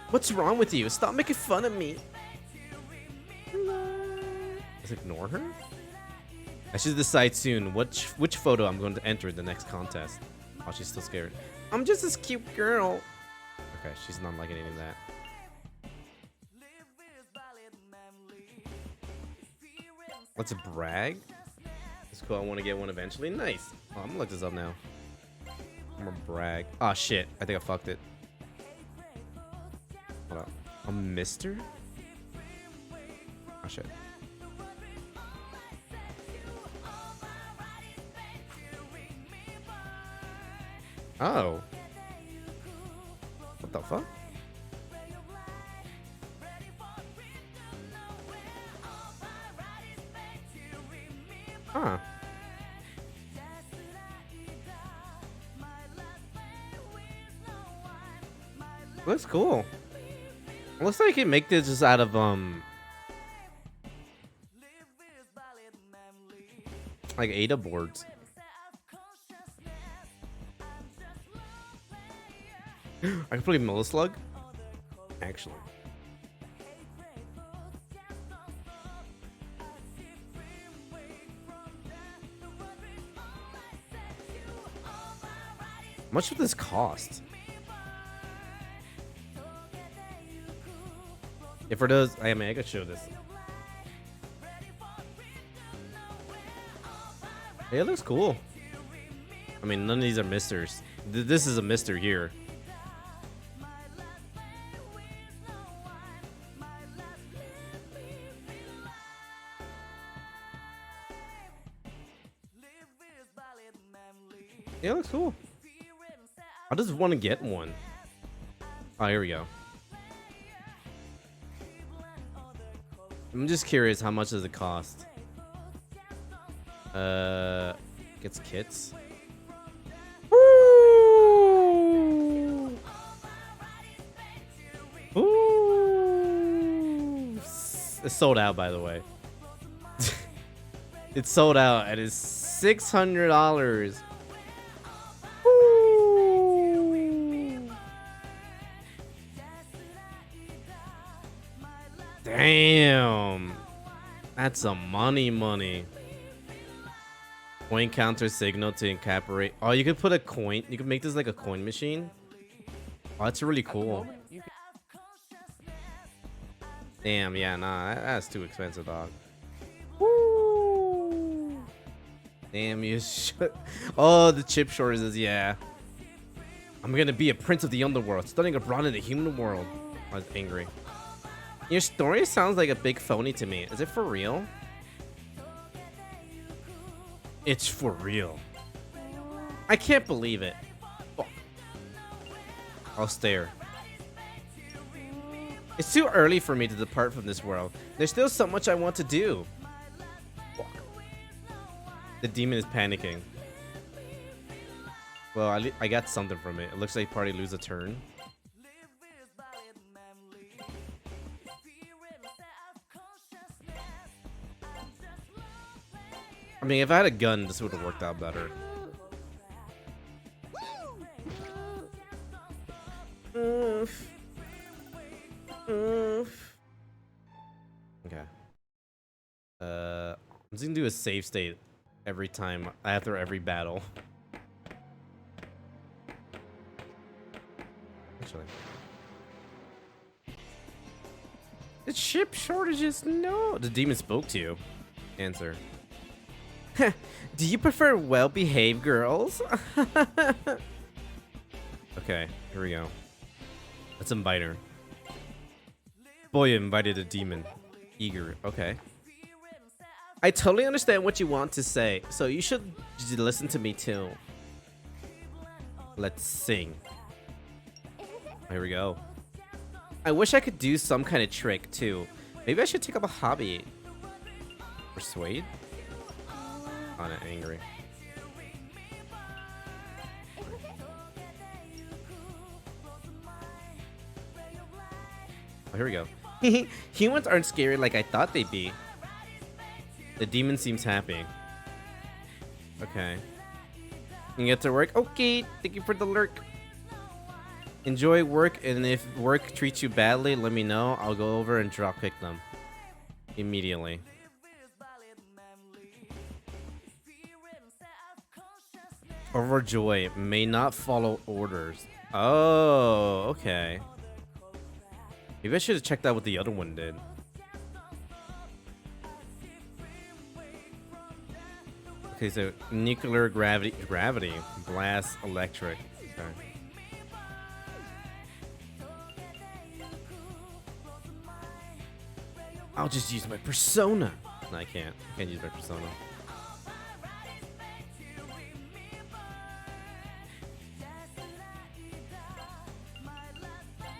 What's wrong with you? Stop making fun of me. Just ignore her? I should decide soon which photo I'm going to enter in the next contest. Oh, she's still scared. I'm just this cute girl. Okay, she's not liking any of that. Let's brag. It's cool. I want to get one eventually. Nice. Oh, I'm gonna look this up now. I'm gonna brag. Oh shit! I think I fucked it. Hold up. A mister? Oh shit. Oh. What the fuck? Huh. Looks cool. Looks like you can make this just out of like Ada boards. I can play Millislug? Actually. How much would this cost? If it does, I mean, I could show this. Hey, it looks cool. I mean, none of these are misters. This is a mister here. Yeah, it looks cool. I just want to get one. Oh, here we go. I'm just curious, how much does it cost? Gets kits. Ooh. Ooh. It's sold out, by the way. It's sold out and it's $600. Damn, that's a money. Coin counter signal to incorporate. Oh, you could put a coin. You could make this like a coin machine. Oh, that's really cool. Damn, yeah, nah, that's too expensive, dog. Woo. Damn, you should. Oh, the chip shortages, yeah. I'm gonna be a prince of the underworld, studying abroad in the human world. I was angry. Your story sounds like a big phony to me. Is it for real? It's for real. I can't believe it. Fuck. I'll stare. It's too early for me to depart from this world. There's still so much I want to do. Fuck. The demon is panicking. Well, I got something from it. It looks like party lose a turn. I mean, if I had a gun, this would have worked out better. Okay. I'm just gonna do a save state every time after every battle. Actually, the chip shortages. No, the demon spoke to you. Answer. Do you prefer well-behaved girls? Okay, here we go. Let's invite her. Boy invited a demon. Eager. Okay. I totally understand what you want to say, so you should listen to me too. Let's sing. Here we go. I wish I could do some kind of trick too. Maybe I should take up a hobby. Persuade? On it, angry. Oh, here we go. Humans aren't scary like I thought they'd be. The demon seems happy. Okay. You get to work? Okay, thank you for the lurk. Enjoy work, and if work treats you badly, let me know. I'll go over and drop kick them. Immediately. Overjoy may not follow orders. Oh, okay. Maybe I should have checked out what the other one did. Okay, so nuclear gravity, blast, electric. Okay. I'll just use my persona. No, I can't. I can't use my persona.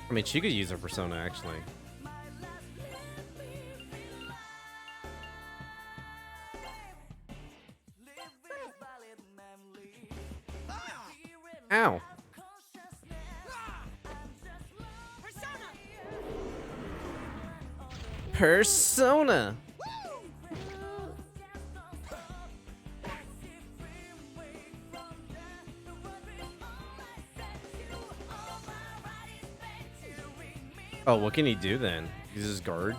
I mean, she could use her persona, actually. Ow. Persona. Oh, what can he do then? He's his guard.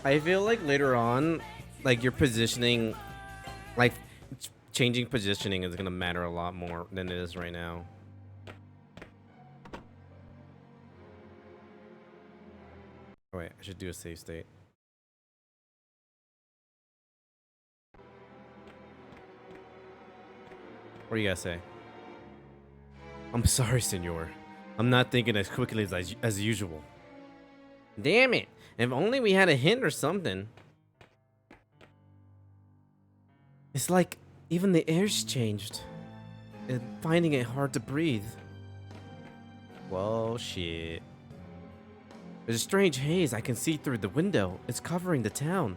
I feel like later on, like your positioning, like changing positioning is gonna matter a lot more than it is right now. Oh wait, I should do a save state. What do you guys say? I'm sorry, senor. I'm not thinking as quickly as usual. Damn it. If only we had a hint or something. It's like even the air's changed. And finding it hard to breathe. Well, shit. There's a strange haze I can see through the window. It's covering the town.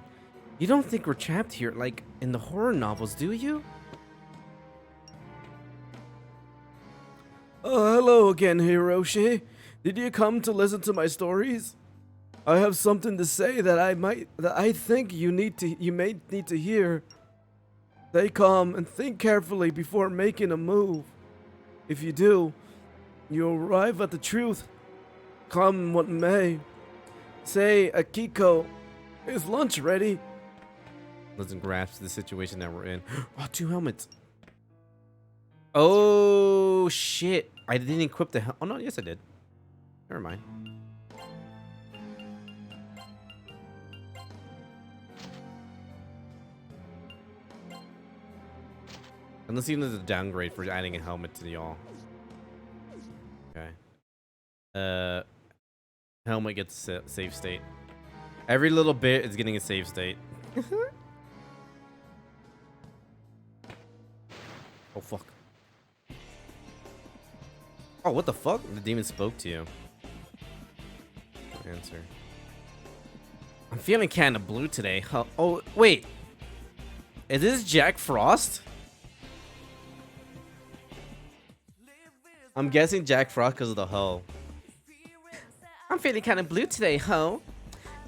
You don't think we're trapped here like in the horror novels, do you? Hello again, Hiroshi. Did you come to listen to my stories? I have something to say that I think you may need to hear. Stay calm and think carefully before making a move. If you do, you'll arrive at the truth. Come what may. Say, Akiko, is lunch ready? Doesn't grasp the situation that we're in. Oh, 2 helmets. Oh shit! I didn't equip the oh no, yes I did. Never mind. Unless even there's a downgrade for adding a helmet to the all. Okay. Helmet gets a save state. Every little bit is getting a save state. Oh fuck. Oh, what the fuck? The demon spoke to you. Answer. I'm feeling kind of blue today. Huh? Oh, wait. Is this Jack Frost? I'm guessing Jack Frost because of the hoe. I'm feeling kind of blue today, ho.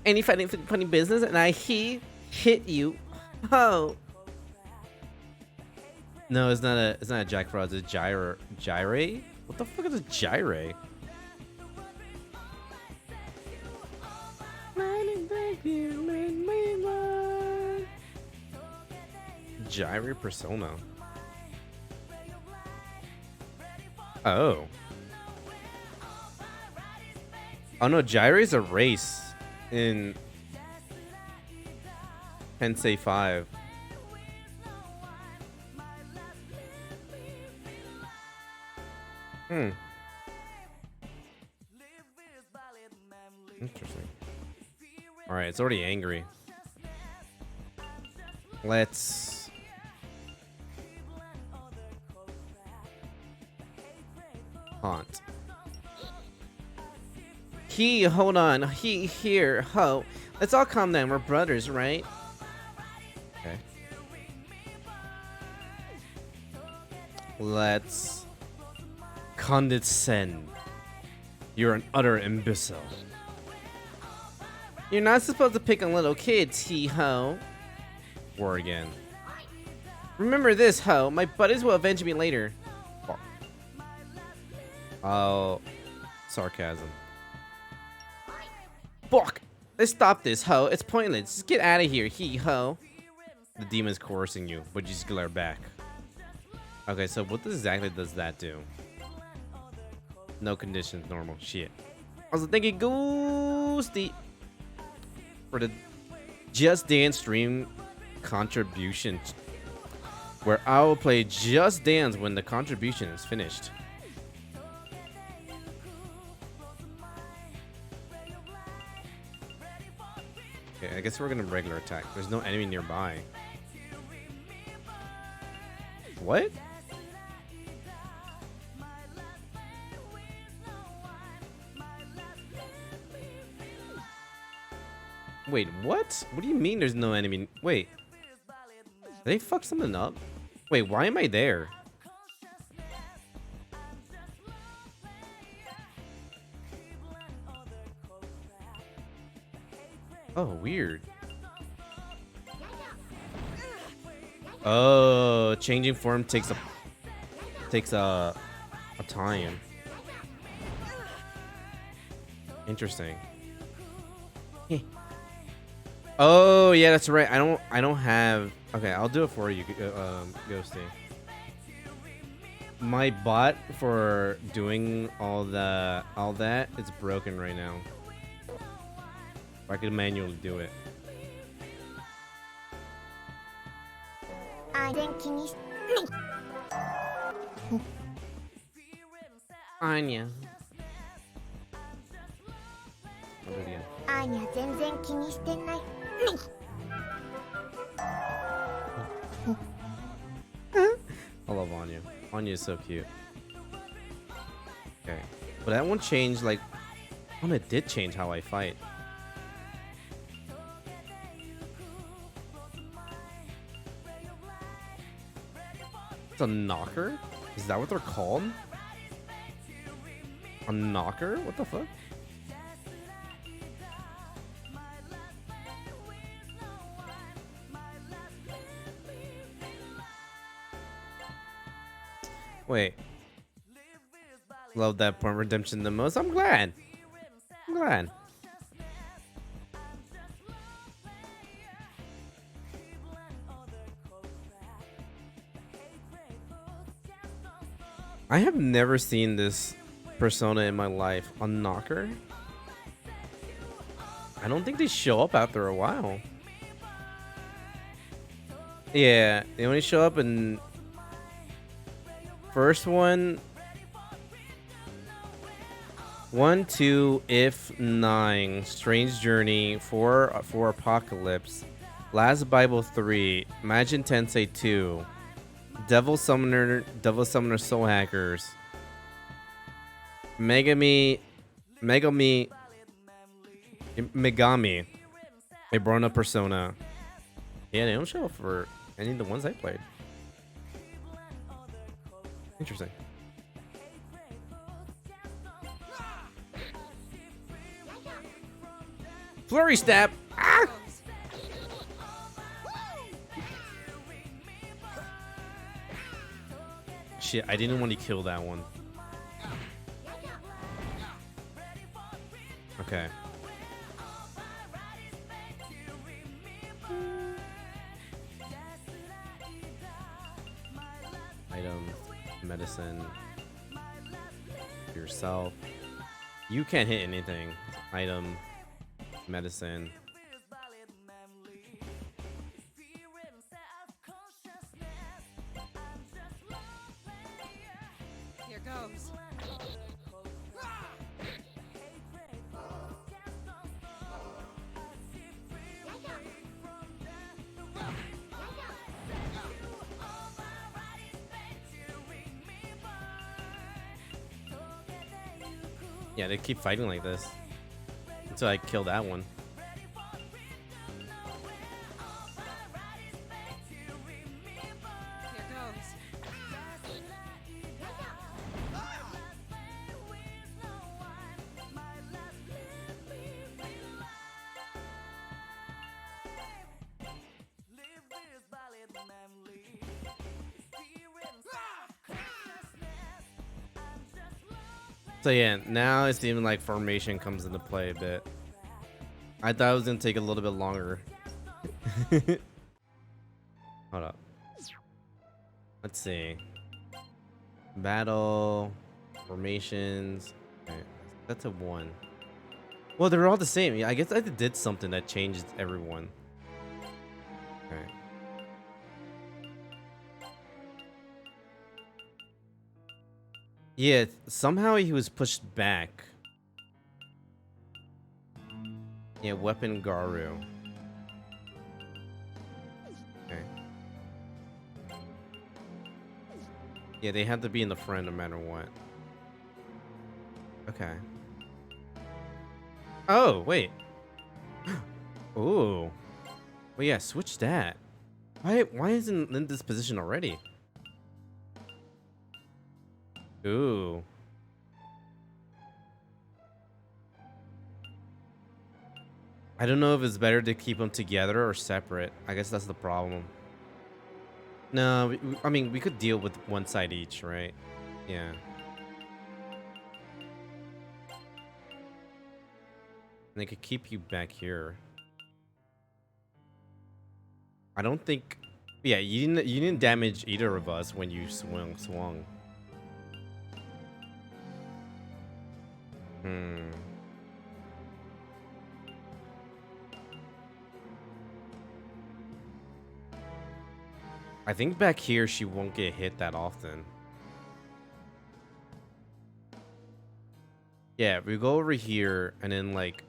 Any funny business and I hit you, ho. No, it's not a Jack Frost. It's Gyre. What the fuck is a Gyre? Gyre persona. Oh. Oh no, Gyre is a race in Tensei 5. Interesting. Alright, it's already angry. Let's... haunt. Hold on. Here, ho. Let's all calm down. We're brothers, right? Okay. Let's condescend. You're an utter imbecile. You're not supposed to pick on little kids, ho. War again. Remember this, ho. My buddies will avenge me later. Fuck. Oh, sarcasm. Fuck! Let's stop this, ho. It's pointless. Just get out of here, ho. The demon's coercing you, but you just glare back. Okay, so what exactly does that do? No conditions, normal. Shit. I was thinking Ghosty for the Just Dance stream contribution, where I will play Just Dance when the contribution is finished. Okay, I guess we're gonna regular attack. There's no enemy nearby. What? Wait, what? What do you mean there's no enemy? Wait. Did they fuck something up? Wait, why am I there? Oh, weird. Oh, changing form takes a time. Interesting. Oh, yeah, that's right. I don't have. Okay, I'll do it for you, Ghosty. My bot for doing all that is broken right now. I could manually do it. Anya. I'll do it again. I love Anya. Anya is so cute. Okay. But that won't change, like... Oh, it did change how I fight. It's a knocker? Is that what they're called? A knocker? What the fuck? Wait. Love that point redemption the most. I'm glad. I'm glad. I have never seen this persona in my life. A knocker? I don't think they show up after a while. Yeah, they only show up in first one, 1, 2, if 9, Strange Journey, 4 Apocalypse, Last Bible 3, Imagine Tensei 2, Devil Summoner Soul Hackers, Megami, They brought up Persona. Yeah, they don't show up for any of the ones I played. Interesting. Flurry stab. Ah! Shit, I didn't want to kill that one. Okay. Item, medicine, yourself. You can't hit anything. Item, medicine. Here goes. Yeah, they keep fighting like this until I kill that one. Here goes. So yeah, now it's even like formation comes into play a bit. I thought it was gonna take a little bit longer. Hold up. Let's see. Battle, formations. Okay, that's a 1. Well, they're all the same. Yeah, I guess I did something that changed everyone. Okay. Yeah, somehow he was pushed back. Yeah, weapon Garu. Okay. Yeah, they have to be in the front no matter what. Okay. Oh, wait. Ooh. Well, yeah, switch that. Why isn't in this position already? Ooh. I don't know if it's better to keep them together or separate. I guess that's the problem. No, I mean, we could deal with one side each, right? Yeah. And they could keep you back here. I don't think... Yeah, you didn't damage either of us when you swung. I think back here she won't get hit that often. Yeah, we go over here and then like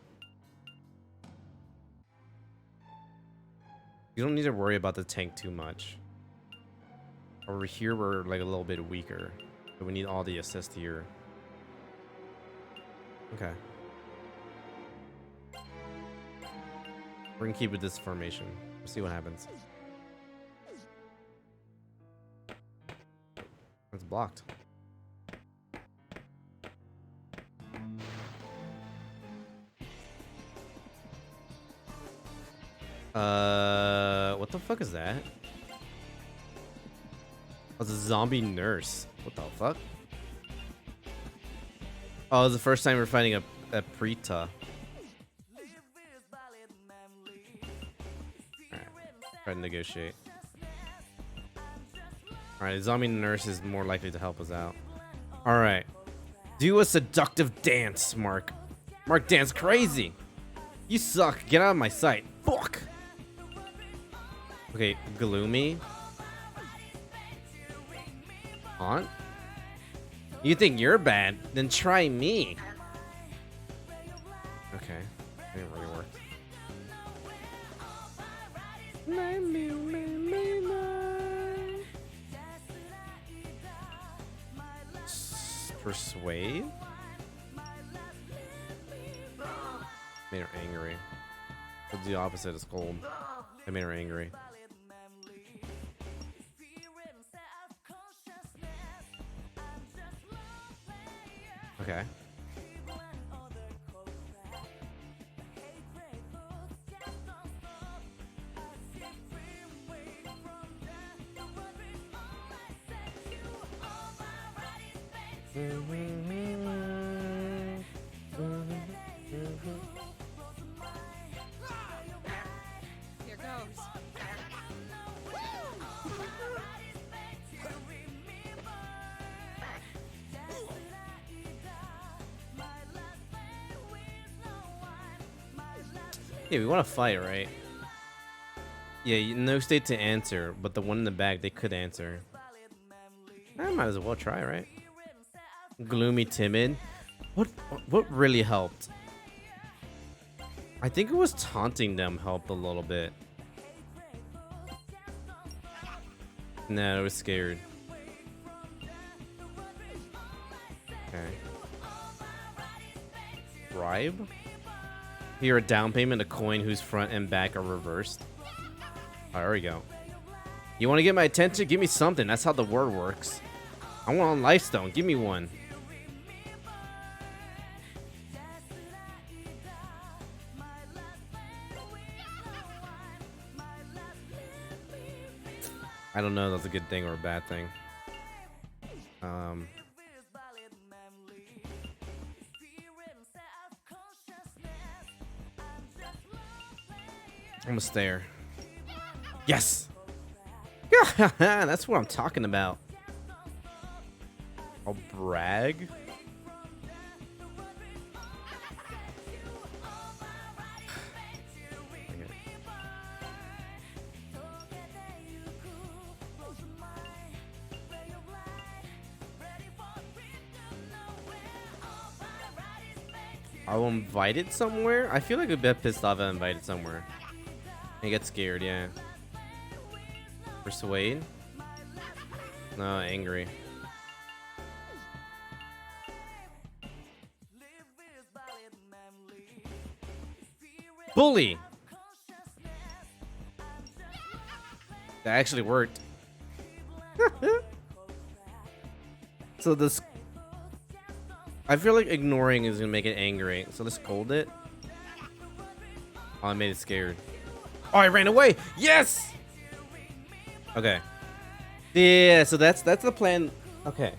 you don't need to worry about the tank too much. Over here we're like a little bit weaker. So we need all the assist here. Okay. We're gonna keep with this formation. We'll see what happens. It's blocked. What the fuck is that? Oh, it's a zombie nurse. What the fuck? Oh, it's the first time we're fighting a Prita. Alright, try to negotiate. Alright, the zombie nurse is more likely to help us out. Alright. Do a seductive dance, Mark. Mark, dance crazy. You suck. Get out of my sight. Fuck. Okay, gloomy. Aunt? You think you're bad? Then try me. Okay. That didn't really work. Persuade? Made her angry. It's the opposite. It's cold. I made her angry. Okay. Here goes. Yeah, we want to fight, right? Yeah, no state to answer, but the one in the back, they could answer. I might as well try, right? Gloomy, timid. What really helped? I think it was taunting them helped a little bit. No, I was scared. Okay. Bribe? Here, a down payment, a coin whose front and back are reversed. Oh, there we go. You want to get my attention? Give me something. That's how the word works. I want a life stone. Give me one. I don't know if that's a good thing or a bad thing. I'm gonna stare. Yes! Yeah, that's what I'm talking about. I'll brag. I'll invite it somewhere. I feel like a bit pissed off. I invited somewhere. I get scared. Yeah. Persuade. No, angry. Bully. That actually worked. So this, I feel like ignoring is gonna make it angry. So let's scold it. Oh, I made it scared. Oh, I ran away. Yes. Okay. Yeah. So that's the plan. Okay.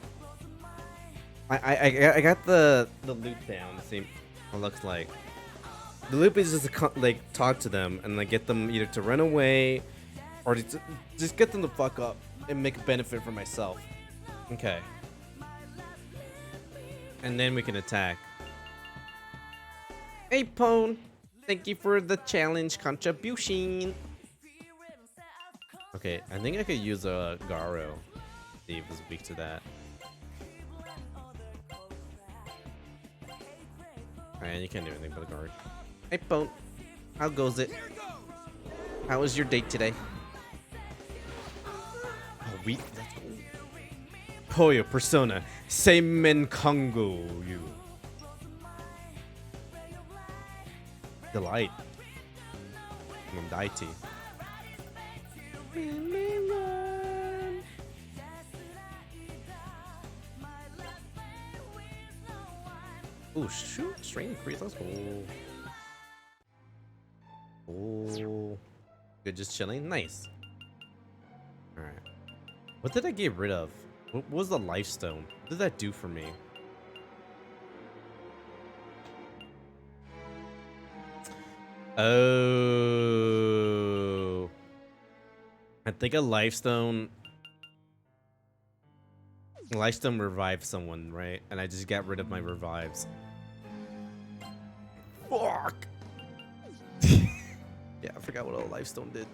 I got the loop down. To see what it looks like. The loop is just to like talk to them and like get them either to run away or to just get them to fuck up and make a benefit for myself. Okay. And then we can attack. Hey, Pone. Thank you for the challenge contribution. Okay, I think I could use a Garo. See if it's weak to that. Alright, you can't do anything but a guard. Hey, Pone. How goes it? How was your date today? Oh, weak. Poyo persona. Seimen Kongo you. Delight. Mendaiti. Oh shoot, strain increase. Let's go. Oh, good, just chilling. Nice. All right. What did I get rid of? What was the life stone? What did that do for me? Oh, I think a life stone. Life stone revived someone, right? And I just got rid of my revives. Fuck. Yeah, I forgot what a life stone did.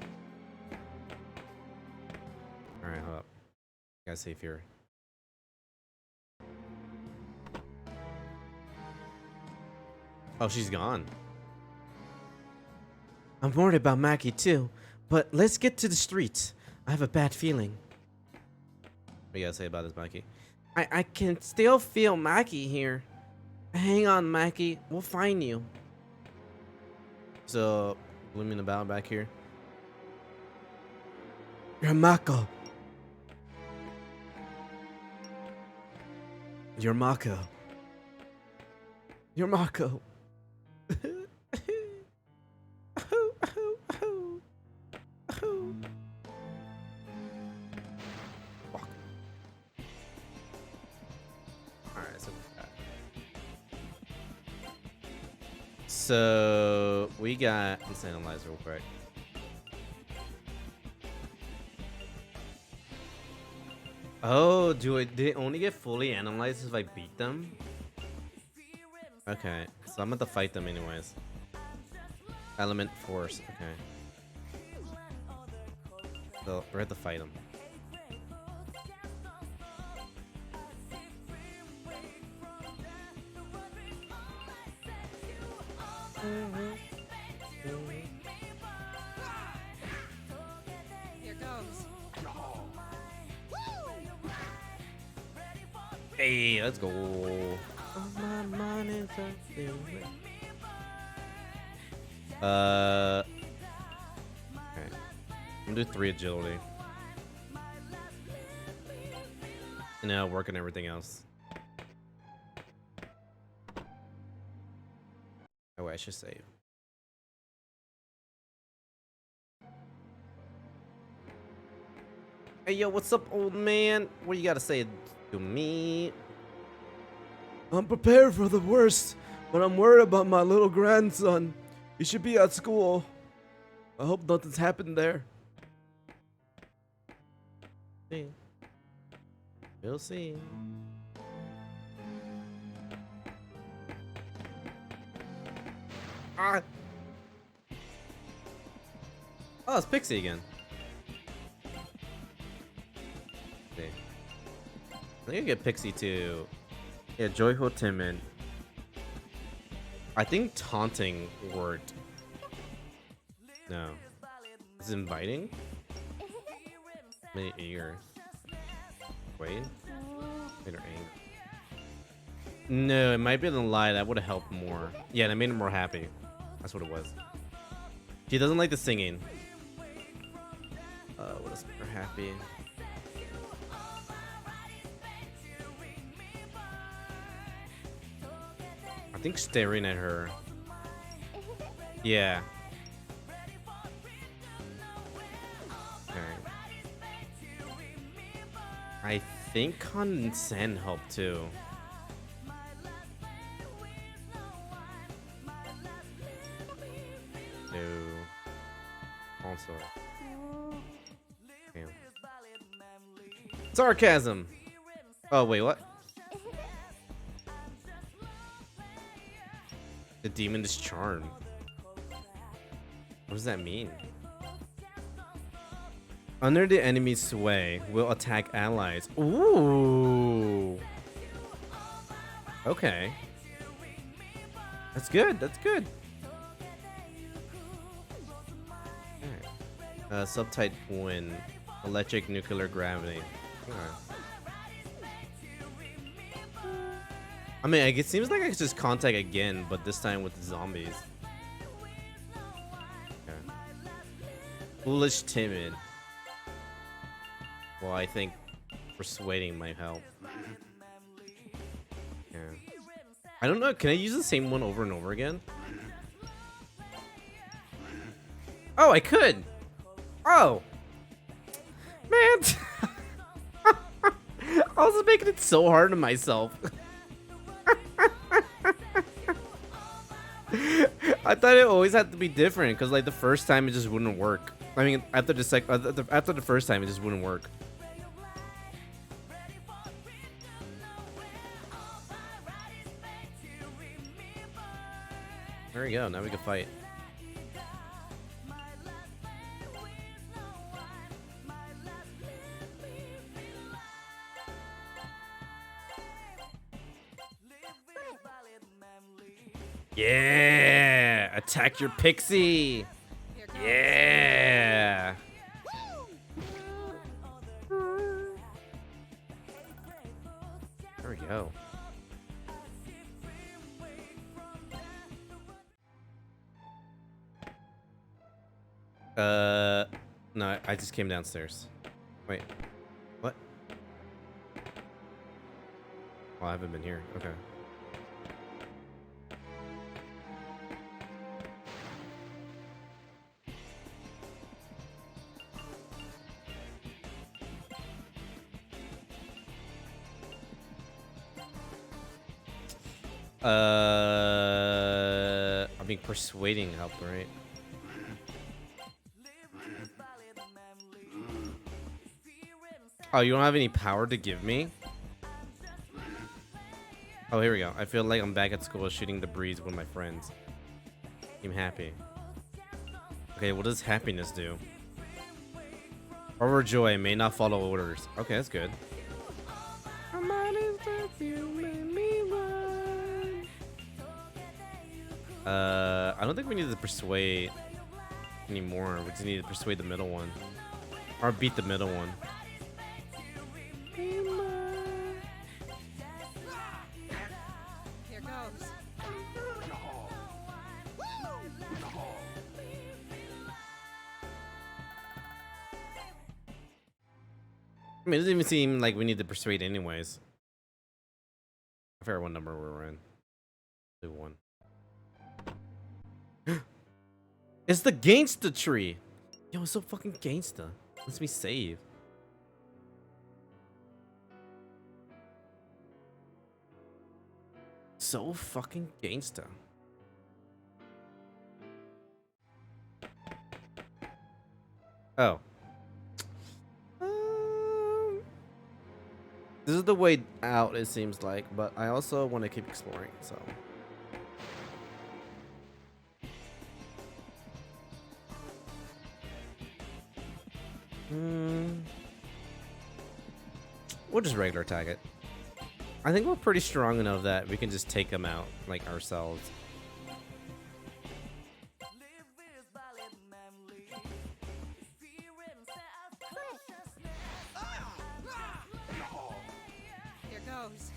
All right, hold up. Got safe here. Oh, she's gone. I'm worried about Maki too, but let's get to the streets. I have a bad feeling. What do you gotta say about this, Maki? I can still feel Maki here. Hang on, Maki. We'll find you. So, blooming about back here. You're Mako. You're Mako. You're Mako. Alright, so we got, let's analyze real quick. Oh, did it only get fully analyzed if I beat them? Okay, so I'm going to fight them anyways. Element force, okay. So we're going to fight them. Here goes. Hey, let's go. Okay. I'm gonna do 3 agility. And now work on everything else. Oh wait, I should save. Hey yo, what's up, old man? What you gotta say to me? I'm prepared for the worst, but I'm worried about my little grandson. He should be at school. I hope nothing's happened there. See. We'll see. Ah. Oh, it's Pixie again. See. I think I get Pixie too. Yeah, Joyful Timid. I think taunting worked. No. Is it inviting? Maybe eager. Wait. Made her angry. No, it might be the lie. That would have helped more. Yeah, that made her more happy. That's what it was. She doesn't like the singing. What else made her happy? I think staring at her. Yeah. Okay. I think consent helped too. No. Also. Damn. Sarcasm. Oh wait, what? The demon is charmed. What does that mean? Under the enemy's sway, will attack allies. Ooh. Okay. That's good. That's good. Alright. Subtype wind. Electric nuclear gravity. Alright. I mean, it seems like I could just contact again, but this time with the zombies. Okay. Foolish timid. Well, I think persuading might help. Yeah. I don't know. Can I use the same one over and over again? Oh, I could. Oh. Man. I was making it so hard on myself. I thought it always had to be different because, like, the first time it just wouldn't work. I mean, after the first time it just wouldn't work. There we go. Now we can fight. Yeah! Attack your pixie! Here goes. Yeah! There we go. No, I just came downstairs. Wait, what? Oh, I haven't been here. Okay. I mean, persuading helped, right? Oh, you don't have any power to give me? Oh, here we go. I feel like I'm back at school shooting the breeze with my friends. I'm happy. Okay, what does happiness do? Or joy may not follow orders. Okay, that's good. I don't think we need to persuade anymore. We just need to persuade the middle one. Or beat the middle one. Here goes. I mean, it doesn't even seem like we need to persuade anyways. I forget what number we're in. 2-1. It's the gangsta tree. Yo, it's so fucking gangsta. Lets me save. So fucking gangsta. Oh. This is the way out, it seems like, but I also want to keep exploring, so. We'll just regular tag it. I think we're pretty strong enough that we can just take them out, like, ourselves. Here goes.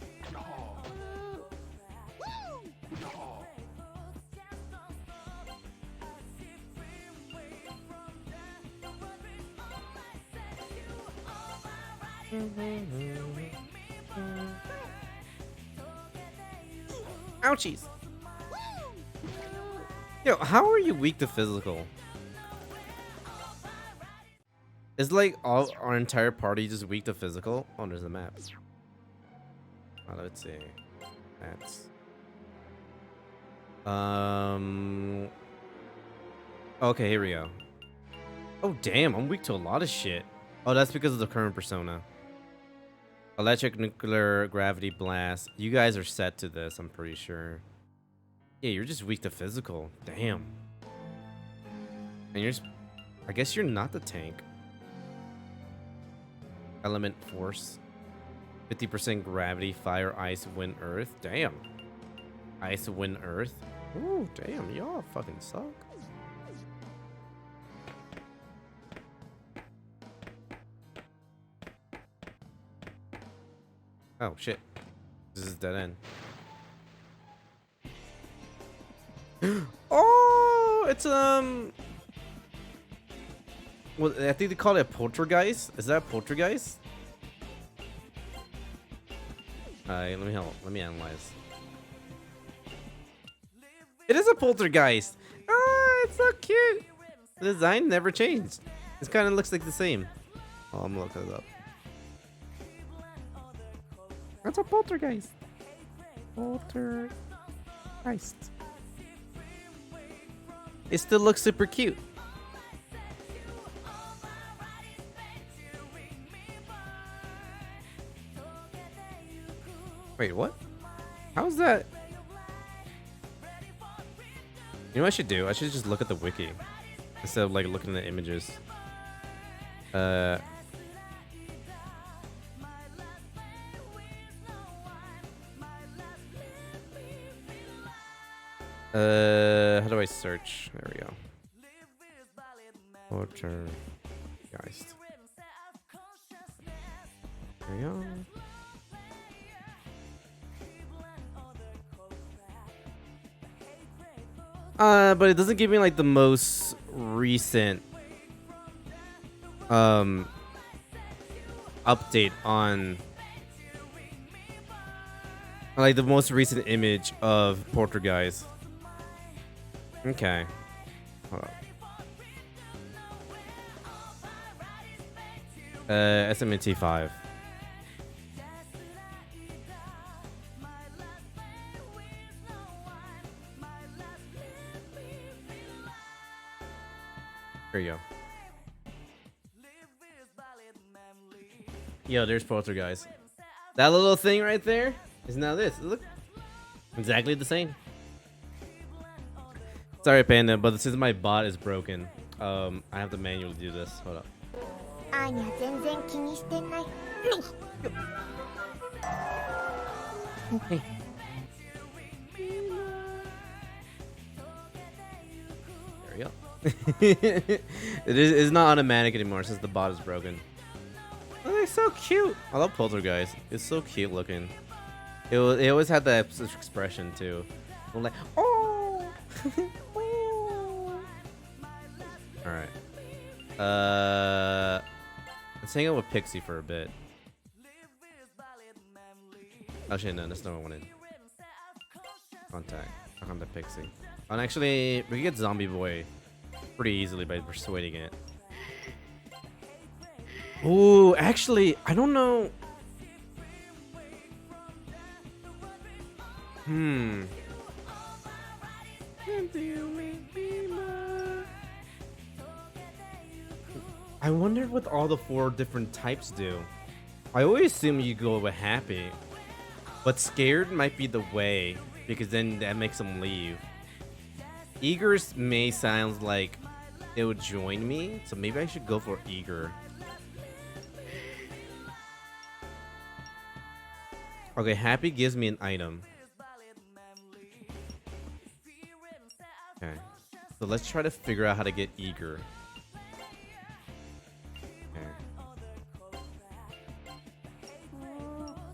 Ouchies. Yo, how are you weak to physical? Is like all our entire party just weak to physical? Oh, there's a map. Oh, let's see. That's okay, here we go. Oh damn, I'm weak to a lot of shit. Oh, that's because of the current persona. Electric, nuclear, gravity, blast. You guys are set to this, I'm pretty sure. Yeah, you're just weak to physical. Damn. And you're just, I guess you're not the tank. Element, force. 50% gravity, fire, ice, wind, earth. Damn. Ice, wind, earth. Ooh, damn, y'all fucking suck. Oh shit. This is dead end. Oh, it's well, I think they call it a poltergeist. Is that a poltergeist? Let me analyze. It is a poltergeist. Oh, it's so cute. The design never changed. It kind of looks like the same. Oh, I'm gonna look it up. That's a poltergeist. Poltergeist. It still looks super cute. Wait, what? How's that? You know what I should do? I should just look at the wiki instead of like looking at the images. How do I search? There we go. Poltergeist. There we go. But it doesn't give me like the most recent update on like the most recent image of Poltergeist. Okay. Hold up. SMT 5. There you go. Yo, there's Poltergeist. That little thing right there is now this. Look, exactly the same. Sorry, Panda, but since my bot is broken, I have to manually do this. Hold up. アーニャ全然気にしてない。 There we go. It's not automatic anymore since the bot is broken. Oh, they're so cute. I love Poltergeist. It's so cute looking. It always had that expression too. I'm like, oh. All right. Let's hang out with Pixie for a bit. Actually, no, that's not what I wanted. Contact. I'll come to Pixie. And actually, we can get Zombie Boy pretty easily by persuading it. Ooh, actually, I don't know. I wonder what all the 4 different types do. I always assume you go with happy, but scared might be the way because then that makes them leave. Eager may sound like it would join me, so maybe I should go for eager. Okay, happy gives me an item. Okay, so let's try to figure out how to get eager. Okay.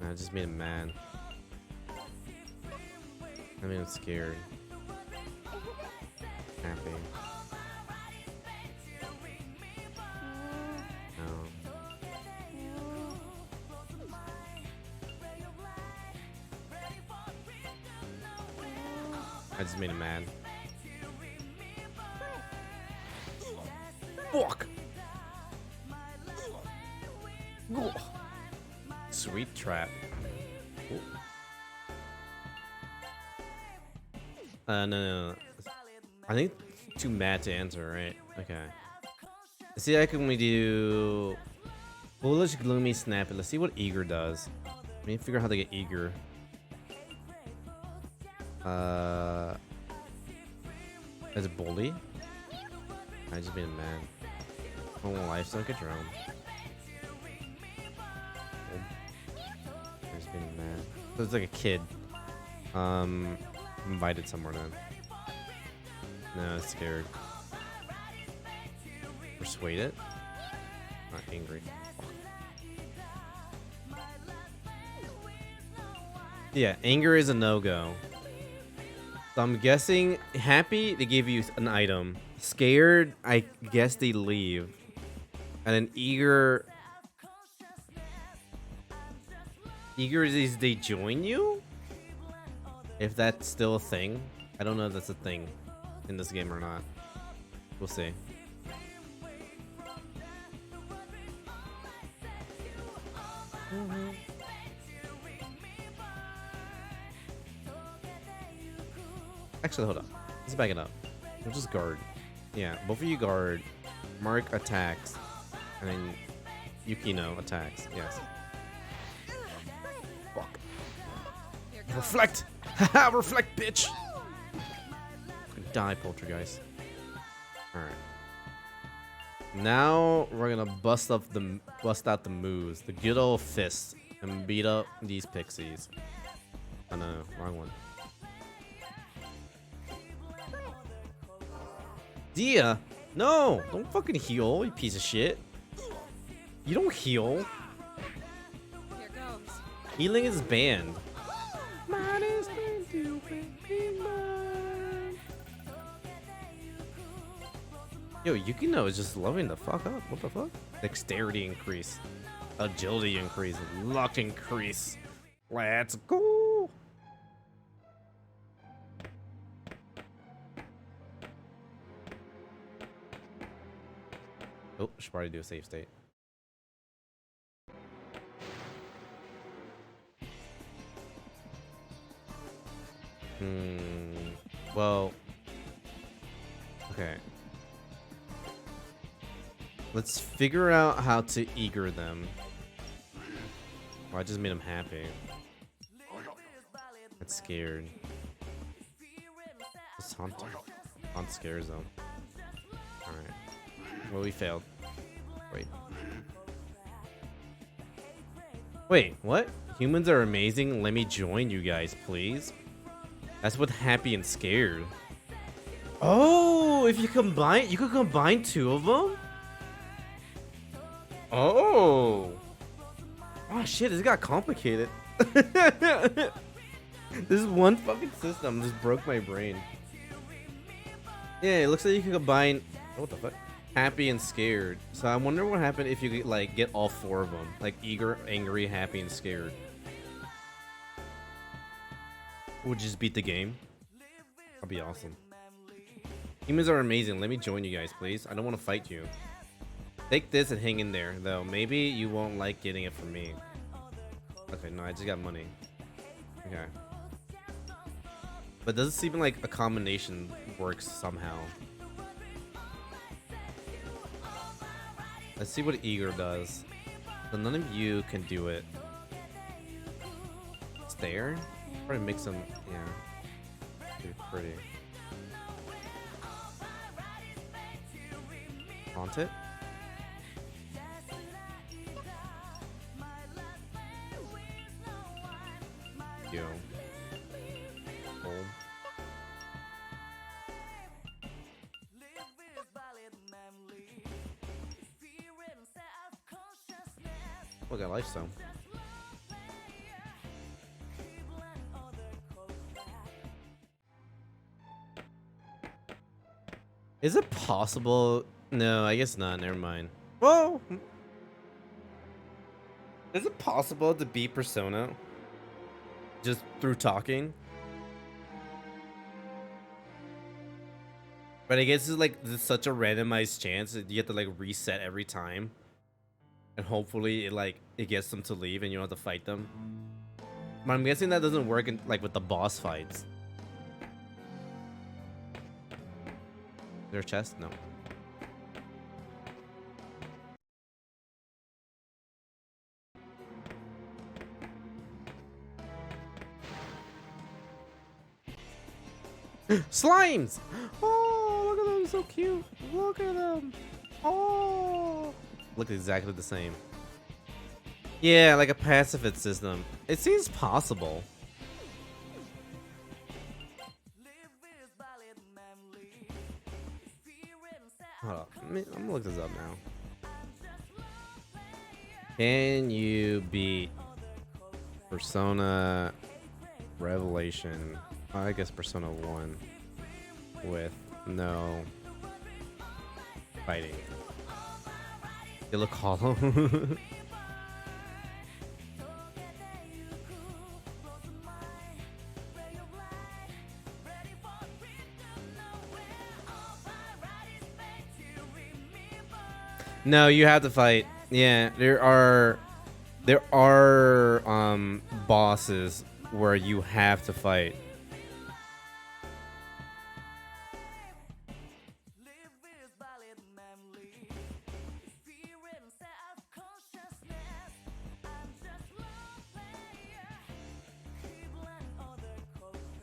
I just made him mad. I mean, I'm scared. Happy. No. I just made him mad. Fuck! Sweet trap. Ooh. No. I think too mad to answer, right? Okay. Let's see, how can we do foolish, gloomy, snappy? Let's see what eager does. Let me figure out how to get eager. As a bully? I just made him mad. Oh, life, don't get your own. I just made him mad. So it's like a kid. Invited somewhere then. No, it's scared. Persuade it? Not angry. Yeah, anger is a no-go. So I'm guessing happy, they give you an item. Scared, I guess they leave. And then eager is they join you? If that's still a thing. I don't know if that's a thing in this game or not. We'll see. Actually, hold up. Let's back it up. We'll just guard. Yeah, both of you guard. Mark attacks. And then Yukino attacks. Yes. Fuck. Reflect! Haha, reflect, bitch! Die, Poltergeist. Alright. Now we're gonna bust out the moves. The good old fist. And beat up these pixies. Oh no, wrong one. Dia! No! Don't fucking heal, you piece of shit. You don't heal. Here goes. Healing is banned. Yo, Yukino is just loving the fuck up. What the fuck? Dexterity increase. Agility increase. Luck increase. Let's go. Oh, should probably do a save state. Well. Okay. Let's figure out how to eager them. Oh, I just made them happy. That's scared. Just haunt scares them. Alright. Well, we failed. Wait, what? Humans are amazing. Let me join you guys, please. That's what happy and scared. Oh, if you combine, you could combine two of them? Oh. Oh shit, this got complicated. This one fucking system just broke my brain. Yeah, it looks like you can combine, oh, what the fuck? Happy and scared. So I wonder what happened if you like get all four of them. Like eager, angry, happy, and scared. Would just beat the game. That'd be awesome. Humans are amazing. Let me join you guys, please. I don't want to fight you. Take this and hang in there, though. Maybe you won't like getting it from me. Okay, no, I just got money. Okay. But does it seem like a combination works somehow? Let's see what eager does. So none of you can do it. Stare? Probably make some, yeah. Pretty pretty. Haunt it? Yo. Home. Look at lifestyle. Is it possible? No, I guess not. Never mind. Whoa! Is it possible to beat Persona just through talking? But I guess it's like there's such a randomized chance that you have to like reset every time, and hopefully it gets them to leave and you don't have to fight them. But I'm guessing that doesn't work in, like with the boss fights. Is there a chest? No. Slimes! Oh, look at them, so cute. Look at them. Oh, look exactly the same. Yeah, like a pacifist system. It seems possible. Hold up. I'm gonna look this up now. Can you beat Persona Revelation? I guess Persona 1 with no fighting. You look hollow. No, you have to fight. Yeah, there are bosses where you have to fight.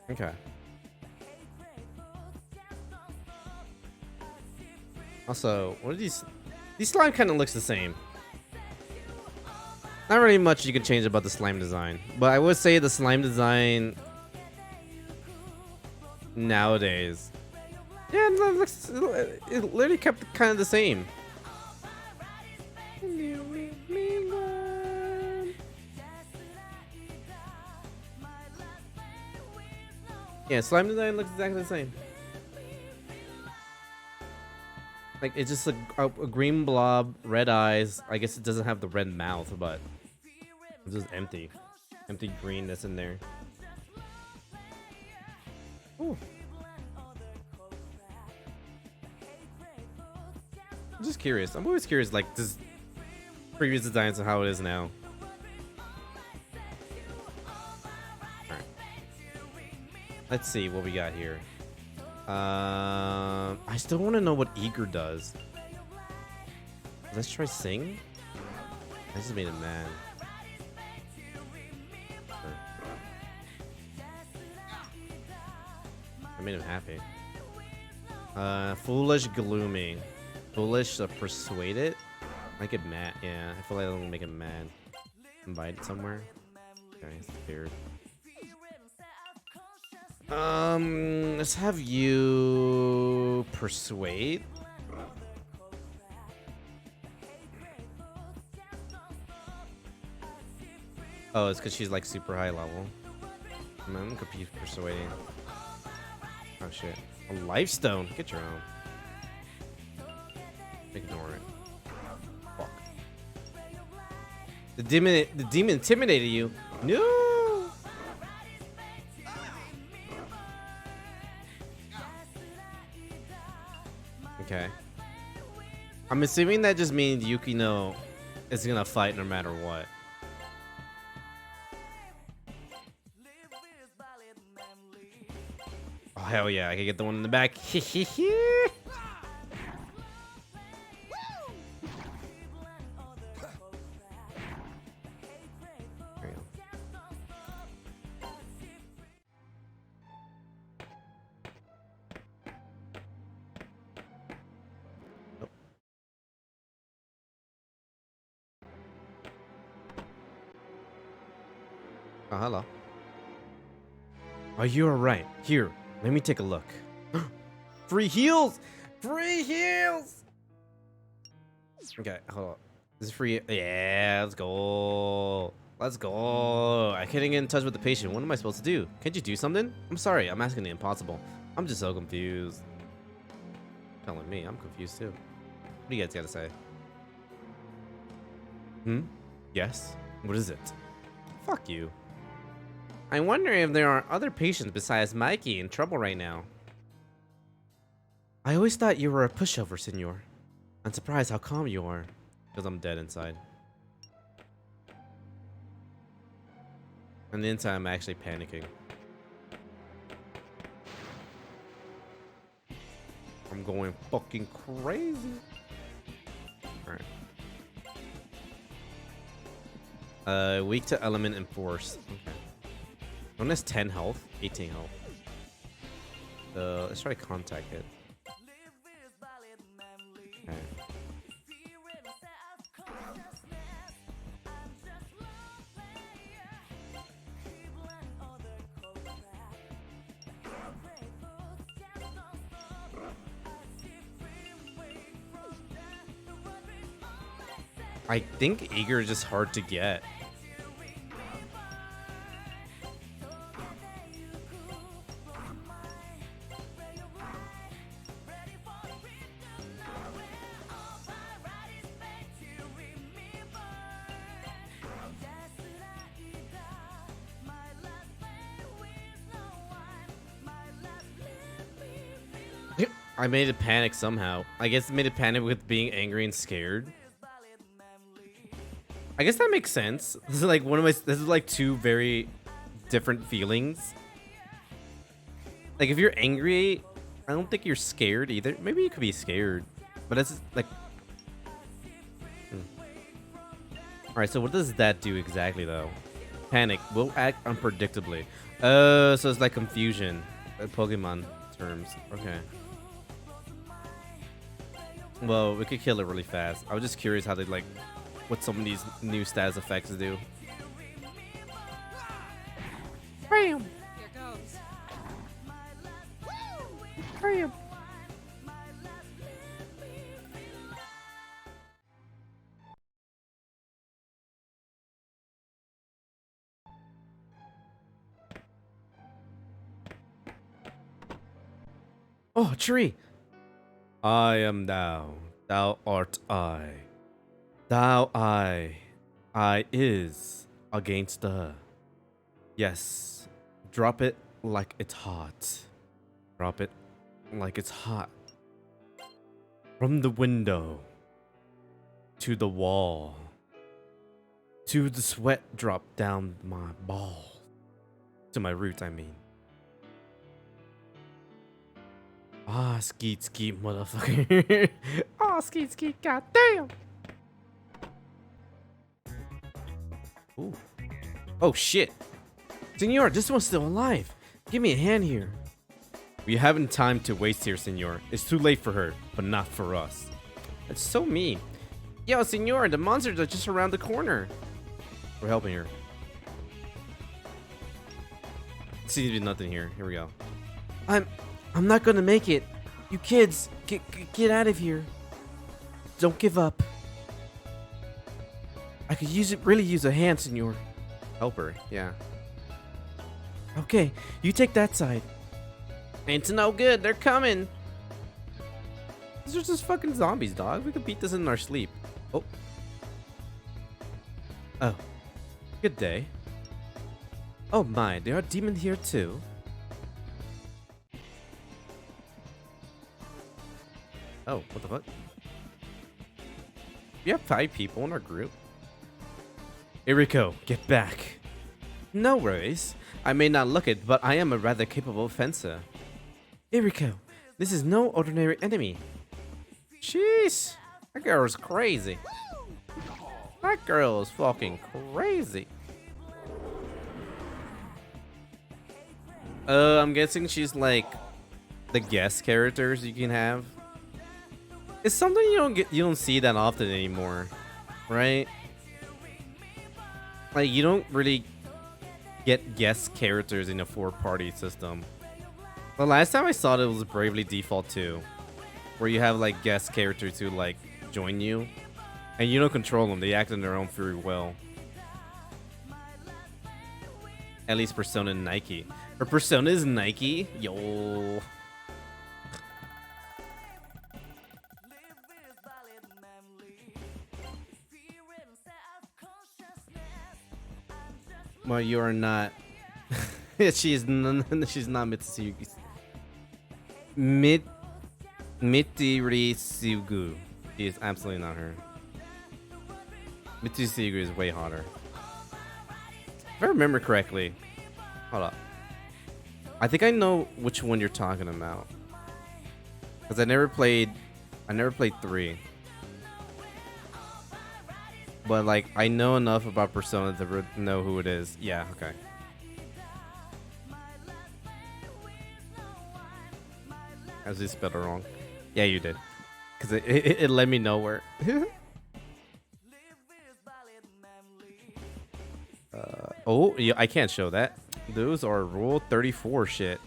Okay. Also, what are these? These slime kind of looks the same. Not really much you can change about the slime design, but I would say the slime design nowadays, yeah, it literally kept kind of the same. Yeah, slime design looks exactly the same. Like, it's just a green blob, red eyes. I guess it doesn't have the red mouth, but it's just empty. Empty greenness in there. Ooh. I'm just curious. I'm always curious, like, this previous designs and how it is now. Alright. Let's see what we got here. I still want to know what Eager does. Let's try sing. I just made him mad. I made him happy. Foolish, gloomy. Foolish, persuaded. Make it mad. Yeah, I feel like I'm gonna make him mad. Invite somewhere. Okay, it's weird. Let's have you persuade. Oh, it's because she's like super high level. I'm confused. Persuading. Oh shit. A lifestone. Get your own. Ignore it. Fuck. The demon intimidated you. No. Okay. I'm assuming that just means Yukino is gonna fight no matter what. Oh hell yeah! I can get the one in the back. There you go. Oh, hello. Are you alright? Here, let me take a look. Free heals! Free heals! Okay, hold on. This is free. Yeah, let's go. Let's go. I can't get in touch with the patient. What am I supposed to do? Can't you do something? I'm sorry, I'm asking the impossible. I'm just so confused. Telling me, I'm confused too. What do you guys gotta say? Yes? What is it? Fuck you. I wonder if there are other patients besides Mikey in trouble right now. I always thought you were a pushover, senor. I'm surprised how calm you are. Because I'm dead inside. On the inside, I'm actually panicking. I'm going fucking crazy. Alright. Weak to element and force. Okay. One has 10 health, 18 health. Let's try contact hit. Okay. I think Eager is just hard to get. I made it panic somehow. I guess it made it panic with being angry and scared. I guess that makes sense. This is like this is like two very different feelings. Like if you're angry, I don't think you're scared either. Maybe you could be scared, but it's like. All right, so what does that do exactly though? Panic will act unpredictably. So it's like confusion, Pokemon terms. Okay. Well, we could kill it really fast. I was just curious how they like what some of these new status effects do. Bam! Here goes. Bam! Oh, tree! I am thou, thou art I. Thou I is against the. Yes, drop it like it's hot. Drop it like it's hot. From the window to the wall to the sweat drop down my balls. To my roots, I mean. Ah, skeet skeet, motherfucker. Ah, skeet skeet, goddamn. Ooh. Oh shit. Senor, this one's still alive. Give me a hand here. We haven't time to waste here, senor. It's too late for her, but not for us. That's so mean. Yo, senor, the monsters are just around the corner. We're helping her. Seems to be nothing here. Here we go. I'm not gonna make it. You kids, get out of here. Don't give up. I could really use a hand, senor. Help her, yeah. Okay, you take that side. Ain't no good, they're coming. These are just fucking zombies, dog. We could beat this in our sleep. Oh. Oh. Good day. Oh my, there are demons here too. Oh, what the fuck? We have 5 people in our group. Eriko, get back. No worries. I may not look it, but I am a rather capable fencer. Eriko, this is no ordinary enemy. Jeez, that girl is crazy. That girl is fucking crazy. I'm guessing she's like the guest characters you can have. It's something you don't see that often anymore, right? Like you don't really get guest characters in a 4-party system. The last time I saw it was Bravely Default 2, where you have like guest characters who like join you, and you don't control them; they act on their own free will. At least Persona and Nike. Her Persona is Nike, yo. Well, you are not. She's not Mitsugi. Mitsugi. She is absolutely not her. Mitsugi is way hotter. If I remember correctly, hold up. I think I know which one you're talking about. Cause I never played 3. But like I know enough about Persona to know who it is. Yeah, okay. I just spelled it wrong. Yeah, you did. Cause it let me know where. Oh, yeah, I can't show that. Those are Rule 34 shit.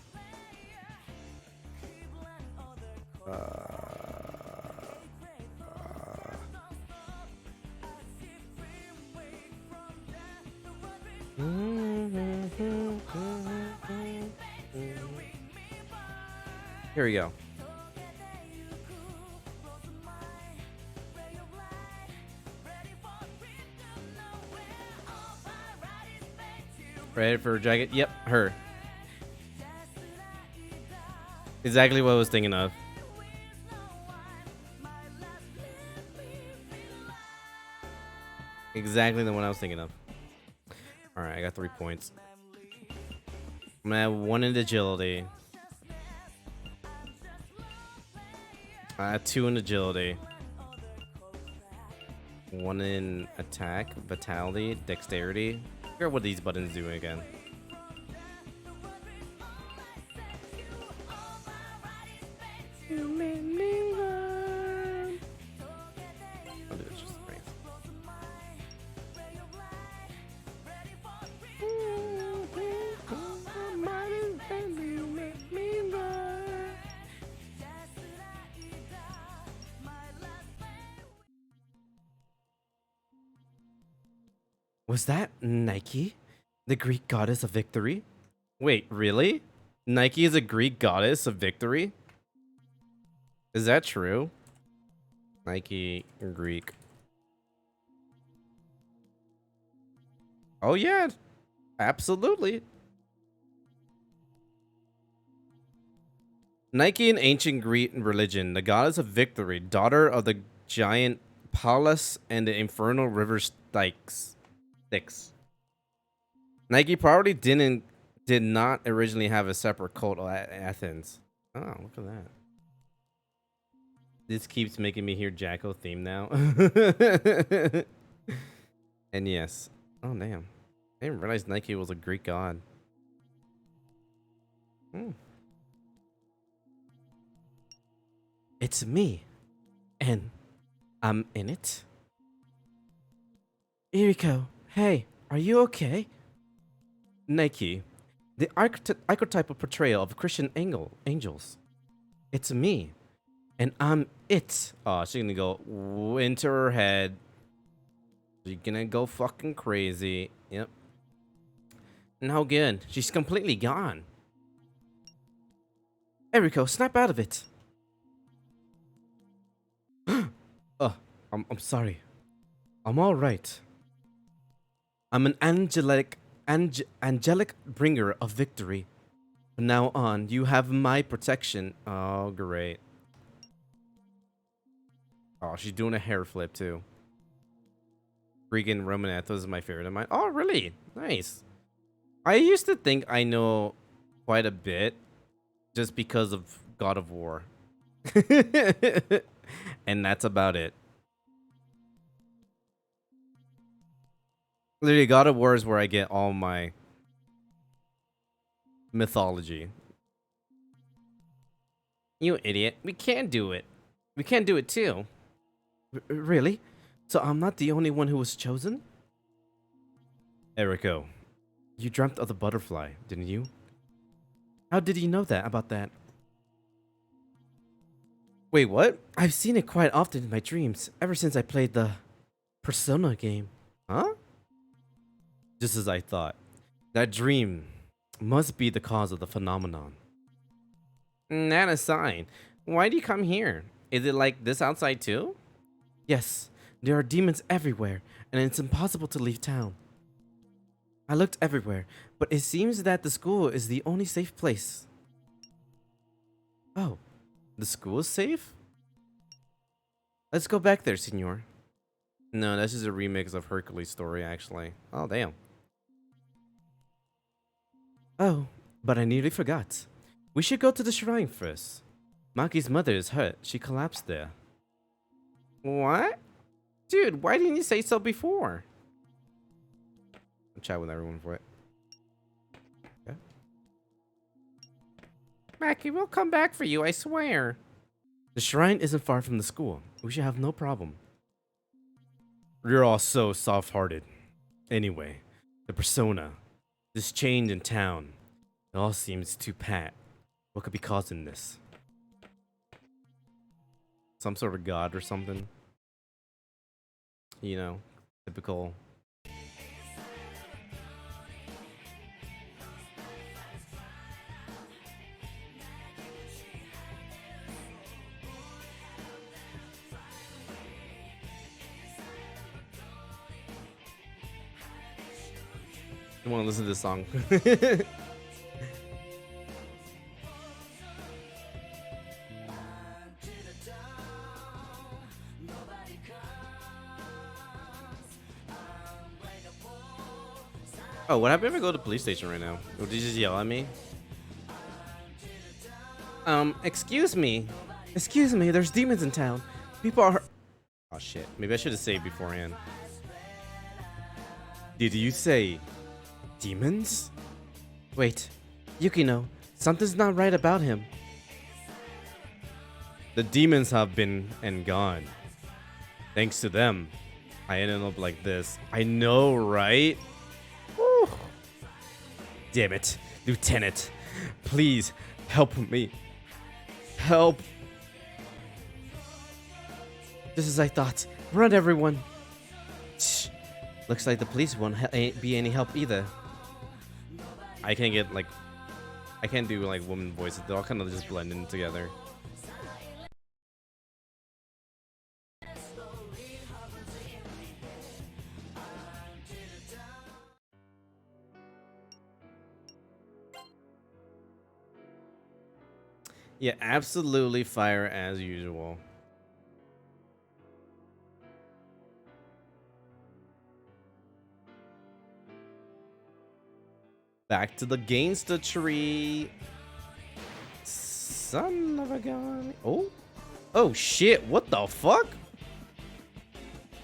Here we go. Ready for a jacket? Yep, her. Exactly what I was thinking of. Exactly the one I was thinking of. Alright, I got 3 points. I'm gonna have 1 in agility. 2 in agility. 1 in attack, vitality, dexterity. I forget what these buttons do again. You made me run. I'll do this just strength. Was that Nike, the Greek goddess of victory? Wait, really? Nike is a Greek goddess of victory? Is that true? Nike Greek. Oh yeah, absolutely. Nike in ancient Greek religion, the goddess of victory, daughter of the giant Pallas and the infernal river Styx. Nike probably did not originally have a separate cult at Athens. Oh, look at that. This keeps making me hear Jacko theme now. And yes. Oh damn. I didn't realize Nike was a Greek god. Hmm. It's me. And I'm in it. Iriko, hey, are you okay? Nike, the archetypal portrayal of Christian angels. It's me. And I'm it. Oh, she's gonna go into her head. She's gonna go fucking crazy. Yep. No good. She's completely gone. Eriko, snap out of it. I'm sorry. I'm all right. I'm an angelic bringer of victory. From now on, you have my protection. Oh, great. Oh, she's doing a hair flip too. Freaking Roman Athos is my favorite of mine. Oh, really? Nice. I used to think I know quite a bit just because of God of War. And that's about it. Literally, God of War is where I get all my mythology. You idiot. We can do it. We can do it too. Really? So I'm not the only one who was chosen? Eriko, you dreamt of the butterfly, didn't you? How did you know that about that? Wait, what? I've seen it quite often in my dreams, ever since I played the Persona game. Huh? Just as I thought. That dream must be the cause of the phenomenon. Not a sign. Why do you come here? Is it like this outside too? Yes, there are demons everywhere, and it's impossible to leave town. I looked everywhere, but it seems that the school is the only safe place. Oh, the school is safe? Let's go back there, senor. No, that's just a remix of Hercules' story, actually. Oh, damn. Oh, but I nearly forgot. We should go to the shrine first. Maki's mother is hurt. She collapsed there. What? Dude, why didn't you say so before? I'll chat with everyone for it. Okay. Maki, we'll come back for you, I swear. The shrine isn't far from the school. We should have no problem. You're all so soft-hearted. Anyway, the persona. This change in town. It all seems too pat. What could be causing this? Some sort of god or something? You know, typical. I want to listen to this song. Oh, what happened if I go to the police station right now? Would you just yell at me? Excuse me. Excuse me, there's demons in town. People are... Oh, shit. Maybe I should have saved beforehand. Did you say... demons? Wait. Yukino, something's not right about him. The demons have been and gone. Thanks to them, I ended up like this. I know, right? Whew. Damn it, Lieutenant. Please, help me. Help. Just as I thought. Run, everyone. Shh. Looks like the police won't be any help either. I can't get, like... I can't do, like, woman voices. They all kind of just blend in together. Yeah, absolutely fire as usual. Back to the gangster tree. Son of a gun. Oh. Oh shit, what the fuck?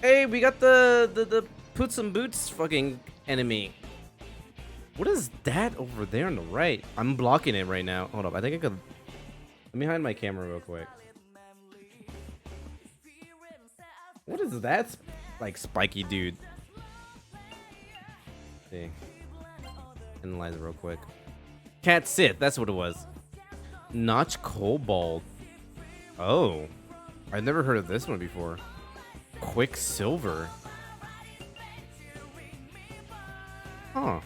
Hey, we got the Puts and Boots fucking enemy. What is that over there on the right? I'm blocking it right now. Hold up, I think I could. Let me hide my camera real quick. What is that? Like spiky dude. See. Analyze it real quick. Cat Sith, that's what it was. Notch Cobalt. Oh. I've never heard of this one before. Quicksilver. Huh.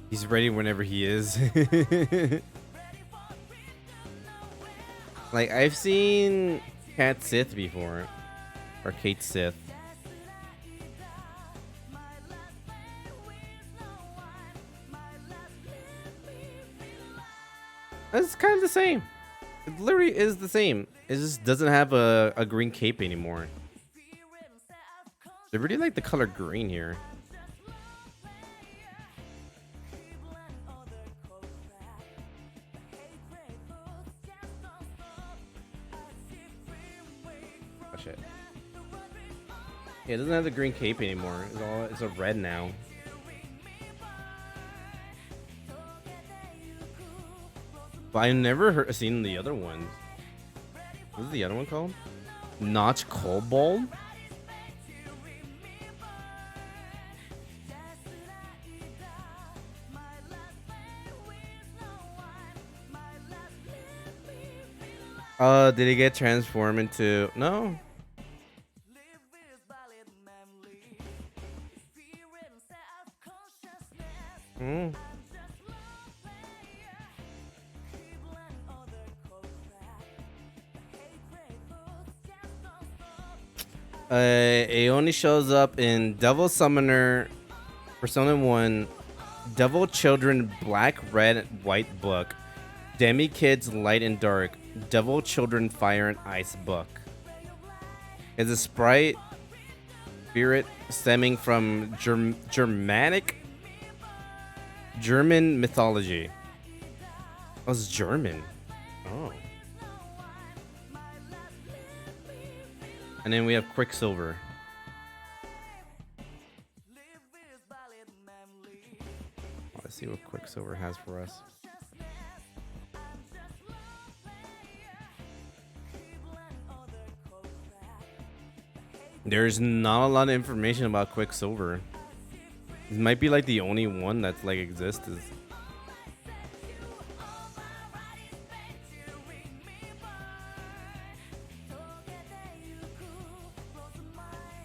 He's ready whenever he is. Like, I've seen Cat Sith before. Or Kate Sith. It's kind of the same. It literally is the same. It just doesn't have a green cape anymore. They really like the color green here. Oh shit. Yeah, it doesn't have the green cape anymore. It's a red now. But I never seen the other ones. What is the other one called? Notch Cobalt? Did he get transformed into... No. Hmm. It only shows up in Devil Summoner, Persona 1, Devil Children Black, Red, White Book, Demi Kids Light and Dark, Devil Children Fire and Ice Book. Is a sprite spirit stemming from German mythology. Oh, it's German. Oh. And then we have Quicksilver. Let's see what Quicksilver has for us. There's not a lot of information about Quicksilver. It might be like the only one that's like exists.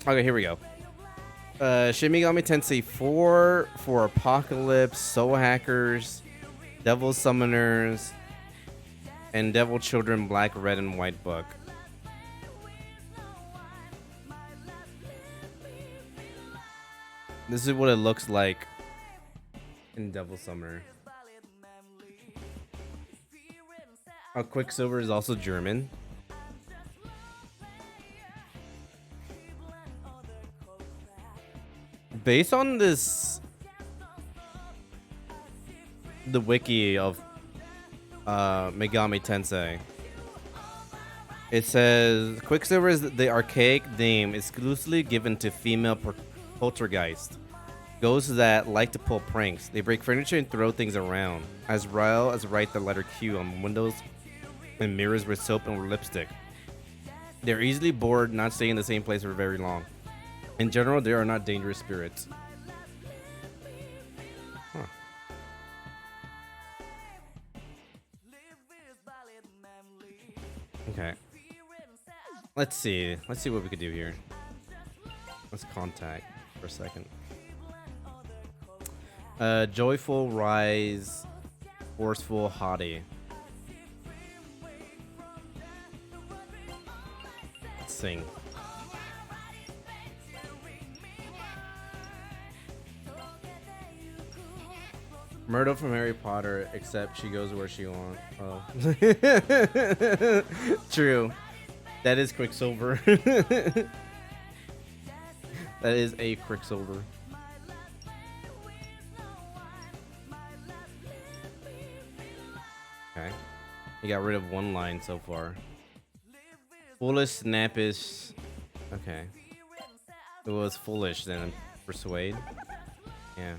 Okay, here we go. Shin Megami Tensei 4 for Apocalypse, Soul Hackers, Devil Summoners, and Devil Children Black, Red, and White Book. This is what it looks like in Devil Summoner. Quicksilver is also German. Based on this, the wiki of Megami Tensei, it says Quicksilver is the archaic name exclusively given to female poltergeist, ghosts that like to pull pranks. They break furniture and throw things around, as well as write the letter Q on windows and mirrors with soap and lipstick. They're easily bored, not staying in the same place for very long. In general, they are not dangerous spirits. Huh. Okay. Let's see. Let's see what we could do here. Let's contact for a second. Joyful Rise, Forceful Haughty. Let's sing. Myrtle from Harry Potter, except she goes where she wants. Oh. True. That is Quicksilver. That is a Quicksilver. Okay. You got rid of one line so far. Foolish, snappish. Okay. It was foolish, then persuade. Yeah.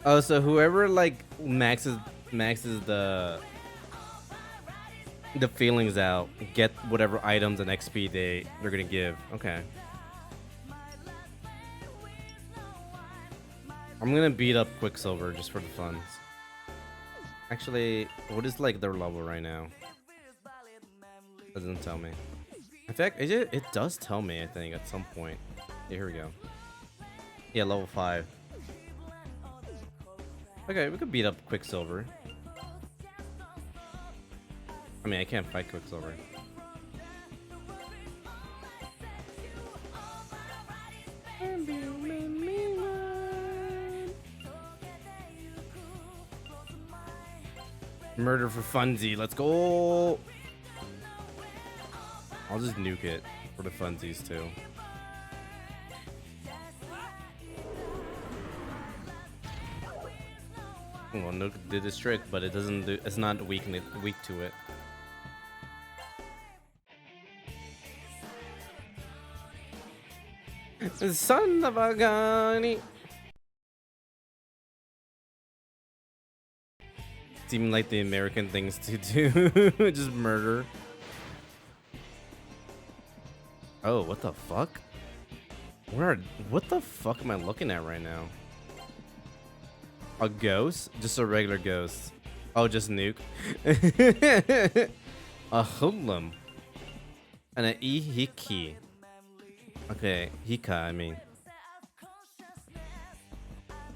Oh, so whoever like maxes the feelings out, get whatever items and XP they're gonna give. Okay. I'm gonna beat up Quicksilver just for the funs. Actually, what is like their level right now? Doesn't tell me. In fact, it does tell me, I think, at some point. Yeah, here we go. Yeah, level 5. Okay, we could beat up Quicksilver. I mean, I can't fight Quicksilver. Murder for funsie, let's go! I'll just nuke it for the funsies too. Well, nuke did its trick, but it doesn't do. It's not weak to it. Son of a gunny. Seem like the American things to do. Just murder. Oh, what the fuck? What the fuck am I looking at right now? A ghost? Just a regular ghost. Oh, just nuke. A hoodlum. And an ihiki. Okay, hika, I mean.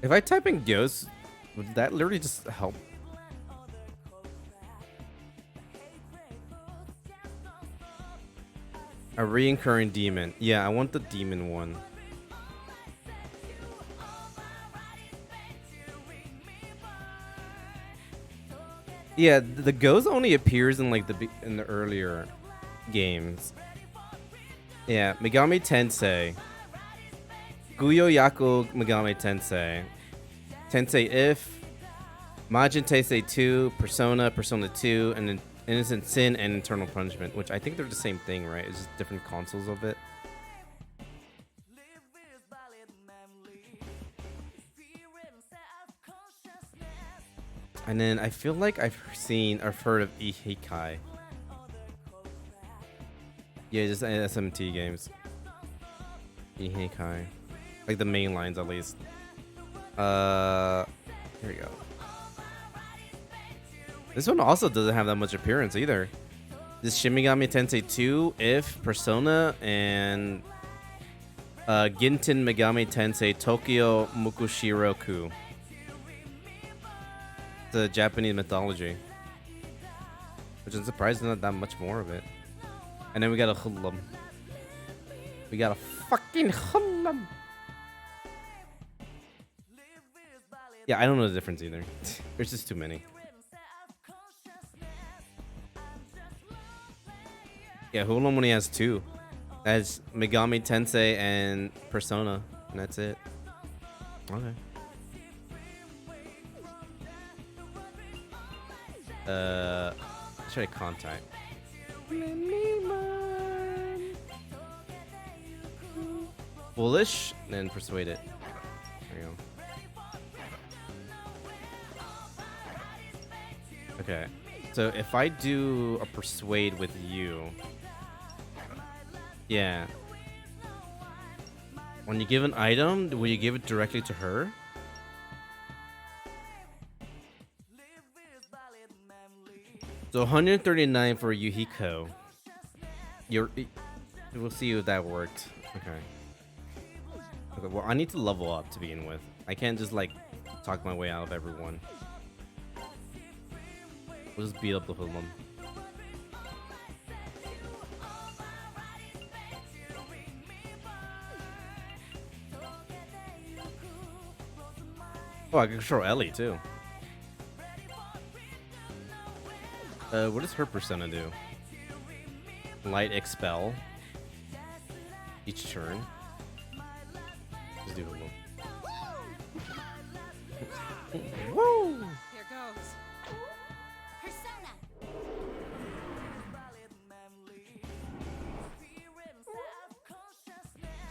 If I type in ghost, would that literally just help? A recurring demon. Yeah, I want the demon one. Yeah, the ghost only appears in like in the earlier games. Yeah, Megami Tensei. Guyo Yaku Megami Tensei. Tensei If. Majin Tensei 2, Persona 2, and then Innocent Sin and Eternal Punishment, which I think they're the same thing, right? It's just different consoles of it. And then I feel like I've heard of Ihikai. Yeah, just SMT games. Ihikai. Like the main lines at least. Here we go. This one also doesn't have that much appearance either. This Shin Megami Tensei 2, If, Persona, and Ginten Megami Tensei Tokyo Mukushiroku. The Japanese mythology. Which I'm surprised there's not that much more of it. And then we got a hoodlum. We got a fucking hoodlum. Yeah, I don't know the difference either. There's just too many. Yeah, hoodlum only has 2. That's Megami Tensei and Persona. And that's it. Okay. Try to contact. Foolish, then persuade it. There you go. Okay, so if I do a persuade with you, yeah. When you give an item, will you give it directly to her? So 139 for Yuhiko. We'll see if that worked. Okay. Okay, well, I need to level up to begin with. I can't just like talk my way out of everyone. We'll just beat up the hoodlum. Oh, I can control Ellie too. What does her persona do? Light expel. Each turn. Let's do hoodlum. Woo! Here goes.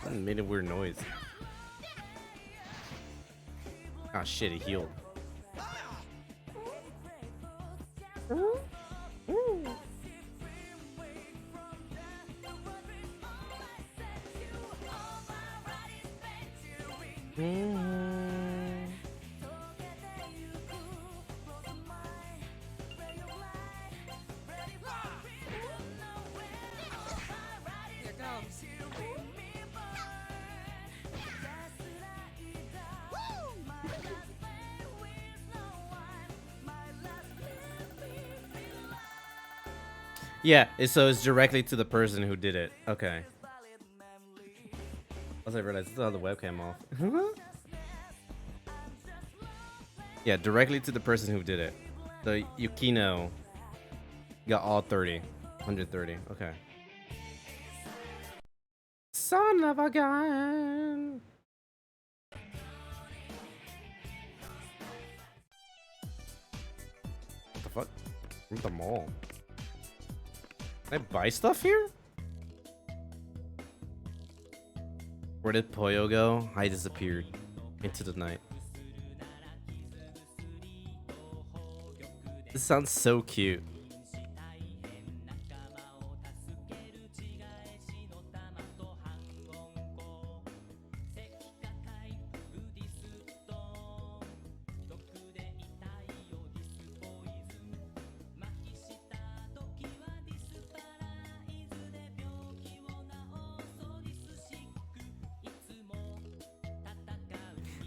That made a weird noise. Ah, shit, he healed. Here goes. Yeah, so it's directly to the person who did it. Okay. Once I realized I still have the webcam off. Yeah, directly to the person who did it. So Yukino got all 30. 130. Okay. Son of a gun. What the fuck? I'm at the mall. Can I buy stuff here? Where did Poyo go? I disappeared into the night. This sounds so cute.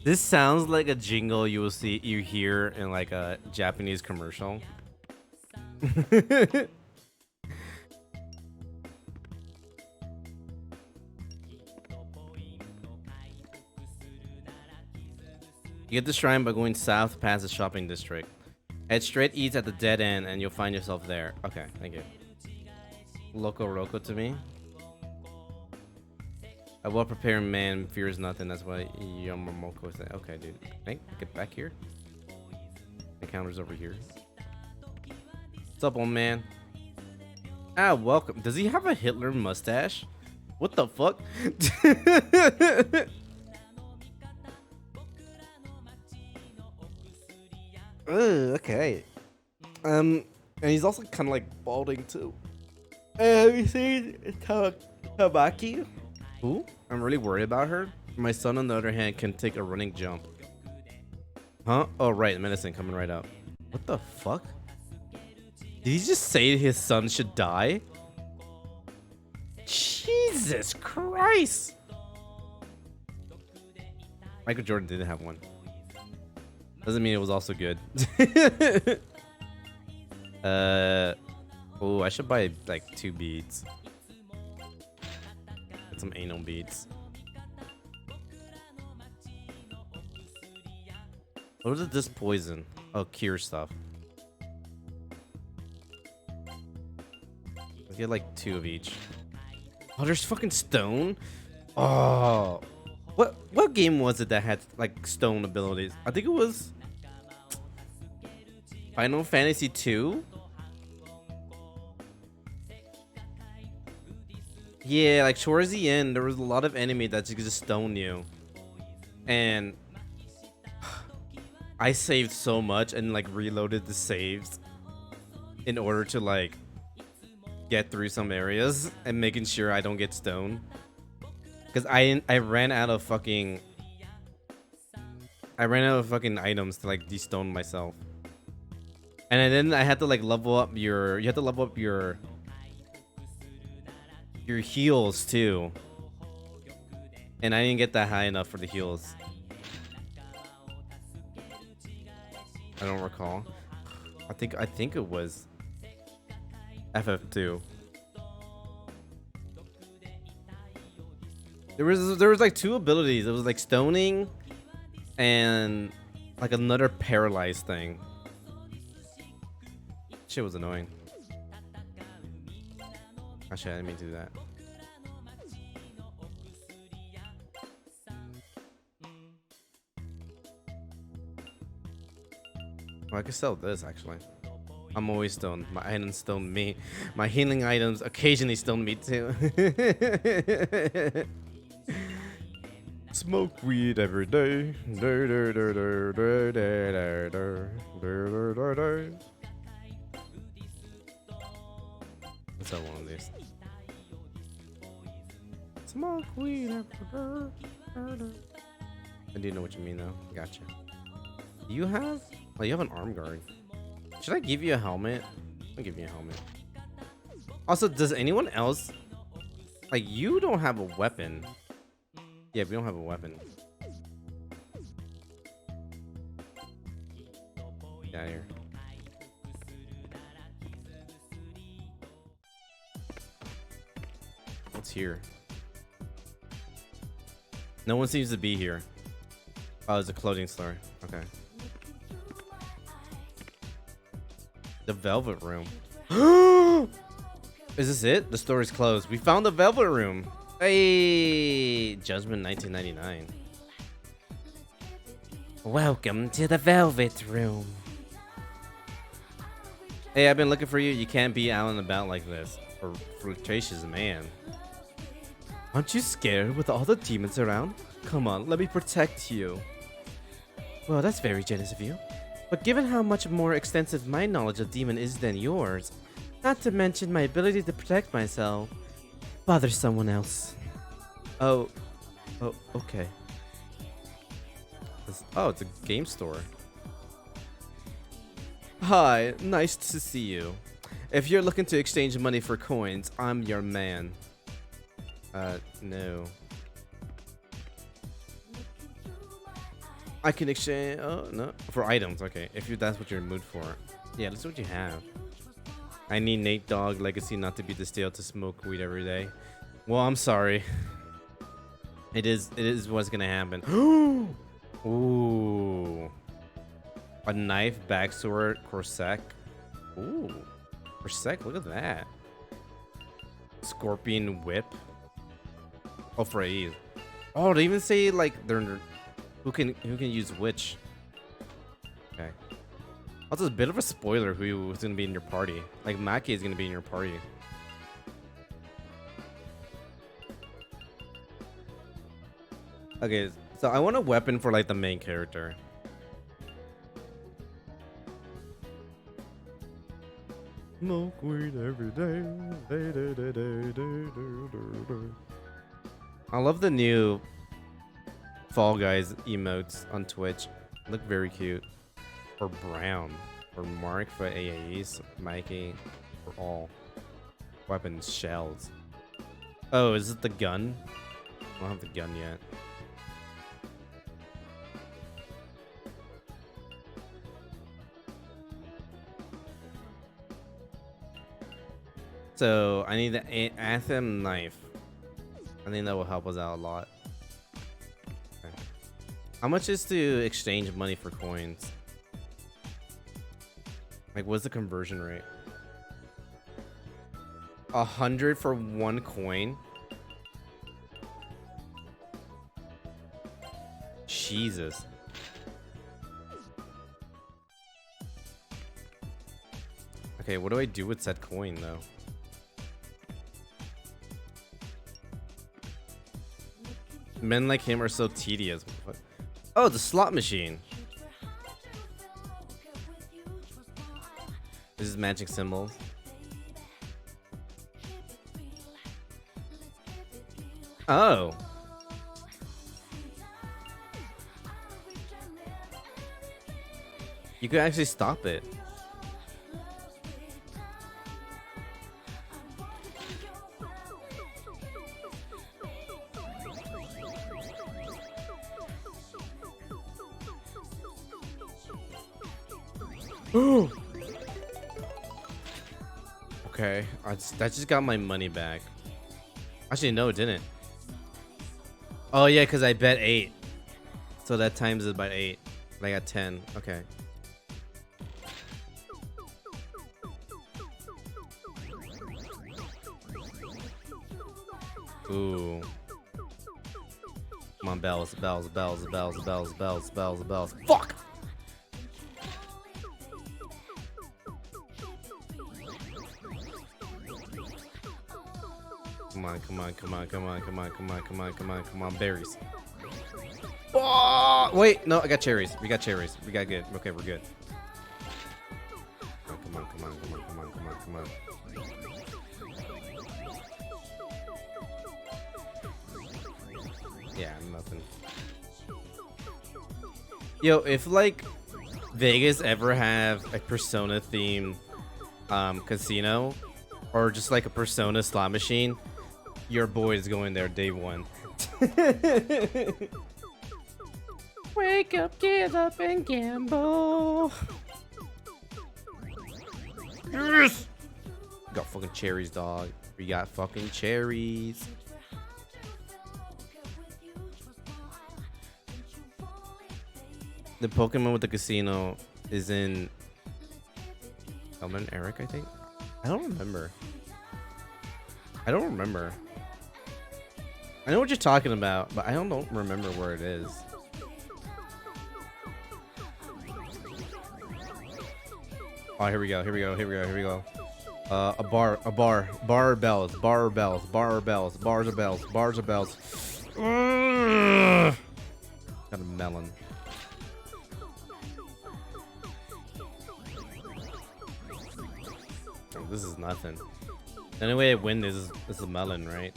This sounds like a jingle you hear in like a Japanese commercial. You get the shrine by going south past the shopping district. Head straight east at the dead end and you'll find yourself there. Okay, thank you. Loco Roco to me. A well-prepared man fears nothing. That's why Yamamoko said. Okay, dude. Hey, get back here. The counter's over here. What's up, old man? Ah, welcome. Does he have a Hitler mustache? What the fuck? Okay. And he's also kind of like balding too. Have you seen Tabaki? Who? I'm really worried about her. My son, on the other hand, can take a running jump. Huh? Oh, right. Medicine coming right up. What the fuck? Did he just say his son should die? Jesus Christ! Michael Jordan didn't have one. Doesn't mean it was also good. Oh, I should buy like 2 beads. Get some anal beads. What is this poison? Oh, cure stuff. Let's get like 2 of each. Oh, there's fucking stone. Oh, what game was it that had like stone abilities? I think it was Final Fantasy 2. Yeah, like towards the end, there was a lot of enemy that just stone you, and I saved so much and like reloaded the saves in order to like get through some areas and making sure I don't get stoned. Because I ran out of fucking items to like de-stone myself. And then I had to like level up your heals too. And I didn't get that high enough for the heals. I don't recall. I think it was FF2. There was like two abilities. It was like stoning and like another paralyzed thing. Shit was annoying. Actually, I didn't mean to do that. Well, I could sell this actually. I'm always stoned. My items stone me. My healing items occasionally stone me too. Smoke weed every day. Let's sell one of these. Smoke weed every day. I do know what you mean though. Gotcha. You have? Oh, you have an arm guard. Should I give you a helmet? I'll give you a helmet. Also, does anyone else... Like, you don't have a weapon. Yeah, we don't have a weapon. Get out of here. What's here? No one seems to be here. Oh, it's a clothing store. Okay. The Velvet Room. Is this it? The store is closed. We found the Velvet Room. Hey, Judgment 1999. Welcome to the Velvet Room. Hey, I've been looking for you. You can't be out and about like this. For flirtatious man. Aren't you scared with all the demons around? Come on, let me protect you. Well, that's very generous of you. But given how much more extensive my knowledge of demon is than yours, not to mention my ability to protect myself, bother someone else. Oh, okay. Oh, it's a game store. Hi, nice to see you. If you're looking to exchange money for coins, I'm your man. No. I can exchange. Oh no, for items. Okay, if that's what you're in the mood for. Yeah, let's see what you have. I need Nate Dogg legacy not to be distilled to smoke weed every day. Well, I'm sorry. It is what's gonna happen. Ooh, a knife, backsword, Corsac. Ooh, Corsac. Look at that. Scorpion whip. Oh, for AE. Oh, they even say like they're. Who can use which? Okay. Also, a bit of a spoiler who's gonna be in your party. Like Maki is gonna be in your party. Okay, so I want a weapon for like the main character. Smoke weed every day. I love the new Fall Guys emotes on Twitch. Look very cute. For Brown. For Mark for AAEs. Mikey for all. Weapons, shells. Oh, is it the gun? I don't have the gun yet. So I need the Anthem knife. I think that will help us out a lot. Okay. How much is to exchange money for coins? Like, what's the conversion rate? 100 for 1 coin? Jesus. Okay, what do I do with said coin though? Men like him are so tedious. What? Oh, the slot machine. This is magic symbols. Oh. You could actually stop it. Okay, that just got my money back. Actually, no, it didn't. Oh yeah, because I bet 8. So that times it by 8. I got 10. Okay. Ooh. Come on, bells, bells, bells, bells, bells, bells, bells, bells. Fuck! Come on, come on, come on, come on, come on, come on, come on, come on, come on, berries. Oh, wait, no, I got cherries. We got cherries. We got good. Okay, we're good. Oh, come on, come on, come on, come on, come on, come on. Yeah, nothing. Yo, if like Vegas ever have a Persona themed casino or just like a Persona slot machine, your boy is going there day 1. Wake up, get up, and gamble. Yes! Got fucking cherries, dog. We got fucking cherries. The Pokemon with the casino is in Elmer and Eric, I think. I don't remember. I don't remember. I know what you're talking about, but I don't remember where it is. Oh, here we go. Here we go. Here we go. Here we go. A bar of bells, bar of bells, bar of bells, bars of bells, bars of bells. Got a melon. Oh, this is nothing. The only way I win is a melon, right?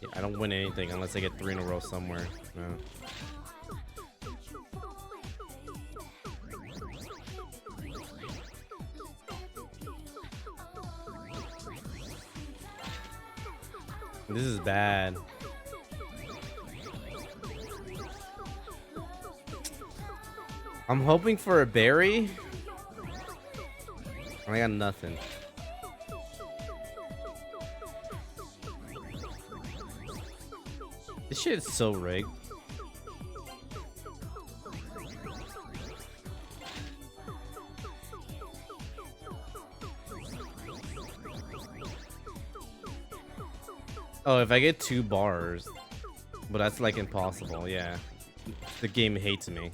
Yeah, I don't win anything unless I get 3 in a row somewhere. No. This is bad. I'm hoping for a berry. I got nothing. This shit is so rigged. Oh, if I get 2 bars, but that's like impossible. Yeah, the game hates me.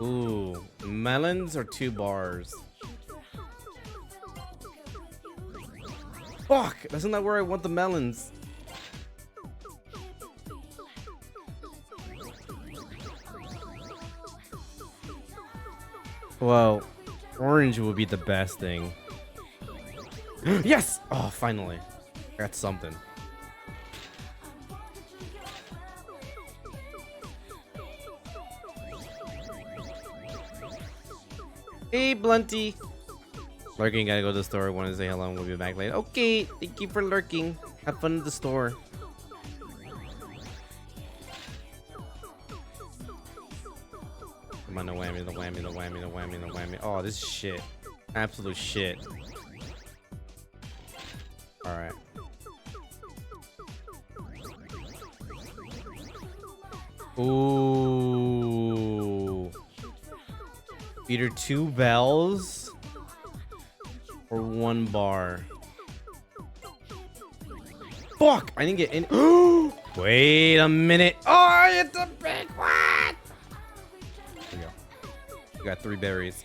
Ooh, melons or 2 bars. Fuck, that's not where I want the melons. Well, orange would be the best thing. Yes! Oh, finally. I got something. Hey, Blunty. Lurking, gotta go to the store. Want to say hello and we'll be back later. Okay, thank you for lurking. Have fun at the store. Come on, the whammy, the whammy, the whammy, the whammy, the whammy. Oh, this is shit. Absolute shit. Alright. Ooh. Either 2 bells or 1 bar. Fuck! I didn't get any. Wait a minute. Oh, it's a big one! There we go. We got 3 berries.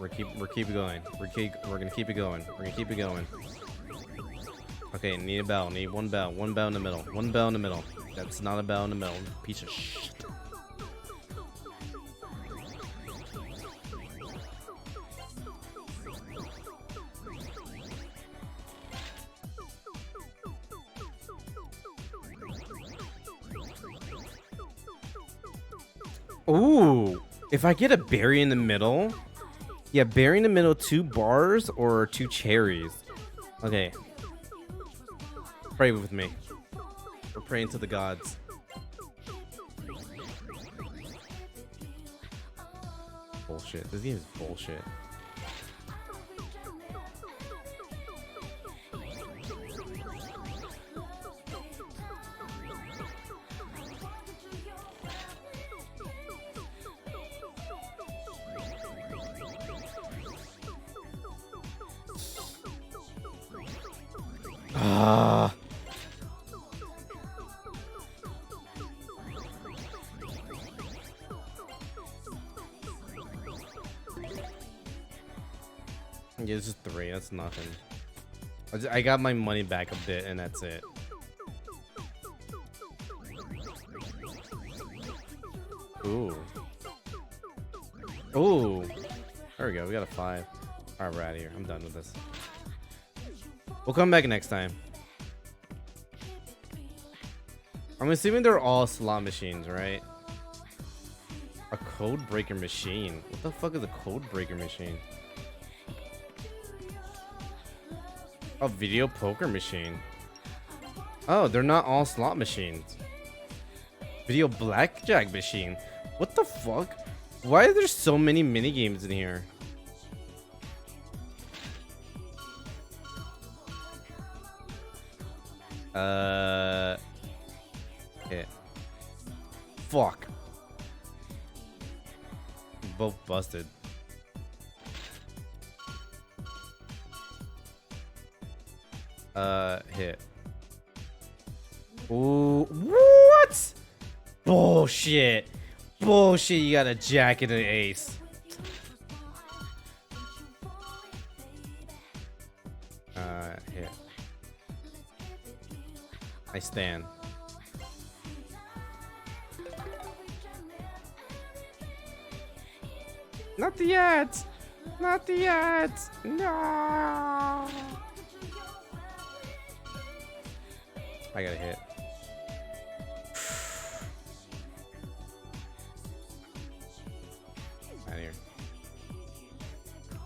We're keep going. We're gonna keep it going. We're gonna keep it going. Okay, need a bell. Need 1 bell. 1 bell in the middle. 1 bell in the middle. That's not a bell in the middle. Piece of shit. Ooh, if I get a berry in the middle, yeah, berry in the middle, 2 bars or 2 cherries. Okay, pray with me. We're praying to the gods. Bullshit. This game is bullshit. Ah. Yeah, it's just 3. That's nothing. I got my money back a bit, and that's it. Ooh. Ooh. There we go. We got a 5. All right, we're out of here. I'm done with this. We'll come back next time. I'm assuming they're all slot machines, right? A code breaker machine. What the fuck is a code breaker machine? A video poker machine. Oh, they're not all slot machines. Video blackjack machine. What the fuck? Why are there so many mini games in here? Okay. Fuck. Both busted. Hit. Ooh, what? Bullshit. Bullshit, you got a jack and an ace. Hit. I stand. Not the ads. Not the ads. No. I got a hit. Out of here.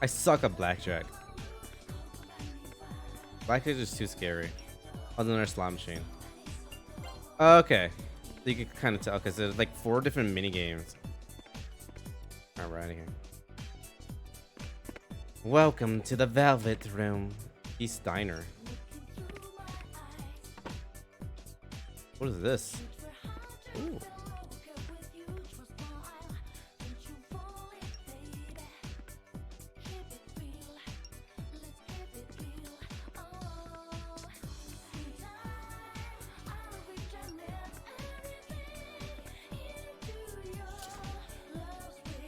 I suck at blackjack. Blackjack is too scary. Other than our slot machine. Okay. So you can kind of tell. Okay, so there's like 4 different mini games. Alright, we're out of here. Welcome to the Velvet Room. East Diner. What is this? Ooh.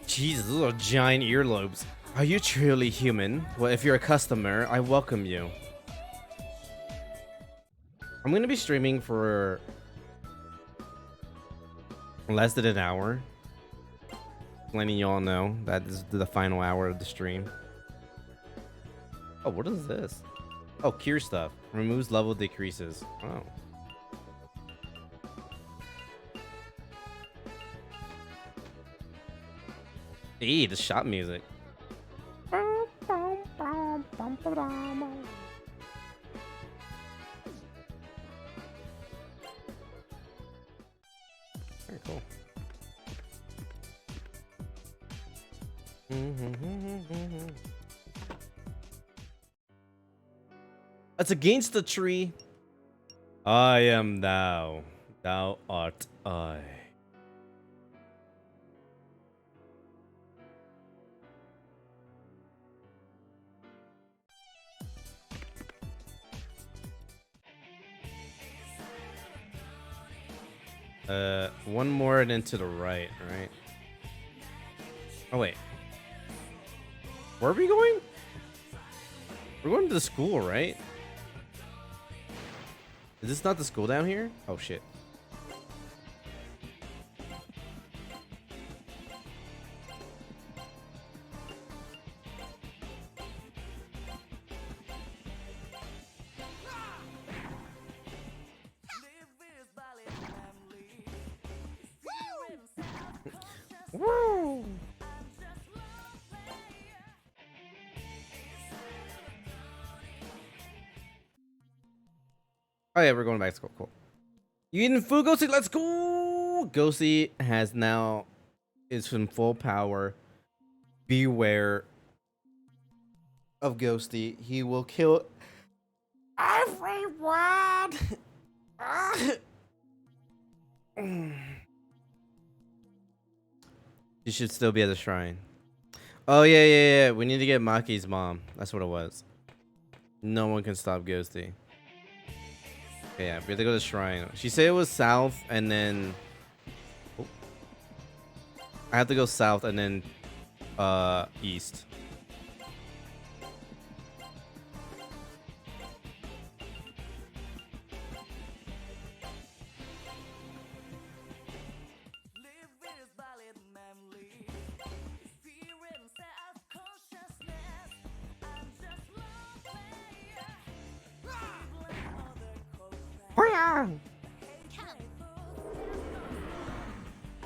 Jesus, those are giant earlobes. Are you truly human? Well, if you're a customer, I welcome you. I'm gonna be streaming for less than an hour. Letting y'all know that is the final hour of the stream. Oh, what is this? Oh, cure stuff. Removes level decreases. Oh. Hey, the shop music. Very cool. That's against the tree. I am thou. Thou art I. One more and then to the right, right? Oh, wait. Where are we going? We're going to the school, right? Is this not the school down here? Oh, shit. Woo! Oh yeah, we're going back to school. Cool. You eating food, Ghosty? Let's go! Ghosty has now is in full power. Beware of Ghosty. He will kill everyone. You should still be at the shrine. Oh yeah. We need to get Maki's mom. That's what it was. No one can stop Ghosty. Okay, yeah, we have to go to the shrine. She said it was south and then oh. I have to go south and then east.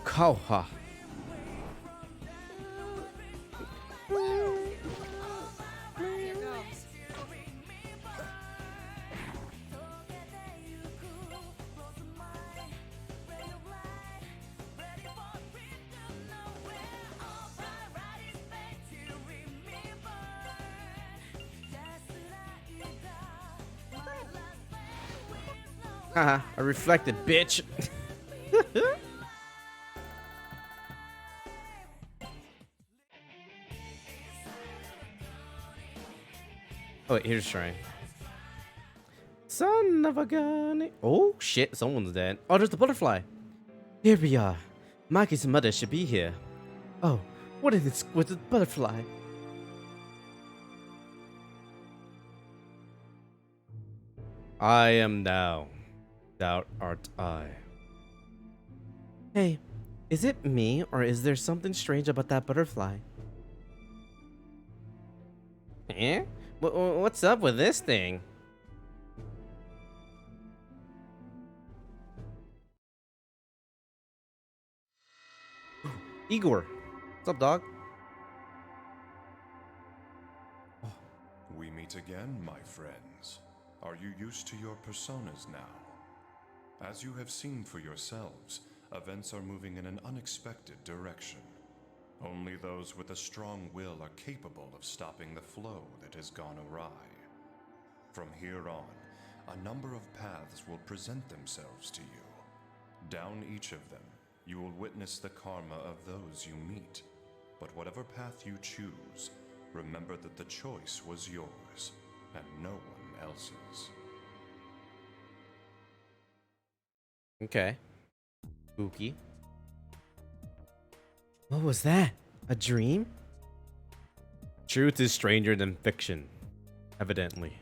Kauha. Here goes. Haha, I reflected, bitch. Oh wait, here's a shrine. Son of a gun. Oh shit, someone's dead. Oh, there's the butterfly. Here we are. Maki's mother should be here. Oh, what is this with the butterfly? I am thou. Thou art I. Hey, is it me or is there something strange about that butterfly? Eh? What's up with this thing? Igor. What's up, dog? We meet again, my friends. Are you used to your personas now? As you have seen for yourselves, events are moving in an unexpected direction. Only those with a strong will are capable of stopping the flow that has gone awry. From here on, a number of paths will present themselves to you. Down each of them, you will witness the karma of those you meet. But whatever path you choose, remember that the choice was yours, and no one else's. Okay. Spooky. What was that? A dream? Truth is stranger than fiction, evidently.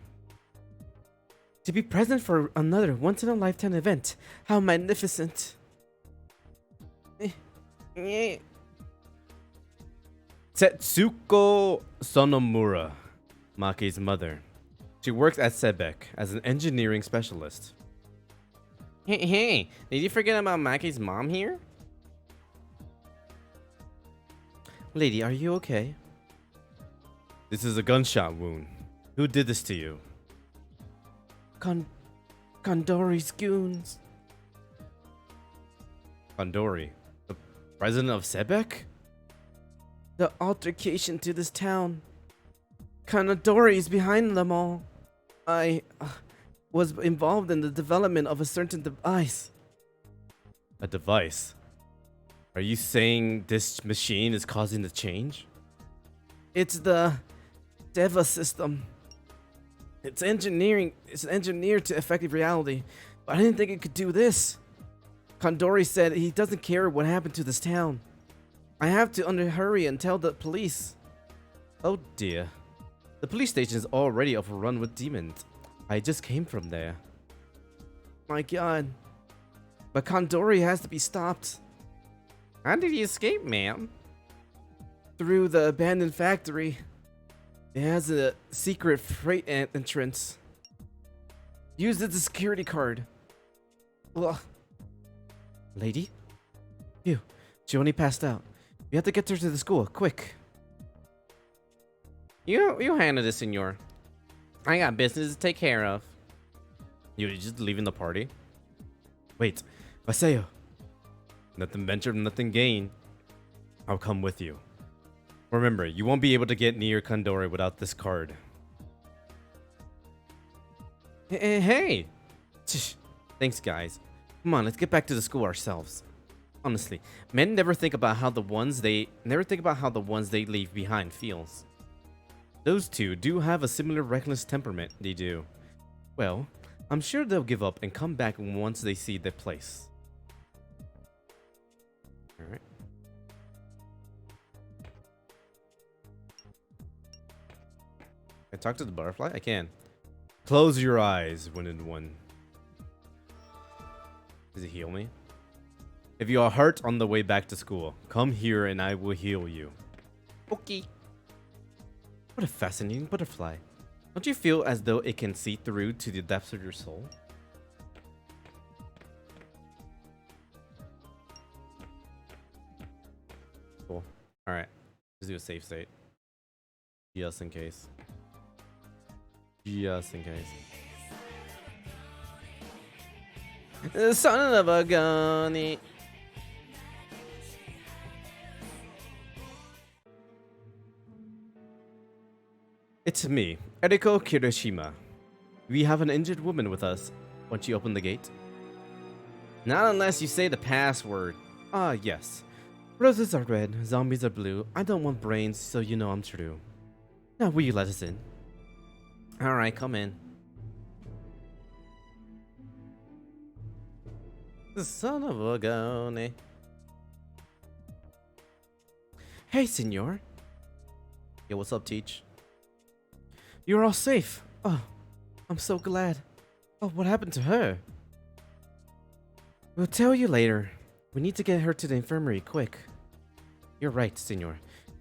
To be present for another once-in-a-lifetime event. How magnificent. Tetsuko Sonomura, Maki's mother. She works at Sebek as an engineering specialist. Hey, did you forget about Maki's mom here? Lady, are you okay? This is a gunshot wound. Who did this to you? Kondori's goons. Kondori? The president of Sebek? The altercation to this town. Kondori is behind them all. I was involved in the development of a certain device. A device? Are you saying this machine is causing the change? It's the Deva system. It's engineered to effective reality. But I didn't think it could do this. Kondori said he doesn't care what happened to this town. I have to hurry and tell the police. Oh dear. The police station is already overrun with demons. I just came from there. My god. But Kondori has to be stopped. How did he escape, ma'am? Through the abandoned factory. It has a secret freight entrance. Use it as a security card. Ugh. Lady? Phew, she only passed out. We have to get her to the school, quick. You handle this, senor. I got business to take care of. You're just leaving the party? Wait, Maseo. Nothing ventured, nothing gained. I'll come with you. Remember, you won't be able to get near Kandori without this card. Hey! Thanks, guys. Come on, let's get back to the school ourselves. Honestly, men never think about how the ones they leave behind feels. Those two do have a similar reckless temperament, they do. Well, I'm sure they'll give up and come back once they see their place. Alright. Can I talk to the butterfly? I can. Close your eyes, one and one. Does it heal me? If you are hurt on the way back to school, come here and I will heal you. Okay. What a fascinating butterfly. Don't you feel as though it can see through to the depths of your soul? Cool. Alright. Let's do a safe state. Just in case. Just in case. Son of a gunny. It's me, Eriko Kirishima. We have an injured woman with us. Won't you open the gate? Not unless you say the password. Ah, yes. Roses are red, zombies are blue. I don't want brains, so you know I'm true. Now will you let us in? Alright, come in. The son of a gun. Hey, senor. Yo, what's up, Teach? You're all safe. Oh, I'm so glad. Oh, what happened to her? We'll tell you later. We need to get her to the infirmary, quick. You're right, senor.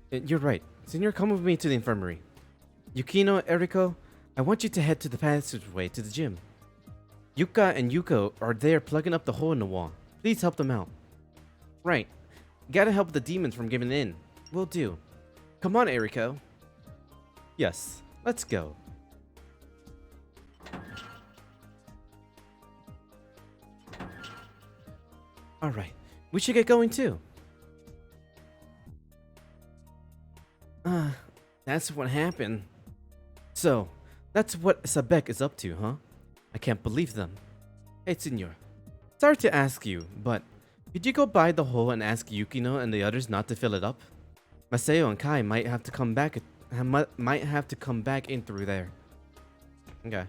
You're right. Senor, come with me to the infirmary. Yukino, Eriko, I want you to head to the passageway to the gym. Yuka and Yuko are there plugging up the hole in the wall. Please help them out. Right. Gotta help the demons from giving in. Will do. Come on, Eriko. Yes, let's go. Alright, we should get going too. That's what happened. So, that's what Sabek is up to, huh? I can't believe them. Hey, senor. Sorry to ask you, but could you go by the hole and ask Yukino and the others not to fill it up? Maseo and Kai might have to come back in through there. Okay.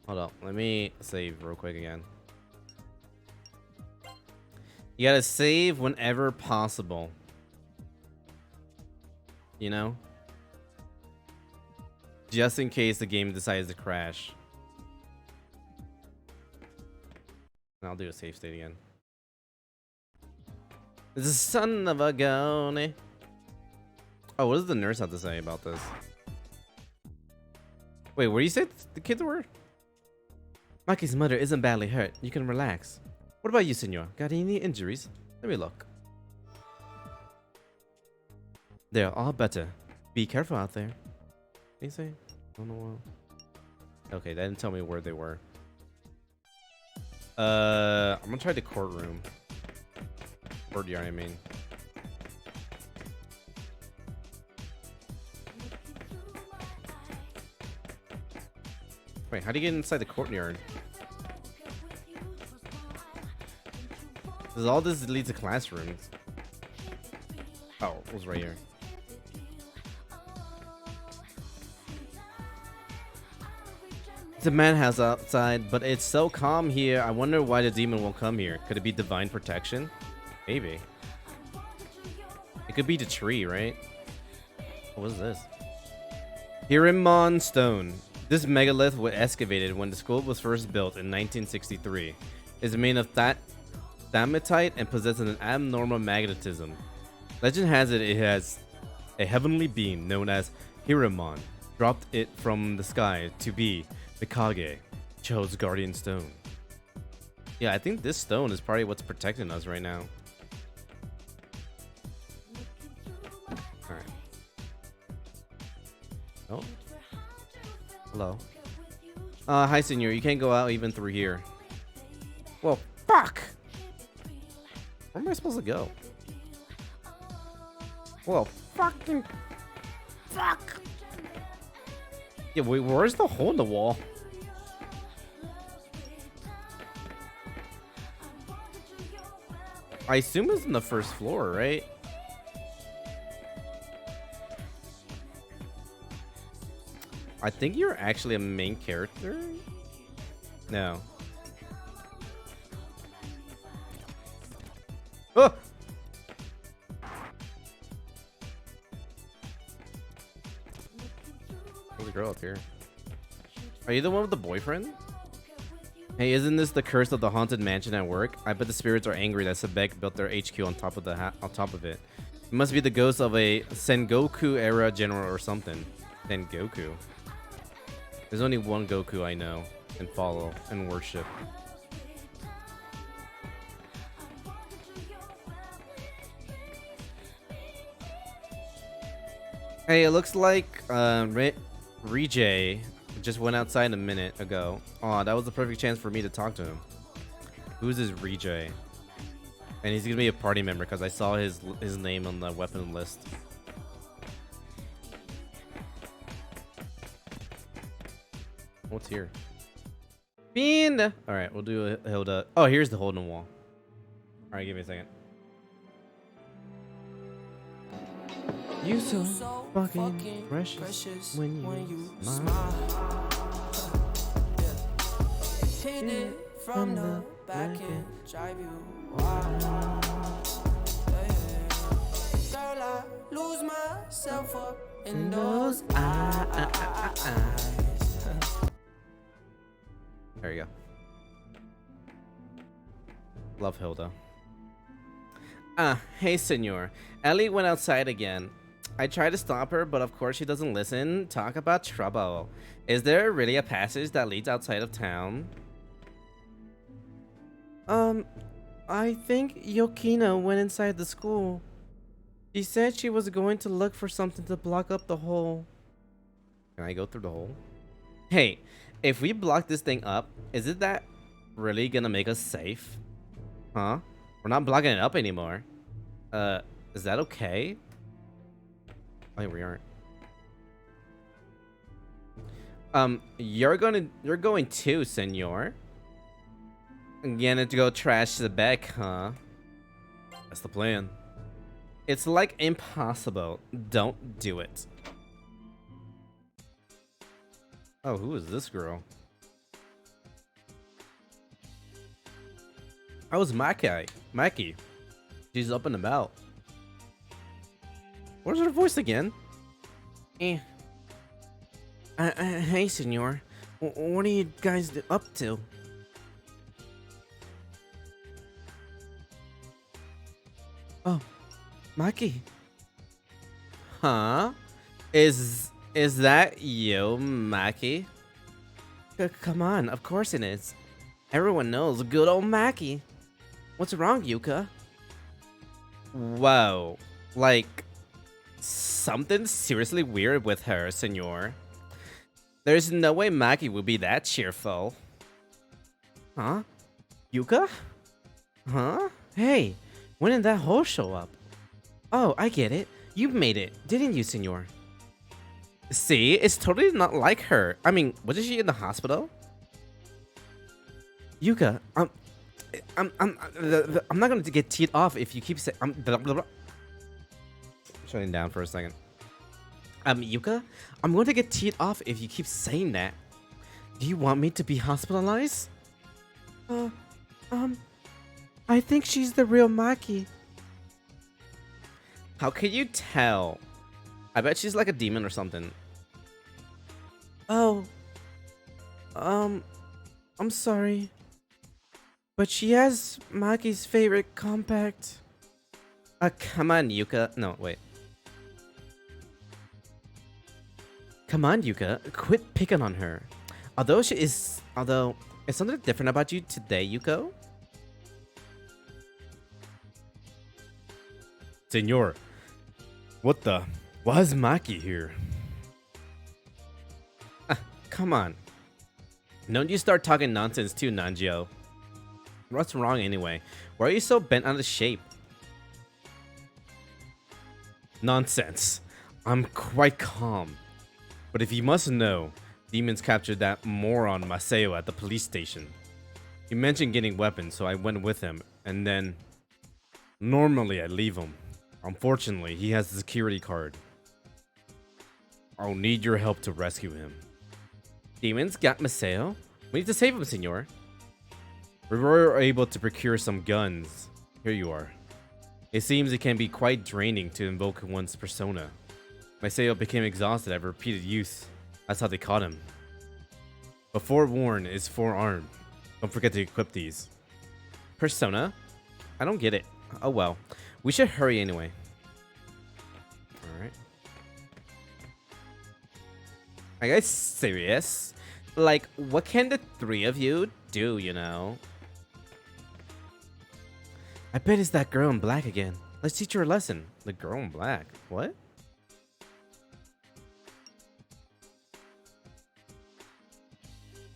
Hold up. Let me save real quick again. You gotta save whenever possible. You know? Just in case the game decides to crash. And I'll do a save state again. The son of a gun. Oh, what does the nurse have to say about this? Wait, where you said the kids were? Maki's mother isn't badly hurt. You can relax. What about you, senor? Got any injuries? Let me look. They're all better. Be careful out there. What did you say? I don't know. Okay, that didn't tell me where they were. I'm gonna try the courtroom. Courtyard, I mean. Wait, how do you get inside the courtyard? Does all this lead to classrooms? Oh, it was right here. It's a madhouse outside, but it's so calm here. I wonder why the demon won't come here. Could it be divine protection? Maybe. It could be the tree, right? What is this? Hirimon Stone. This megalith was excavated when the school was first built in 1963. It's made of thamatite and possesses an abnormal magnetism. Legend has it has a heavenly being known as Hirimon dropped it from the sky to be Mikage, Cho's guardian stone. Yeah, I think this stone is probably what's protecting us right now. Hello. Hi, senor. You can't go out even through here. Well, fuck. Where am I supposed to go? Well, fucking fuck. Yeah, wait, where's the hole in the wall? I assume it's on the first floor, right? I think you're actually a main character? No. Oh! There's a girl up here. Are you the one with the boyfriend? Hey, isn't this the curse of the haunted mansion at work? I bet the spirits are angry that Sebek built their HQ on top of it. It must be the ghost of a Sengoku era general or something. Sengoku. There's only one Goku I know and follow and worship. Hey, it looks like Rijay just went outside a minute ago. Aw, that was the perfect chance for me to talk to him. Who's this Rijay? And he's gonna be a party member because I saw his name on the weapon list. What's here? Fiend! Alright, we'll do a Hilda. Oh, here's the hole in the wall. Alright, give me a second. You so fucking precious when you smile. Hit it from the back and drive you wild. Girl, I lose myself up in those eyes. There you go. Love Hilda. Hey, senor. Ellie went outside again. I tried to stop her, but of course she doesn't listen. Talk about trouble. Is there really a passage that leads outside of town? I think Yokina went inside the school. She said she was going to look for something to block up the hole. Can I go through the hole? Hey, if we block this thing up, is it that really gonna make us safe? Huh? We're not blocking it up anymore. Is that okay? Oh, we aren't. You're going too, senor. Gonna go trash the back, huh? That's the plan. It's like impossible. Don't do it. Oh, who is this girl? Oh, it's Maki. She's up and about. Where's her voice again? Hey, senor. What are you guys up to? Oh, Maki. Huh? Is that you, Maki? Come on, of course it is. Everyone knows good old Maki. What's wrong, Yuka? Whoa. Like, something seriously weird with her, senor. There's no way Maki would be that cheerful. Huh? Yuka? Huh? Hey, when did that hole show up? Oh, I get it. You made it, didn't you, senor? See, it's totally not like her. I mean, wasn't she in the hospital? Yuka, I'm not gonna get teed off if you keep saying shutting down for a second. Yuka, I'm going to get teed off if you keep saying that. Do you want me to be hospitalized? I think she's the real Maki. How can you tell? I bet she's like a demon or something. Oh. I'm sorry. But she has Maki's favorite compact. Come on, Yuka. No, wait. Come on, Yuka. Quit picking on her. Although is something different about you today, Yuko? Senor, why is Maki here? Come on. Don't you start talking nonsense too, Nanjo. What's wrong anyway? Why are you so bent on the shape? Nonsense. I'm quite calm. But if you must know, demons captured that moron Maseo at the police station. He mentioned getting weapons, so I went with him, and then... Normally, I leave him. Unfortunately, he has the security card. I'll need your help to rescue him. Demons got Maseo? We need to save him, senor. We were able to procure some guns. Here you are. It seems it can be quite draining to invoke one's persona. Maseo became exhausted after repeated use. That's how they caught him. But forewarned is forearmed. Don't forget to equip these. Persona? I don't get it. Oh well. We should hurry anyway. Alright. Are you guys serious? Like, what can the three of you do, you know? I bet it's that girl in black again. Let's teach her a lesson. The girl in black. What?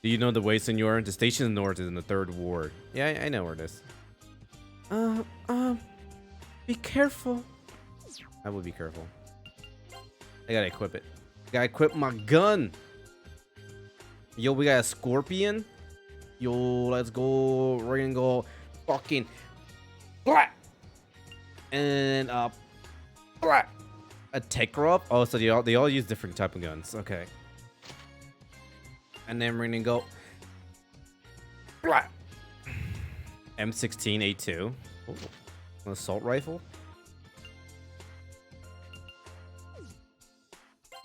Do you know the way, senor? The station north is in the 3rd ward. Yeah, I know where it is. Be careful. I will be careful. I gotta equip it. Gotta equip my gun. Yo, we got a scorpion. Yo, let's go. We're gonna go fucking black. And black. A Tekrop. Oh, so they all use different type of guns. Okay. And then we're gonna go black. M16A2. Ooh, an assault rifle.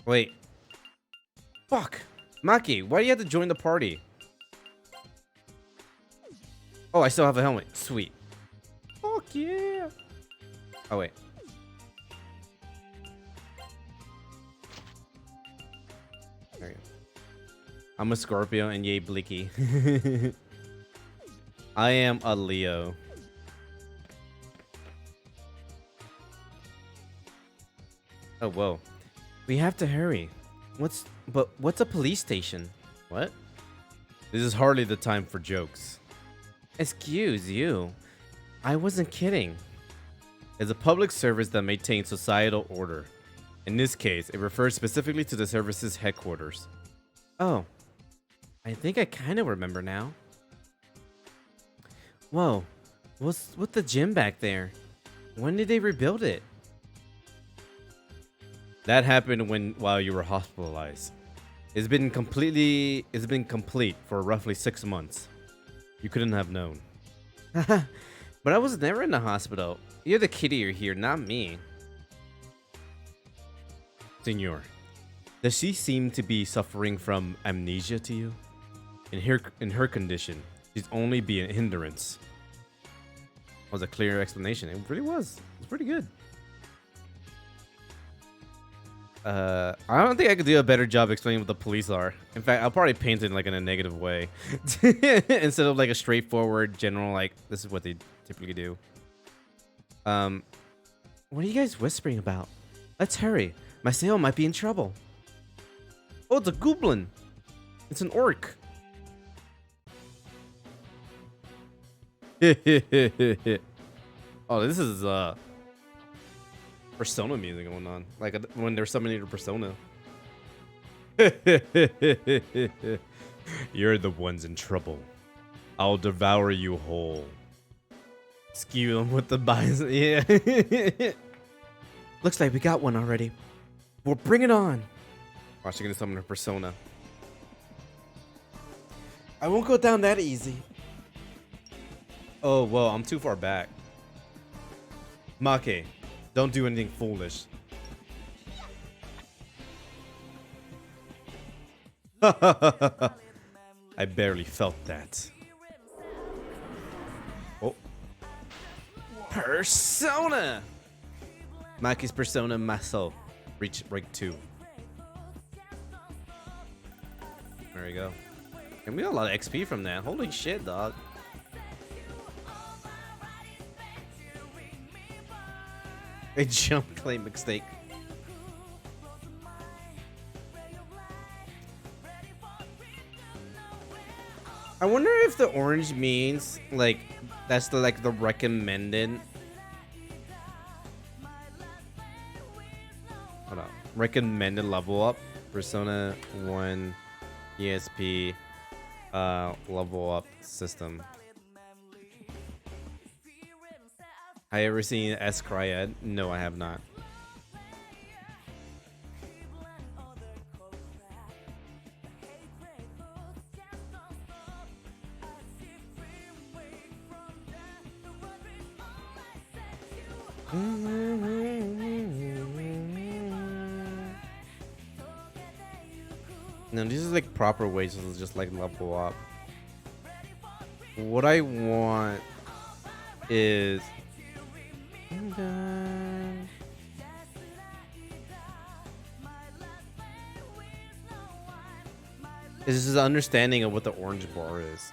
Wait. Fuck. Maki, why do you have to join the party? Oh, I still have a helmet. Sweet. Fuck yeah. Oh, wait. There you go. I'm a Scorpio and yay Blicky. I am a Leo. Oh, whoa. We have to hurry. What's a police station? What? This is hardly the time for jokes. Excuse you. I wasn't kidding. It's a public service that maintains societal order. In this case, it refers specifically to the service's headquarters. Oh. I think I kind of remember now. Whoa. What's with the gym back there? When did they rebuild it? That happened while you were hospitalized. It's been complete for roughly 6 months. You couldn't have known. But I was never in the hospital. You're the kitty here, not me. Senor, does she seem to be suffering from amnesia to you? In her condition, she'd only be a hindrance. That was a clear explanation. It really was. It's pretty good. I don't think I could do a better job explaining what the police are. In fact, I'll probably paint it like in a negative way instead of like a straightforward general like this is what they typically do. What are you guys whispering about? Let's hurry. My sale might be in trouble. Oh, it's a goblin. It's an orc. Oh, this is Persona music going on, like when they're summoning a Persona. You're the ones in trouble. I'll devour you whole. Skew them with the bison. Yeah. Looks like we got one already. Well, bring it on. Watch, you're gonna summon a Persona. I won't go down that easy. Oh, whoa, I'm too far back. Make. Don't do anything foolish. I barely felt that. Oh. Persona! Maki's Persona Muscle. Reach rank 2. There we go. And we got a lot of XP from that. Holy shit, dog. A jump claim mistake. I wonder if the orange means like that's the like the recommended. Hold on. Recommended level up. Persona 1 ESP level up system. Have you ever seen S Cryad? No, I have not. No, these are like proper ways to just like level up. What I want is this is an understanding of what the orange bar is.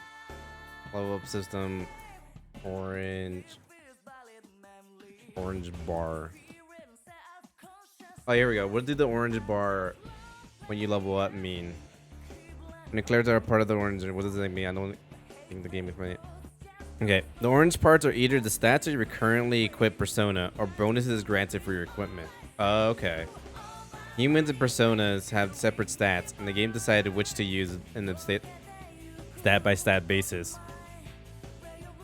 Level up system, orange bar. Oh, here we go. What did the orange bar when you level up mean? When the characters are part of the orange, what does that mean? I don't think the game is playing it. Okay, the orange parts are either the stats of your currently equipped persona or bonuses granted for your equipment. Okay. Humans and personas have separate stats, and the game decided which to use in the stat by stat basis.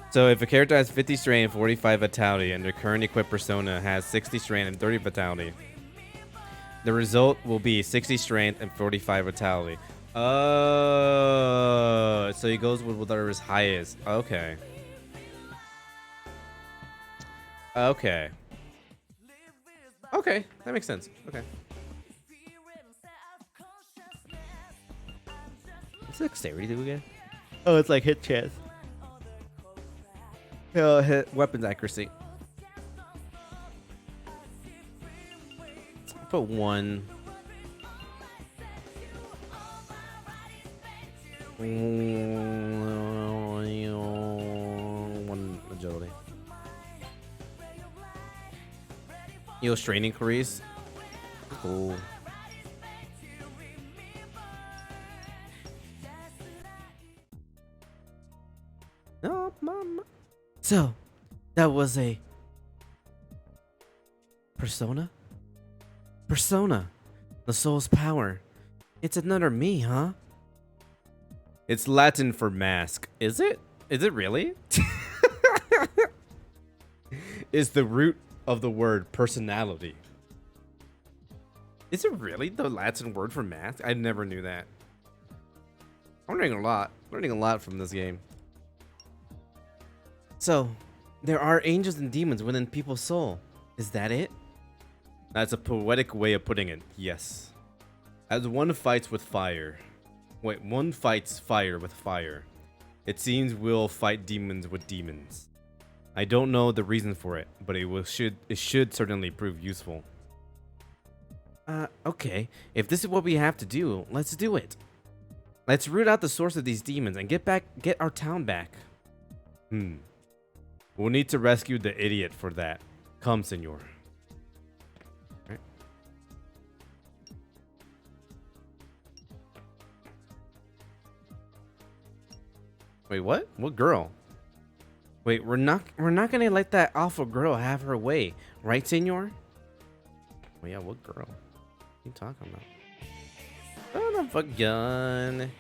So if a character has 50 strain and 45 vitality, and their current equipped persona has 60 strain and 30 vitality, the result will be 60 strength and 45 vitality. Oh, so he goes with whatever his high is. Okay. Okay. Okay, that makes sense. Okay. What's dexterity do again? Oh, it's like hit chance. Hit weapons accuracy. Put 1. One agility. Yo, strain increase. Cool. No, mama. So, that was a persona? Persona. The soul's power. It's another me, huh? It's Latin for mask. Is it? Is it really? Is the root of the word personality. Is it really the Latin word for mask? I never knew that. I'm learning a lot. Learning a lot from this game. So, there are angels and demons within people's soul. Is that it? That's a poetic way of putting it. Yes. As one fights with fire. Wait, one fights fire with fire. It seems we'll fight demons with demons. I don't know the reason for it, but it should certainly prove useful. Okay. If this is what we have to do, let's do it. Let's root out the source of these demons and get our town back. We'll need to rescue the idiot for that. Come, senor. Right. Wait, what? What girl? Wait, we're not gonna let that awful girl have her way, right, senor? Oh yeah, what girl? What are you talking about? Son of a gun.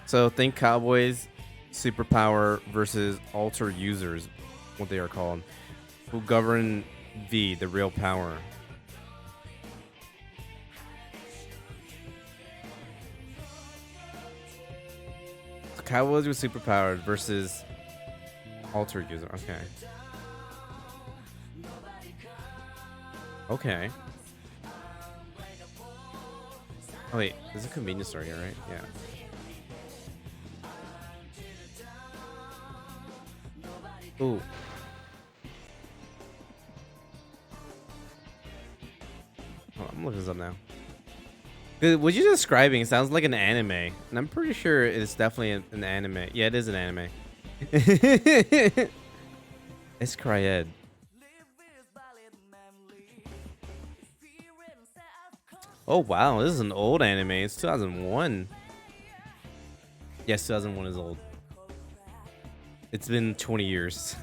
So think cowboys, superpower versus alter users, what they are called, who govern V, the real power. Cowboys with superpowers versus alter user. Okay. Okay. Oh wait, there's a convenience store here, right? Yeah. Ooh. Oh, I'm looking this up now. What you're describing sounds like an anime, and I'm pretty sure it's definitely an anime. Yeah, it is an anime. It's Cryed. Oh wow, this is an old anime. It's 2001. Yes, 2001 is old. It's been 20 years.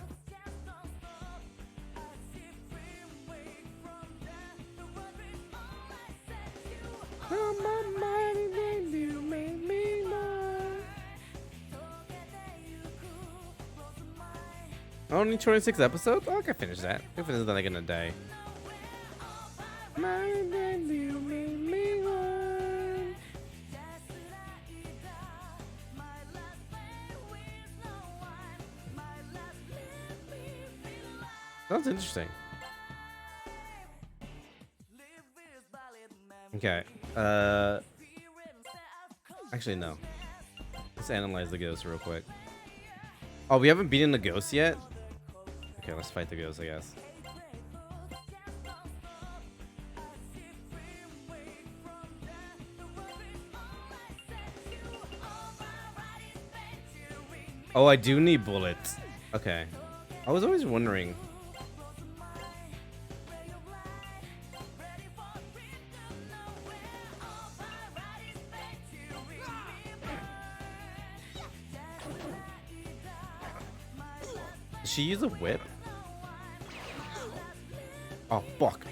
Only 26 episodes? Oh, I can finish that. I can finish that like in a day. Sounds interesting. Okay. Actually, no. Let's analyze the ghost real quick. Oh, we haven't beaten the ghost yet? Okay, let's fight the ghost, I guess. Oh, I do need bullets. Okay. I was always wondering. Does she use a whip? Oh, fuck.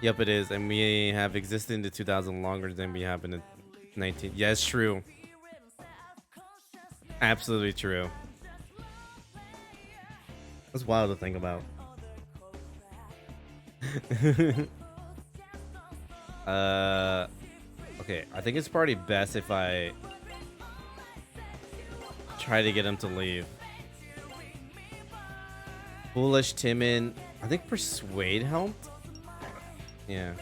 Yep, it is. And we have existed in the 2000 longer than we have in the 19. Yeah, it's true. Absolutely true. That's wild to think about. Okay, I think it's probably best if I try to get him to leave. Foolish, timid. I think persuade helped. Yeah.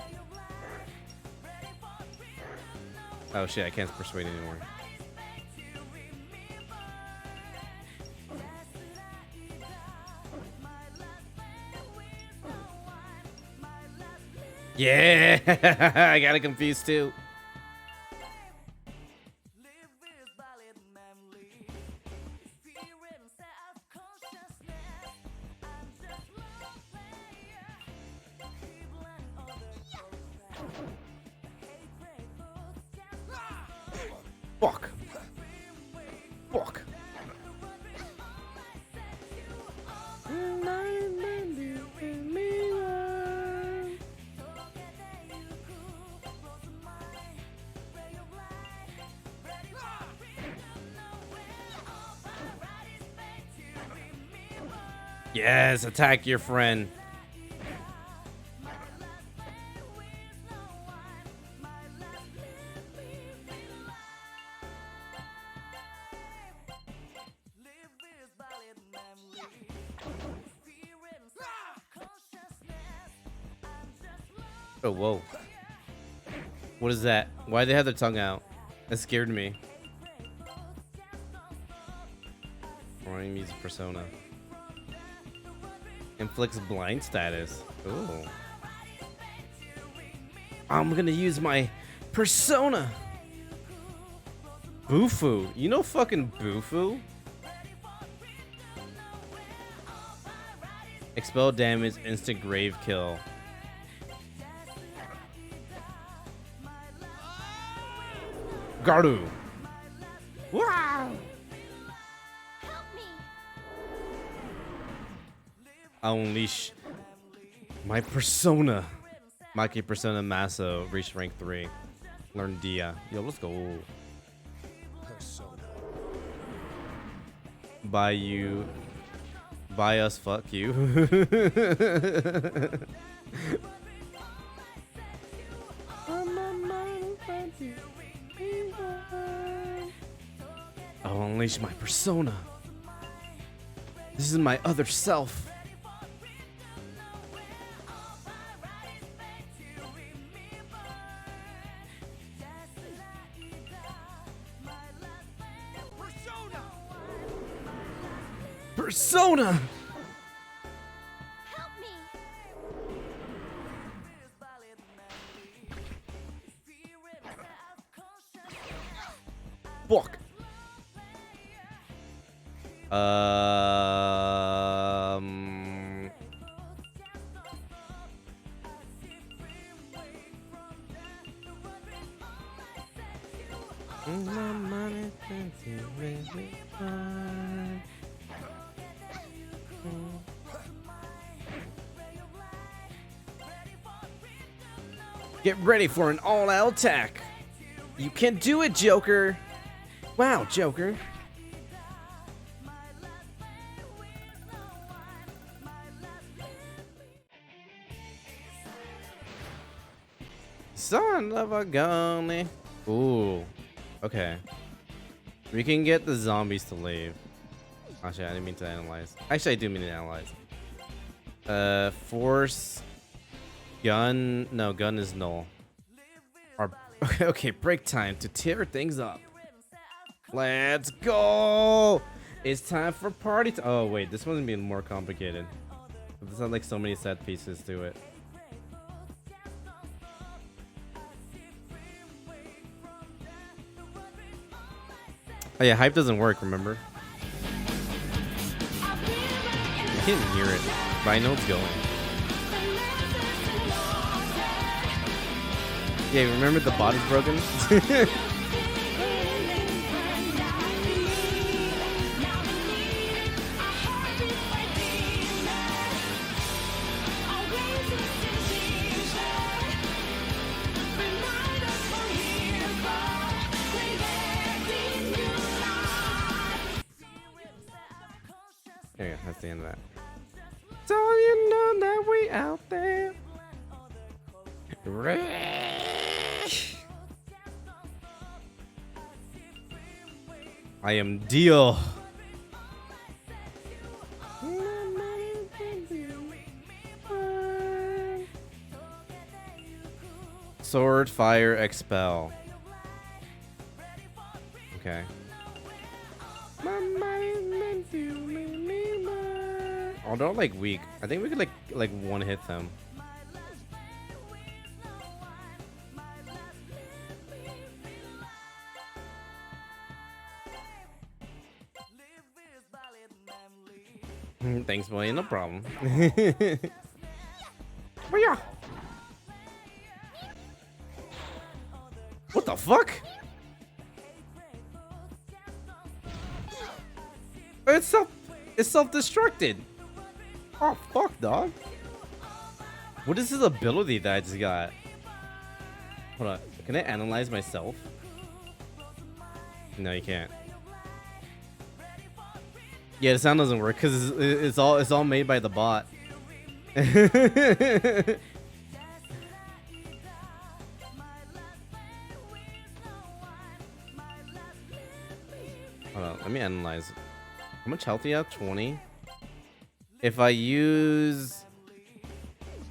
Oh shit, I can't persuade anymore. Yeah, I got it confused too. Fuck. Fuck. Yes, attack your friend. Oh, whoa. What is that? Why they have their tongue out? That scared me. Roaring music persona. Inflicts blind status. Ooh. I'm gonna use my persona. Bufu. You know fucking Bufu? Expel damage, instant grave kill. Garu. Wow. I'll unleash my persona. Maki Persona Maso reached rank 3. Learn Dia. Yo, let's go. Persona. Buy you. Buy us, fuck you. I'll unleash my persona. This is my other self. Persona! Help me! Fuck. Get ready for an all-out attack. You can do it, Joker. Wow, Joker. Son of a gun. Ooh. Okay. We can get the zombies to leave. Actually, I didn't mean to analyze. Actually, I do mean to analyze. Force. Gun. No, gun is null. Okay, break time to tear things up. Let's go. It's time for party. Oh, wait. This one's being more complicated. There's not like so many set pieces to it. Oh yeah, hype doesn't work, remember? I can't hear it, but I know it's going. Yeah, remember the bot is broken? There you go, that's the end of that. So you know that we out there. I am Dio. Sword, fire, expel. Okay. Oh, they're like weak. I think we could like one hit them. Thanks, boy. No problem. What the fuck? It's self-destructed. Oh fuck, dog. What is his ability that I just got? Hold on. Can I analyze myself? No, you can't. Yeah, the sound doesn't work because it's all made by the bot. Hold on, let me analyze. How much health do you have? 20. If I use,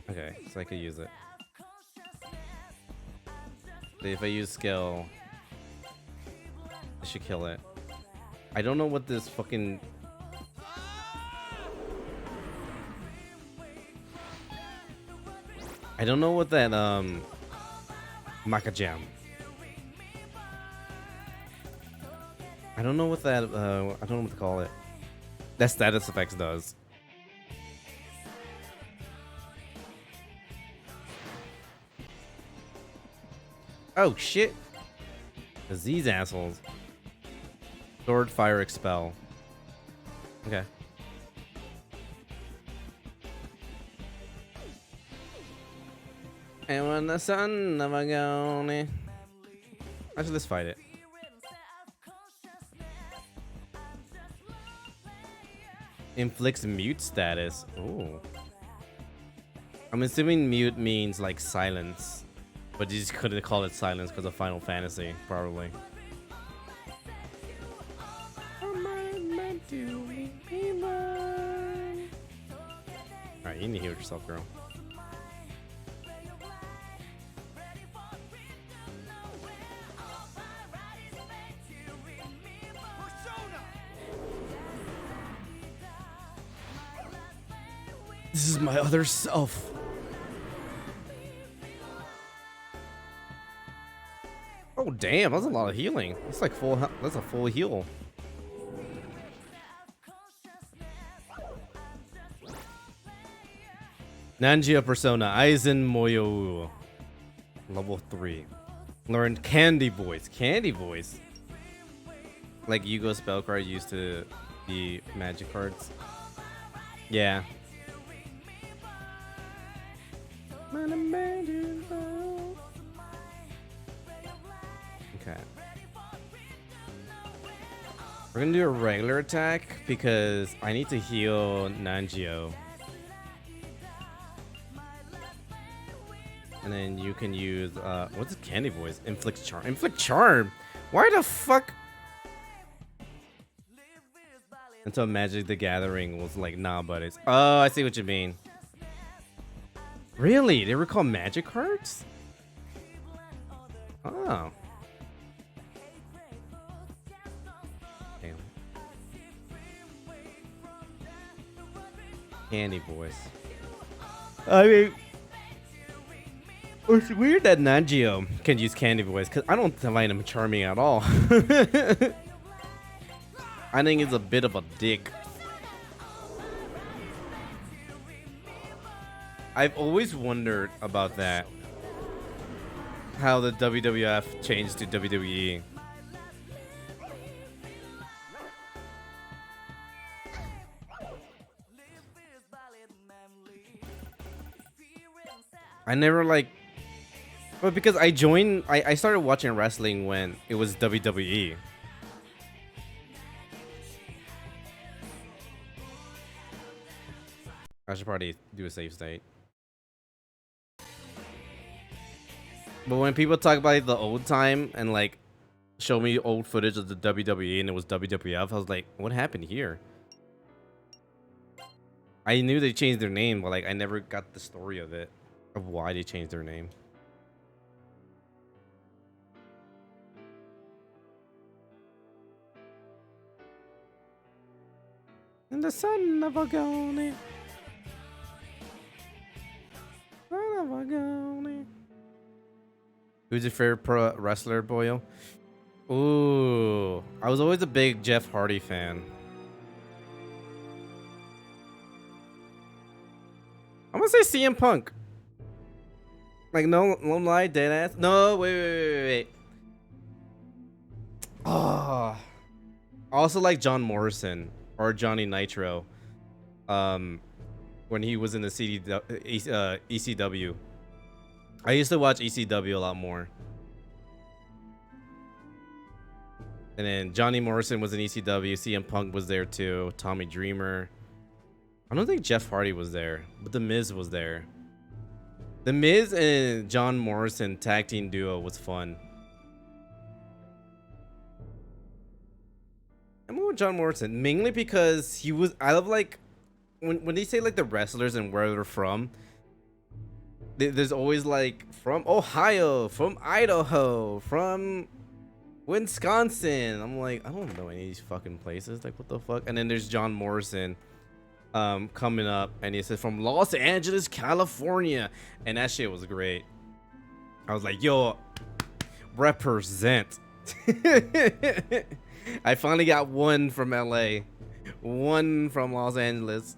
okay, so I could use it. If I use skill, I should kill it. I don't know what this fucking. I don't know what that Maca Jam. I don't know what that I don't know what to call it. That status effects does. Oh shit. It's these assholes. Sword, fire, expel. Okay. And when the sun never gone. Actually, let's fight it. Inflicts mute status. Ooh. I'm assuming mute means like silence, but you just couldn't call it silence because of Final Fantasy, probably. Alright, you need to heal yourself, girl. This is my other self. Oh damn, that's a lot of healing. That's like full. That's a full heal. Nanjia Persona Aizen Moyo, level 3. Learned candy voice. Candy voice. Like Yugo spell card used to be magic cards. Yeah. Okay. We're gonna do a regular attack because I need to heal Nangio. And then you can use what's the candy voice? Inflict charm. Inflict charm. Why the fuck? Until Magic the Gathering was like, nah, buddies. Oh, I see what you mean. Really? They were called magic cards? Oh. Damn. Candy voice. I mean, it's weird that Nangio can use candy voice because I don't find him charming at all. I think he's a bit of a dick. I've always wondered about that. How the WWF changed to WWE. I never like, but because I joined, I started watching wrestling when it was WWE. I should probably do a save state. But when people talk about the old time and like show me old footage of the WWE and it was WWF, I was like, what happened here? I knew they changed their name, but like I never got the story of it, of why they changed their name. And the son of a gun. Son of a gun. Who's your favorite pro wrestler, Boyo? Ooh, I was always a big Jeff Hardy fan. I'm gonna say CM Punk. Like, no lie, dead ass. No, wait. Oh, I also like John Morrison or Johnny Nitro. When he was in the ECW. I used to watch ECW a lot more. And then Johnny Morrison was in ECW. CM Punk was there too. Tommy Dreamer. I don't think Jeff Hardy was there, but The Miz was there. The Miz and John Morrison tag team duo was fun. I'm with John Morrison mainly because he was. I love like when they say like the wrestlers and where they're from. There's always like from Ohio, from Idaho, from Wisconsin. I'm like, I don't know any of these fucking places. Like, what the fuck? And then there's John Morrison coming up, and he said from Los Angeles, California, and that shit was great. I was like, yo, represent. I finally got one from LA, one from Los Angeles,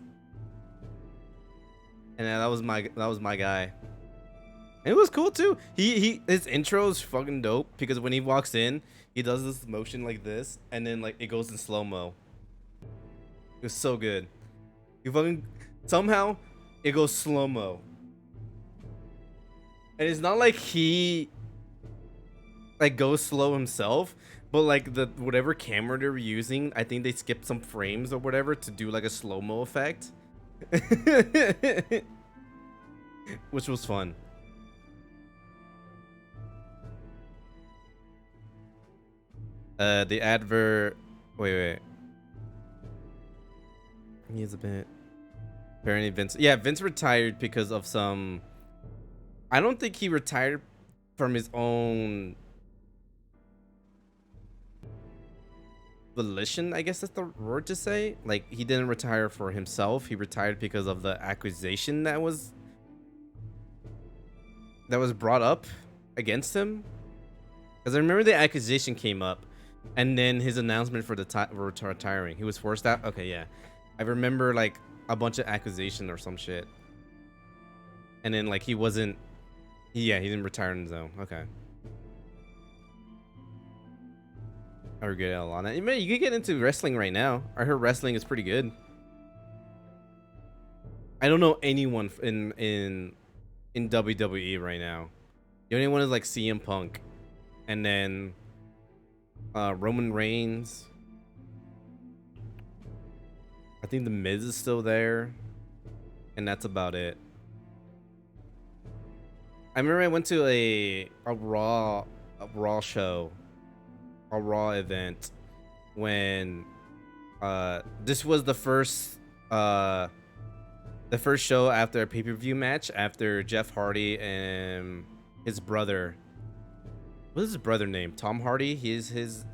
and that was my guy. And it was cool too. His intro is fucking dope because when he walks in, he does this motion like this, and then like it goes in slow mo. It was so good. You fucking somehow it goes slow mo, and it's not like he like goes slow himself, but like the whatever camera they're using, I think they skipped some frames or whatever to do like a slow mo effect, which was fun. The advert. Wait. He's a bit. Apparently, Vince. Yeah, Vince retired because of some. I don't think he retired from his own volition. I guess that's the word to say. Like, he didn't retire for himself. He retired because of the accusation that was brought up against him. Because I remember the accusation came up. And then his announcement for the retiring. He was forced out. Okay, yeah. I remember like a bunch of accusation or some shit. And then like he wasn't. Yeah, he didn't retire on his own. Okay. I regret a lot. I mean, you could get into wrestling right now. I heard wrestling is pretty good. I don't know anyone in WWE right now. The only one is like CM Punk, and then Roman Reigns. I think the Miz is still there, and that's about it. I remember I went to a Raw show, a Raw event, when this was the first show after a pay-per-view match after Jeff Hardy and his brother. What is his brother name? Tom Hardy. He's his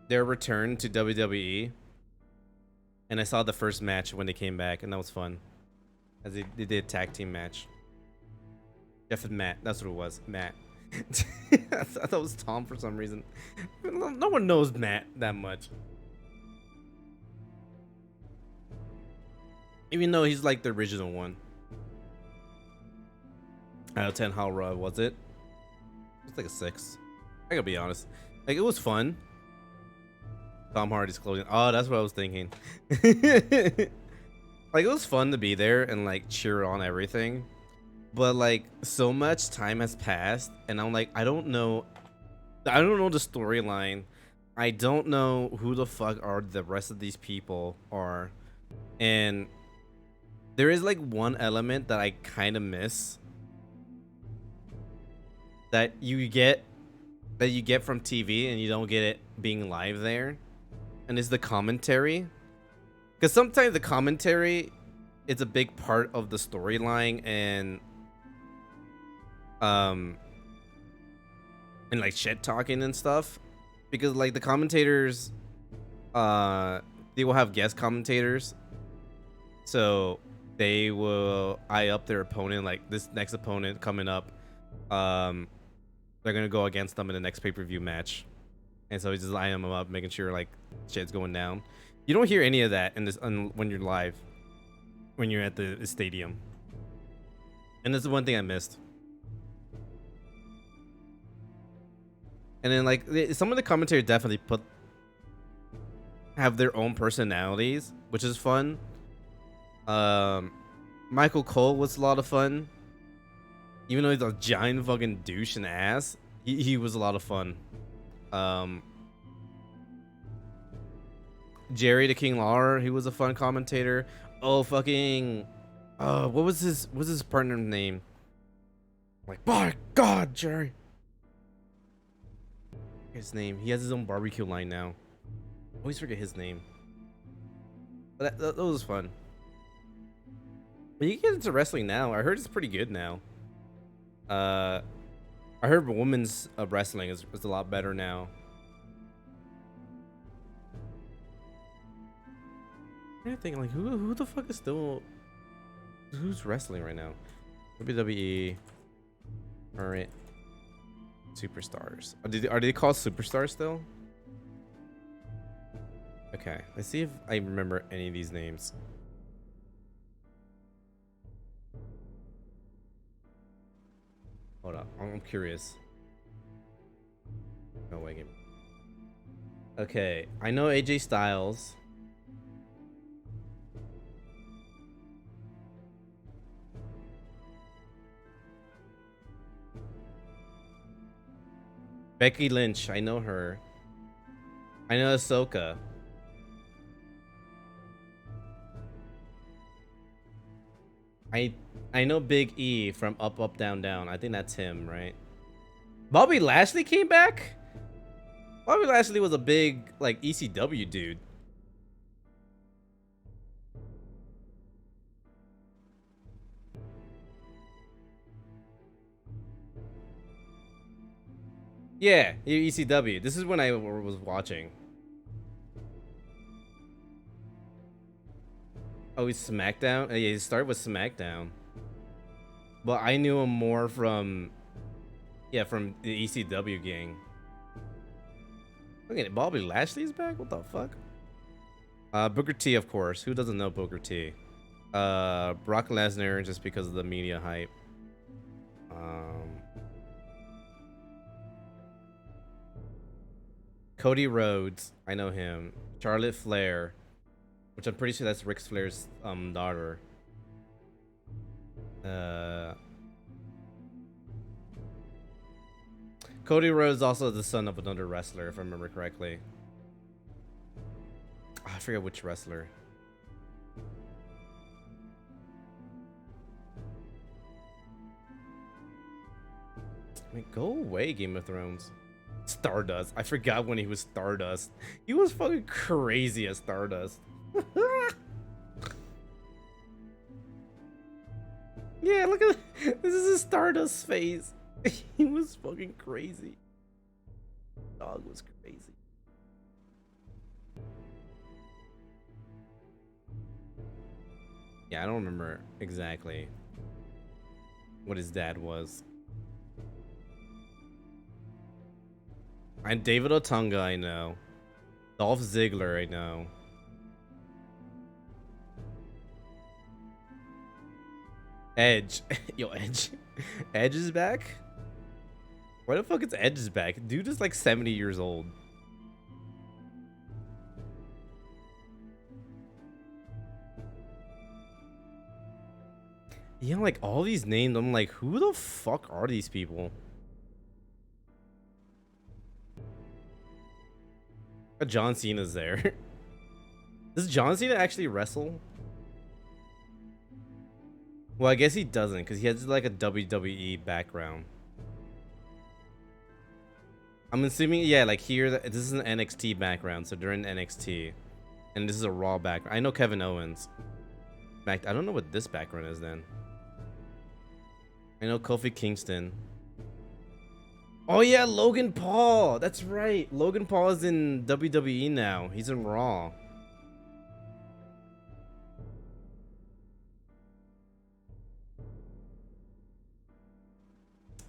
their return to WWE, and I saw the first match when they came back, and that was fun. As they did a tag team match. Jeff and Matt. That's what it was. Matt. I thought it was Tom for some reason. No one knows Matt that much. Even though he's like the original one. Out of 10, how raw was it? It's like a 6. I gotta be honest. Like, it was fun. Tom Hardy's clothing. Oh, that's what I was thinking. Like, it was fun to be there and like cheer on everything. But like, so much time has passed, and I'm like, I don't know the storyline. I don't know who the fuck are the rest of these people are. And there is like one element that I kind of miss that you get from TV and you don't get it being live there, and it's the commentary. Because sometimes the commentary is a big part of the storyline and like shit talking and stuff. Because like the commentators, they will have guest commentators, so they will eye up their opponent. Like this next opponent coming up, they're gonna go against them in the next pay-per-view match, and so he's just eyeing them up, making sure like shit's going down. You don't hear any of that in this when you're live, when you're at the stadium, and that's the one thing I missed. And then like some of the commentators definitely have their own personalities, which is fun. Michael Cole was a lot of fun. Even though he's a giant fucking douche and ass, he was a lot of fun. Jerry the King Lawler, he was a fun commentator. Oh fucking, what was his partner's name? Like, by God, Jerry. His name. He has his own barbecue line now. I always forget his name. But that was fun. But you can get into wrestling now. I heard it's pretty good now. I heard women's wrestling is a lot better now. I think like who the fuck is who's wrestling right now? WWE current superstars. Are they called superstars still? Okay, let's see if I remember any of these names. Hold up, I'm curious. No way. Okay, I know AJ Styles. Becky Lynch, I know her. I know Ahsoka. I know Big E from Up Up Down Down. I think that's him, right? Bobby Lashley came back? Bobby Lashley was a big like ECW dude. Yeah, ECW. This is when I was watching. Oh, he's SmackDown? Yeah, he started with SmackDown. But I knew him more from... Yeah, from the ECW gang. Look at it. Bobby Lashley's back? What the fuck? Booker T, of course. Who doesn't know Booker T? Brock Lesnar, just because of the media hype. Cody Rhodes, I know him. Charlotte Flair, which I'm pretty sure that's Ric Flair's daughter. Cody Rhodes also the son of another wrestler, if I remember correctly. Oh, I forget which wrestler. I mean, go away, Game of Thrones. Stardust. I forgot when he was Stardust. He was fucking crazy as Stardust. Yeah, look at this is his Stardust face. He was fucking crazy. Dog was crazy. Yeah, I don't remember exactly what his dad was. And David Otunga, I know. Dolph Ziggler, I know. Edge. Yo, Edge. Edge is back? Why the fuck is Edge back? Dude is like 70 years old. Yeah, like all these names, I'm like, who the fuck are these people? John Cena's there. Does John Cena actually wrestle? Well, I guess he doesn't because he has like a WWE background. I'm assuming, yeah, like here, this is an NXT background, so they're in NXT. And this is a Raw background. I know Kevin Owens. In fact, I don't know what this background is then. I know Kofi Kingston. Oh yeah, Logan Paul. That's right. Logan Paul is in WWE now. He's in Raw.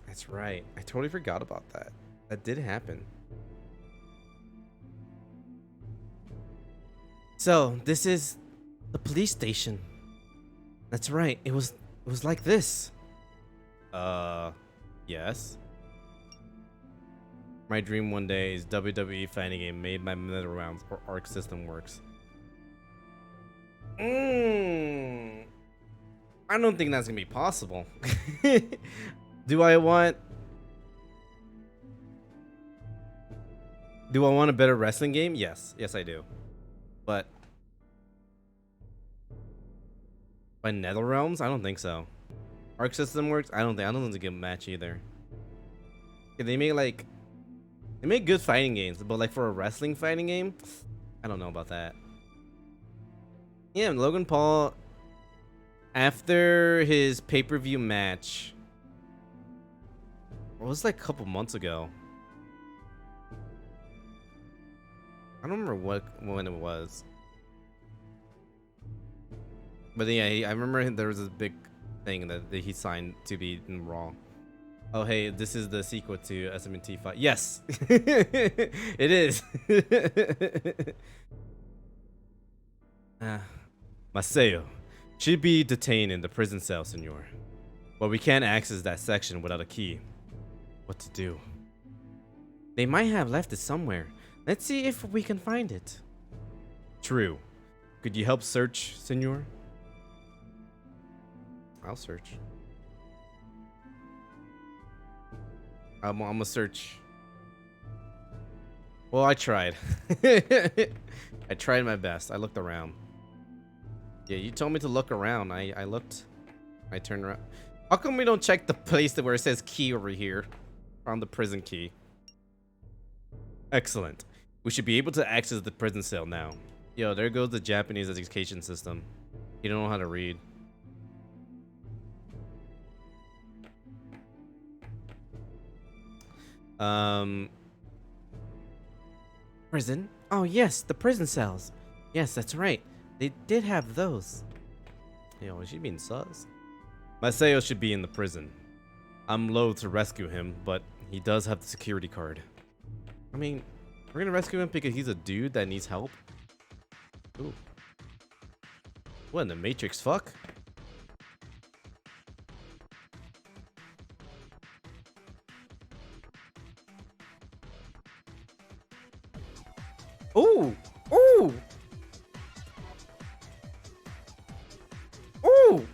That's right. I totally forgot about that. That did happen. So, this is the police station. That's right. It was like this. Yes. My dream one day is WWE fighting game made by NetherRealms or Arc System Works. I don't think that's gonna be possible. Do I want a better wrestling game? Yes. Yes, I do. But by NetherRealms? I don't think so. Arc System Works? I don't think it's a good match either. Yeah, they make good fighting games, but like for a wrestling fighting game, I don't know about that. Yeah, Logan Paul, after his pay-per-view match, it was like a couple months ago. I don't remember when it was. But yeah, I remember there was this big thing that he signed to be in Raw. Oh, hey, this is the sequel to SMT 5. Yes! It is! Maseo should be detained in the prison cell, senor. But we can't access that section without a key. What to do? They might have left it somewhere. Let's see if we can find it. True. Could you help search, senor? I'll search. I'm gonna search. Well, I tried. I tried my best. I looked around. Yeah, you told me to look around. I looked. I turned around. How come we don't check the place where it says key over here? Found the prison key. Excellent. We should be able to access the prison cell now. Yo, there goes the Japanese education system. You don't know how to read. Prison? Oh yes, the prison cells. Yes, that's right. They did have those. Yo, is she being sus? Maseo should be in the prison. I'm loath to rescue him, but he does have the security card. I mean, we're gonna rescue him because he's a dude that needs help. Ooh. What in the Matrix? Fuck. Ooh! Ooh! Ooh!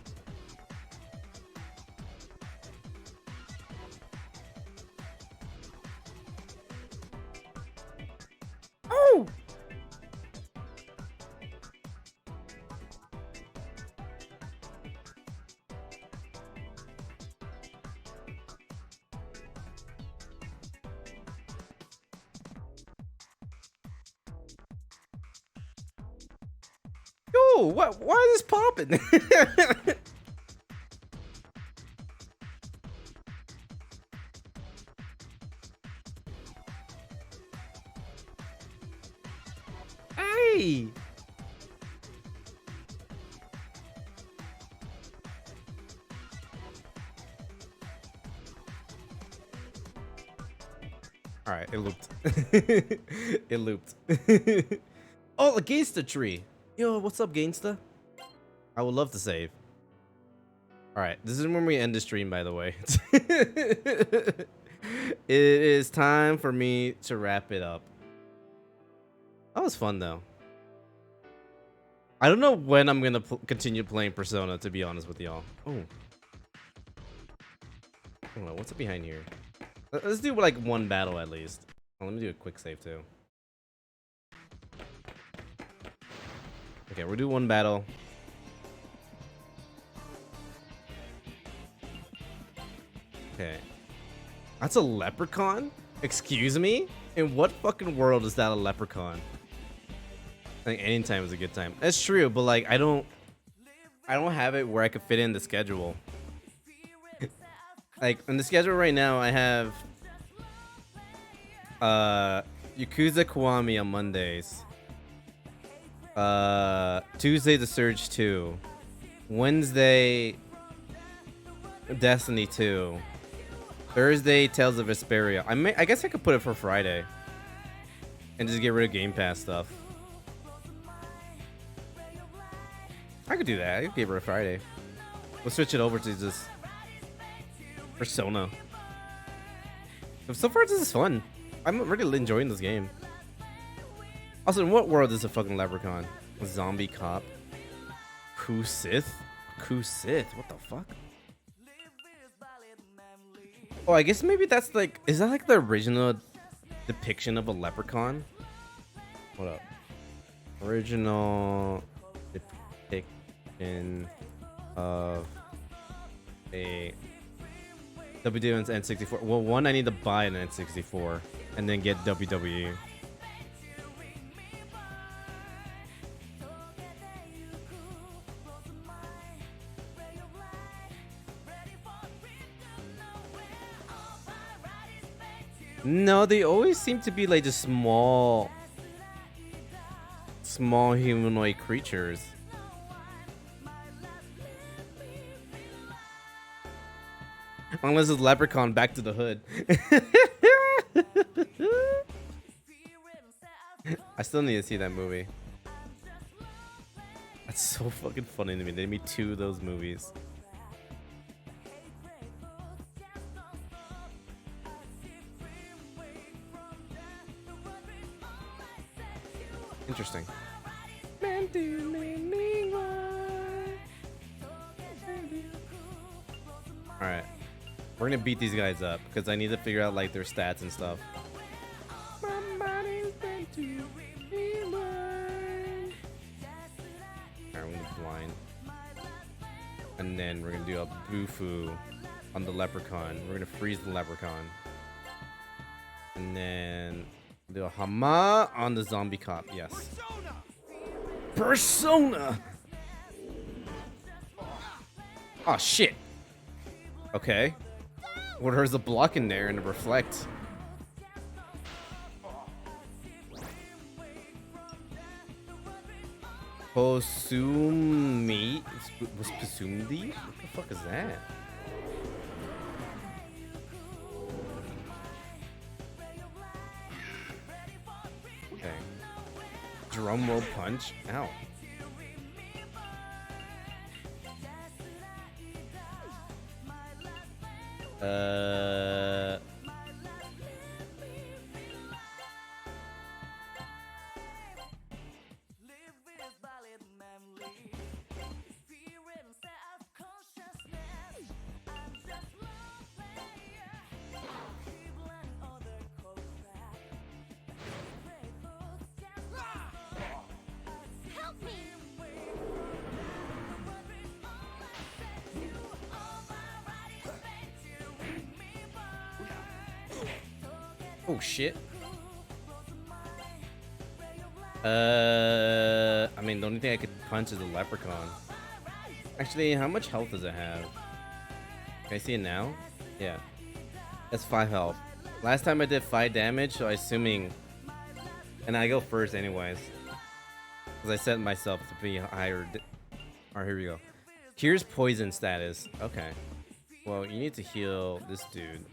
Ooh! Yo, what? Why is this popping? Hey! All right, it looped. It looped. Oh, against the tree. Yo, what's up, Gangsta? I would love to save. All right, this is when we end the stream, by the way. It is time for me to wrap it up. That was fun, though. I don't know when I'm gonna continue playing Persona, to be honest with y'all. Oh. I don't know, what's up behind here? Let's do like one battle at least. Oh, let me do a quick save too. Okay, we'll do one battle. Okay. That's a leprechaun? Excuse me? In what fucking world is that a leprechaun? I think anytime is a good time. That's true, but like I don't have it where I could fit in the schedule. Like in the schedule right now I have Yakuza Kiwami on Mondays. Tuesday The Surge 2. Wednesday Destiny 2. Thursday Tales of Vesperia. I guess I could put it for Friday. And just get rid of Game Pass stuff. I could do that. I could get rid of Friday. We'll switch it over to just Persona. So far this is fun. I'm really enjoying this game. Also, in what world is a fucking leprechaun? A zombie cop? Ku Sith? Ku Sith? What the fuck? Oh, I guess maybe that's like... Is that like the original depiction of a leprechaun? Hold up. Original depiction of a WWE N64. Well, one, I need to buy an N64 and then get WWE. No, they always seem to be like just small humanoid creatures. Unless it's Leprechaun Back to the Hood. I still need to see that movie. That's so fucking funny to me. They made 2 of those movies. Interesting. Alright. We're gonna beat these guys up because I need to figure out like their stats and stuff. Alright, we're gonna blind. And then we're gonna do a Bufu on the leprechaun. We're gonna freeze the leprechaun. And then do a Hama on the zombie cop. Yes. Persona! Oh shit. Okay. Well, there's a block in there and a reflect. Posumi? Was Posumdi? What the fuck is that? Okay. Drum roll punch. Ow. Oh shit. I mean, the only thing I could punch is a leprechaun. Actually, how much health does it have? Can I see it now? Yeah. That's 5 health. Last time I did 5 damage, so I'm assuming... And I go first anyways. Because I set myself to be higher... Alright, here we go. Here's poison status. Okay. Well, you need to heal this dude.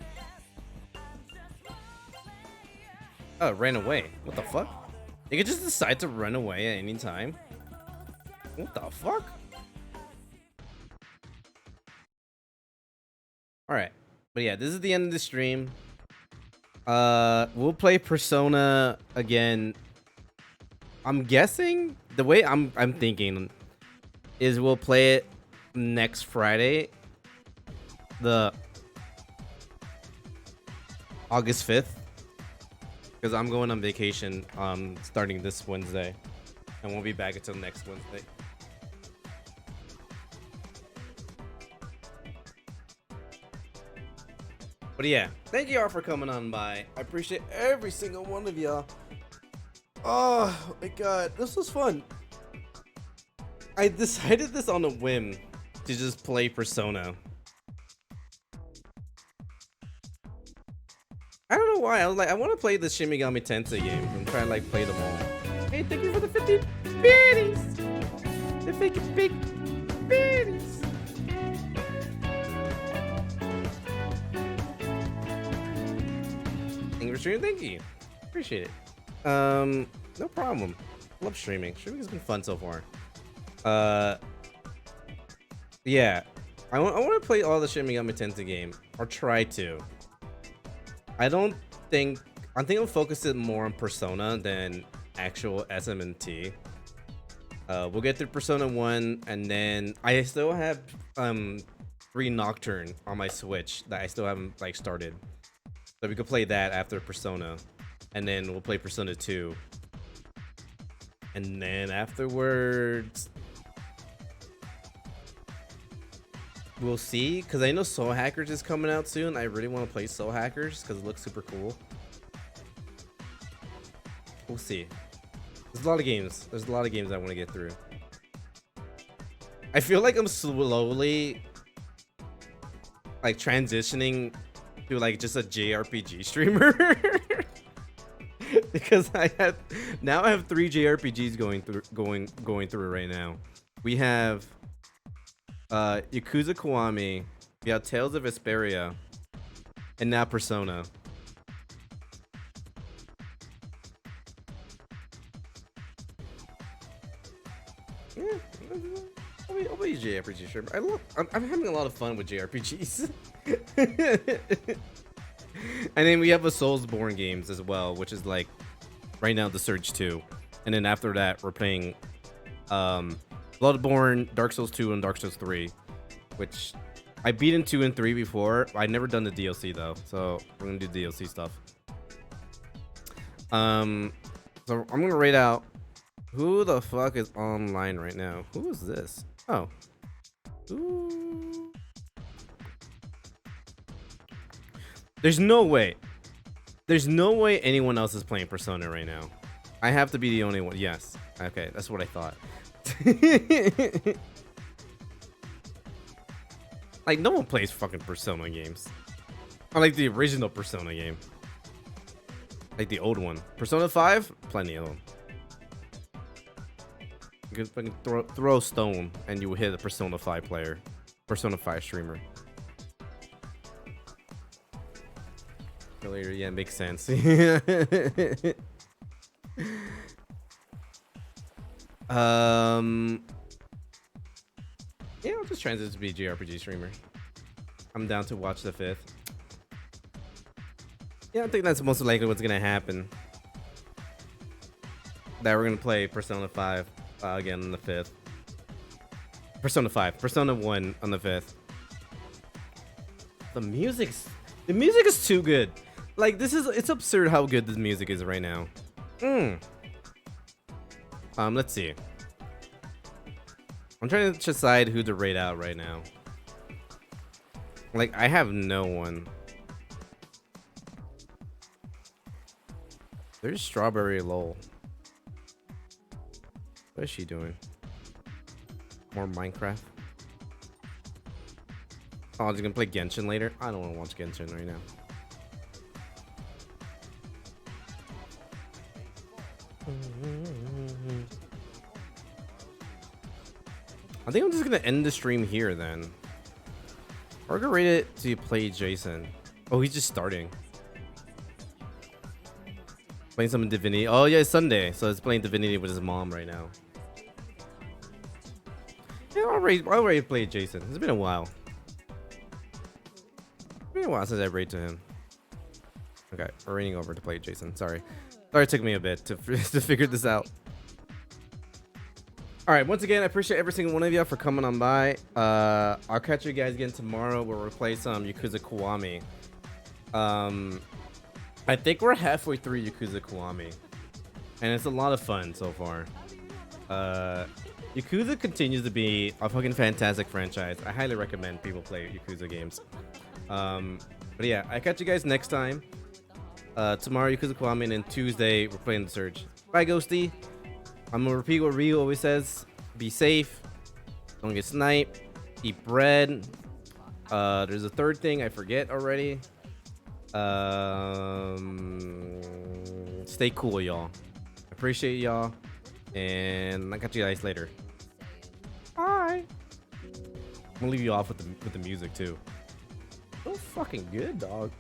Oh, it ran away. What the fuck? You can just decide to run away at any time? What the fuck? Alright. But yeah, this is the end of the stream. We'll play Persona again. I'm guessing the way I'm thinking is we'll play it next Friday, the August 5th, because I'm going on vacation starting this Wednesday and won't be back until next Wednesday. But yeah, thank you all for coming on by. I appreciate every single one of y'all. Oh my god, this was fun. I decided this on a whim to just play Persona. I don't know why. I was like, I want to play the Shin Megami Tensei games and try to like play them all. Hey, thank you for the 50 bitties. The big bitties. Thank you for streaming. Thank you. Appreciate it. No problem. Love streaming. Streaming has been fun so far. Yeah. I want to play all the Shin Megami Tensei game, or try to. I think I'll focus it more on Persona than actual SM&T. We'll get through Persona 1, and then I still have 3 Nocturne on my Switch that I still haven't like started. So we could play that after Persona, and then we'll play Persona 2. And then afterwards, we'll see, because I know Soul Hackers is coming out soon. I really want to play Soul Hackers because it looks super cool. We'll see. There's a lot of games. There's a lot of games I want to get through. I feel like I'm slowly like transitioning to like just a JRPG streamer. Because I have 3 JRPGs going through right now. We have Yakuza Kiwami, we have Tales of Vesperia, and now Persona. Yeah, I'll be a JRPG streamer. I'm having a lot of fun with JRPGs. And then we have a Soulsborne games as well, which is like right now the Surge 2. And then after that, we're playing Bloodborne, Dark Souls 2, and Dark Souls 3, which I beat in 2 and 3 before. I've never done the DLC though, so we're gonna do DLC stuff. So I'm gonna rate out who the fuck is online right now. Who is this? Oh, ooh. There's no way anyone else is playing Persona right now. I have to be the only one. Yes. Okay, that's what I thought. Like, no one plays fucking Persona games. I like the original Persona game. Like the old one. Persona 5? Plenty of them. You can fucking throw a stone and you will hit a Persona 5 player. Persona 5 streamer. Later, yeah, makes sense. Yeah, I'll just transit to be a JRPG streamer. I'm down to watch the 5th. Yeah, I think that's most likely what's gonna happen. That we're gonna play Persona 5 again on the 5th. Persona 1 on the 5th. The music is too good. Like, it's absurd how good this music is right now. Let's see. I'm trying to decide who to rate out right now. Like, I have no one. There's Strawberry Lowell. What is she doing? More Minecraft? Oh, I'm just gonna play Genshin later. I don't want to watch Genshin right now. I think I'm just gonna end the stream here then. Or go rate it to play Jason. Oh, he's just starting. Playing some Divinity. Oh yeah, it's Sunday, so it's playing Divinity with his mom right now. Yeah, I already played Jason. It's been a while. It's been a while since I rated to him. Okay, we're rating over to play Jason. Sorry, it took me a bit to to figure this out. All right, once again, I appreciate every single one of you for coming on by. I'll catch you guys again tomorrow where we'll play some Yakuza Kiwami. I think we're halfway through Yakuza Kiwami, and it's a lot of fun so far. Yakuza continues to be a fucking fantastic franchise. I highly recommend people play Yakuza games. But yeah, I catch you guys next time. Tomorrow Yakuza Kiwami, and then Tuesday we're playing The Surge. Bye, Ghosty. I'm gonna repeat what Ryu always says: be safe, don't get sniped, eat bread. There's a third thing I forget already. Stay cool, y'all. Appreciate y'all, and I'll catch you guys later. Bye. I'm gonna leave you off with the music too. So fucking good, dog.